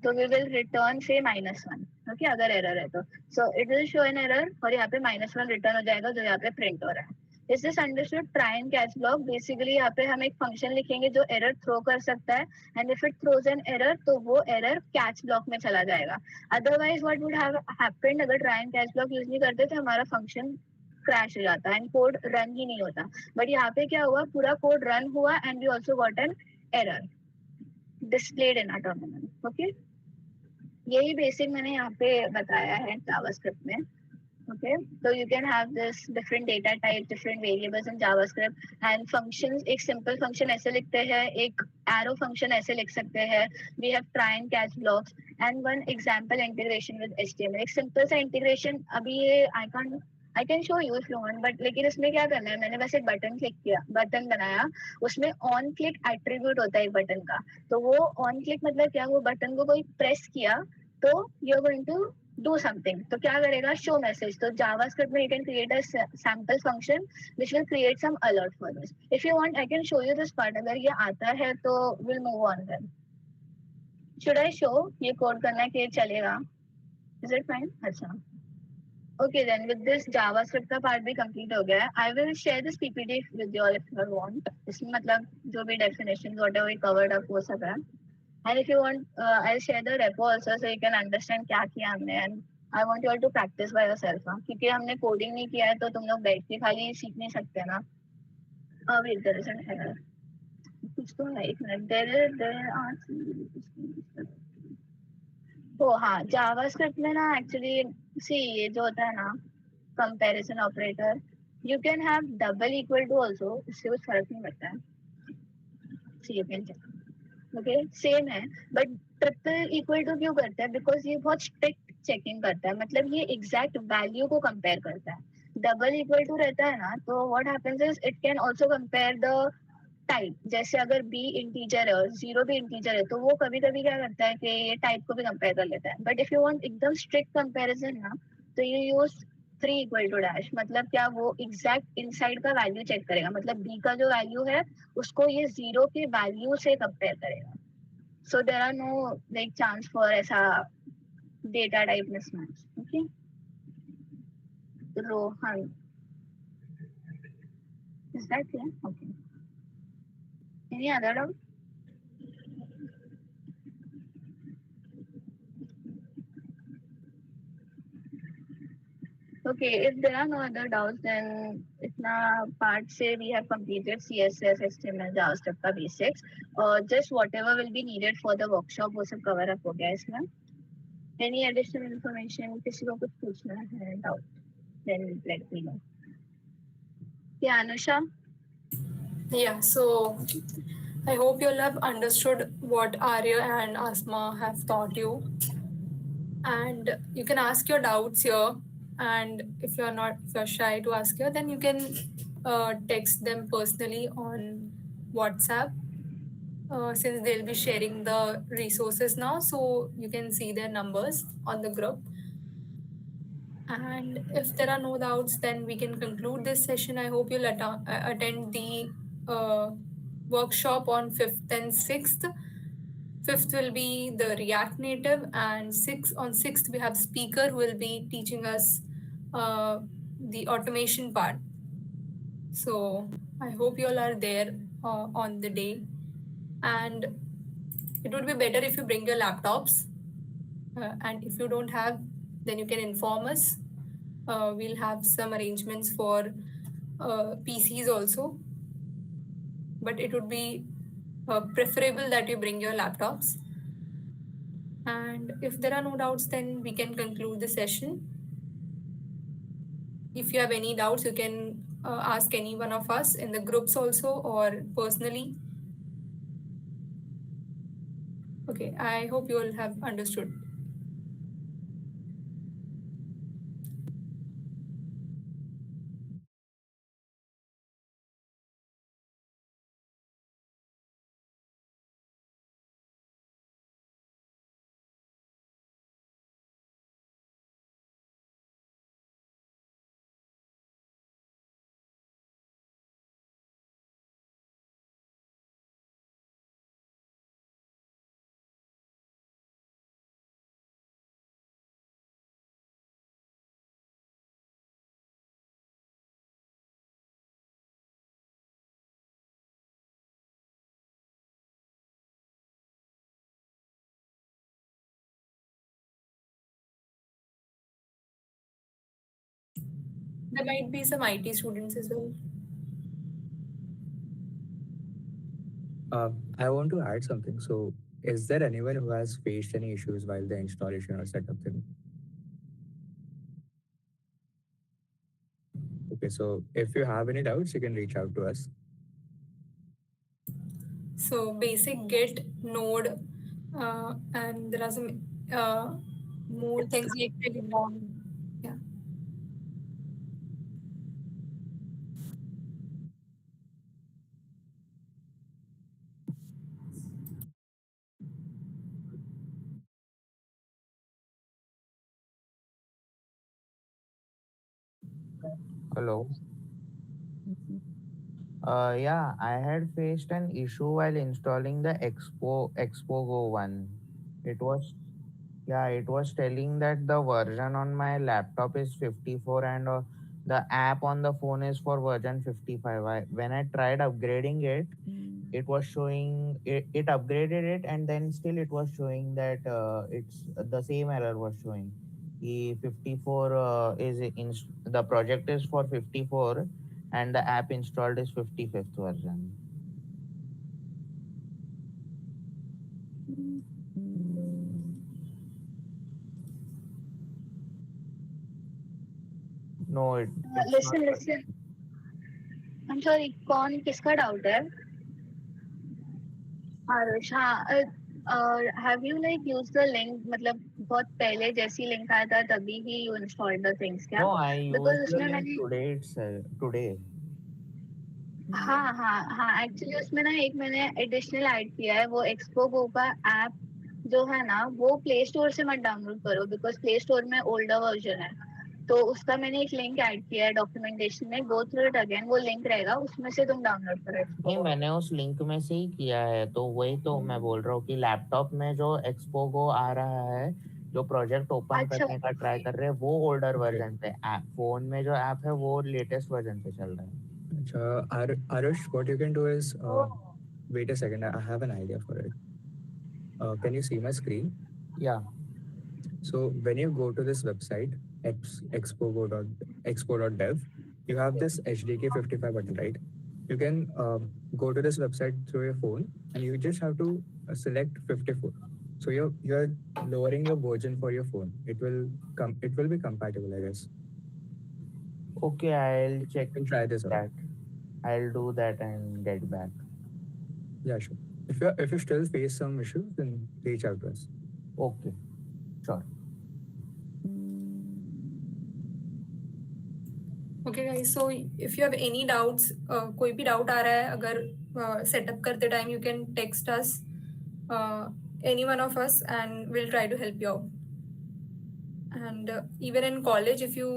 तो we will return say -1। Okay, अगर एरर है तो so it will show an error और यहाँ पे -1 रिटर्न हो जाएगा जो यहाँ पे प्रिंट हो रहा है। Is this understood? Try and catch block basically यहाँ पे हम एक फंक्शन लिखेंगे जो एरर थ्रो कर सकता है, and if it throws an error तो वो एरर कैच ब्लॉक में चला जाएगा। Otherwise what would have happened, अगर try and catch block use नहीं करते तो हमारा फंक्शन क्रैश हो जाता एंड कोड रन ही नहीं होता। बट यहाँ पे क्या हुआ, पूरा कोड रन हुआ and we also got an error displayed in our terminal. Okay, यही बेसिक मैंने यहाँ पे बताया है जावास्क्रिप्ट में। okay, so you can have this different data types, different variables in JavaScript, and functions. एक simple function ऐसे लिखते हैं, एक arrow function ऐसे लिख सकते हैं। We have try and catch blocks and one example integration with HTML। एक simple सा integration, अभी ये I can show you if you want, but लेकिन इसमें क्या करना है, मैंने बस एक बटन क्लिक किया, बटन बनाया, उसमें ऑन क्लिक एट्रीब्यूट होता है एक बटन का। तो वो ऑन क्लिक मतलब क्या, वो बटन को कोई प्रेस किया तो you are going to do something, तो क्या करेगा, show message। तो JavaScript में you can create a sample function which will create some alert for this. If you want I can show you this part, अगर ये आता है तो we'll move on then. Should I show ये code करना है कि चलेगा? Is it fine? अच्छा, okay then with this JavaScript का पार्ट भी कंप्लीट हो गया है। I will share this PPT with you all if you want। इसमें मतलब जो भी definitions whatever we covered up वो सब है। And if you want, I'll share the repo also so you can understand क्या किया हमने, and I want you all to practice by yourself। क्योंकि हमने कोडिंग नहीं किया है तो तुम लोग बैठ के खाली सीख नहीं सकते ना। wait, there is an error। कुछ तो है, एक मिनट, there are oh हाँ, JavaScript में ना actually see ये जो होता है ना comparison operator, you can have double equal to also, इससे कुछ फर्क नहीं पड़ता है। see you can check। Okay, same है, बट ट्रिपल इक्वल टू क्यों करता है, बिकॉज ये बहुत स्ट्रिक्ट चेकिंग करता है, मतलब ये एग्जैक्ट वैल्यू को कंपेयर करता है। डबल इक्वल टू रहता है ना तो what happens is it can also compare the type. जैसे अगर b इंटीजर है और 0 भी इंटीजर है तो वो कभी कभी क्या करता है कि ये टाइप को भी कंपेयर कर लेता है। बट इफ यू वांट एकदम स्ट्रिक्ट कंपैरिजन ना तो you use 3 equal to dash, मतलब क्या, वो एग्जैक्ट इनसाइड का वैल्यू चेक करेगा, मतलब b का जो वैल्यू है उसको ये 0 के वैल्यू से कंपेयर करेगा। So there are no like chance for ऐसा data type mismatch. Okay, Rohan, is that clear? Okay, any other doubt? Okay, if there are no other doubts, then itna part say we have completed CSS, HTML, JavaScript का basics. Just whatever will be needed for the workshop वो सब cover up हो गया इसमें. Any additional information किसी को कुछ पूछना है doubt, then let me know. Yeah, Anusha. Yeah, so I hope you'll have understood what Arya and Asma have taught you. And you can ask your doubts here. And if you're shy to ask here, then you can text them personally on WhatsApp. Since they'll be sharing the resources now, so you can see their numbers on the group. And if there are no doubts, then we can conclude this session. I hope you'll attend the workshop on 5th and 6th. 5th will be the React Native, and on 6th we have speaker who will be teaching us the automation part. So I hope you all are there on the day, and it would be better if you bring your laptops. And if you don't have, then you can inform us. We'll have some arrangements for PCs also, but it would be preferable that you bring your laptops. And if there are no doubts, then we can conclude the session. If you have any doubts, you can ask any one of us in the groups also or personally. Okay, I hope you all have understood. There might be some IT students as well. I want to add something. So, is there anyone who has faced any issues while the installation or setup thing? Okay, so if you have any doubts, you can reach out to us. So basic Git, Node, and there are some more things like Telegram. Yeah. Hello. Yeah, I had faced an issue while installing the Expo Go one. It was it was telling that the version on my laptop is 54 and the app on the phone is for version 55. When I tried upgrading it, it was showing it upgraded it and then still it was showing that it's the same error was showing. The 54 the project is for 54 and the app installed is 55th version. No, it's not. Listen. I'm sorry, कौन किसका doubt है? आरुष, हाँ. Have you like used the link? मतलब बहुत पहले जैसी link आया था तभी ही you installed the things क्या? No, I Because used the उसमें link मैंने today itself. Today. हाँ एक्चुअली उसमें ना एक मैंने एडिशनल ऐड किया है वो एक्सपो गो का ऐप जो है ना वो प्ले स्टोर से मत डाउनलोड करो बिकॉज प्ले स्टोर में ओल्डर वर्जन है तो उसका मैंने एक लिंक ऐड किया है डॉक्यूमेंटेशन में गो थ्रू इट अगेन वो लिंक रहेगा उसमें से तुम डाउनलोड करो नहीं मैंने उस लिंक में से ही किया है तो वही तो मैं बोल रहा हूँ कि लैपटॉप में जो एक्सपो गो आ रहा है जो प्रोजेक्ट ओपन अच्छा करने का ट्राई कर रहे हैं वो ओल्डर वर्जन पे ऐप फोन में जो ऐप है वो लेटेस्ट वर्जन पे चल रहा है Arush, what you can do is wait a second. I have an idea for it. Can you see my screen? या So when you go to this website, expo.dev, you have this HDK 55 button, right? You can go to this website through your phone, and you just have to select 54. So you're lowering your version for your phone. It will be compatible, I guess. Okay, I'll check You can try this out. that. I'll do that and get back. Yeah, sure. If you still face some issues, then reach out to us. Okay, sure. Okay guys, so if you have any doubts, कोई भी doubt आ रहा है अगर setup करते time you can text us, any one of us, and we'll try to help you out. And even in college, if you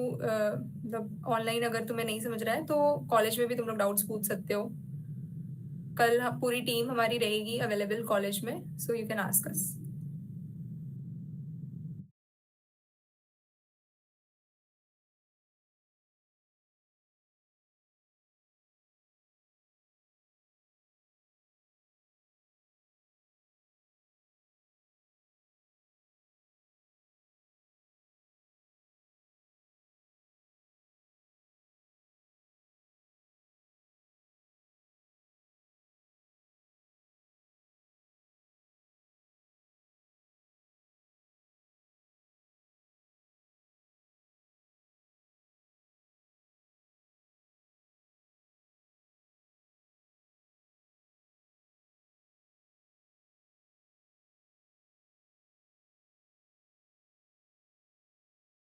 मतलब online अगर तुम्हें नहीं समझ रहा है तो college में भी तुम लोग doubts पूछ सकते हो. कल पूरी टीम हमारी रहेगी available college में, so you can ask us.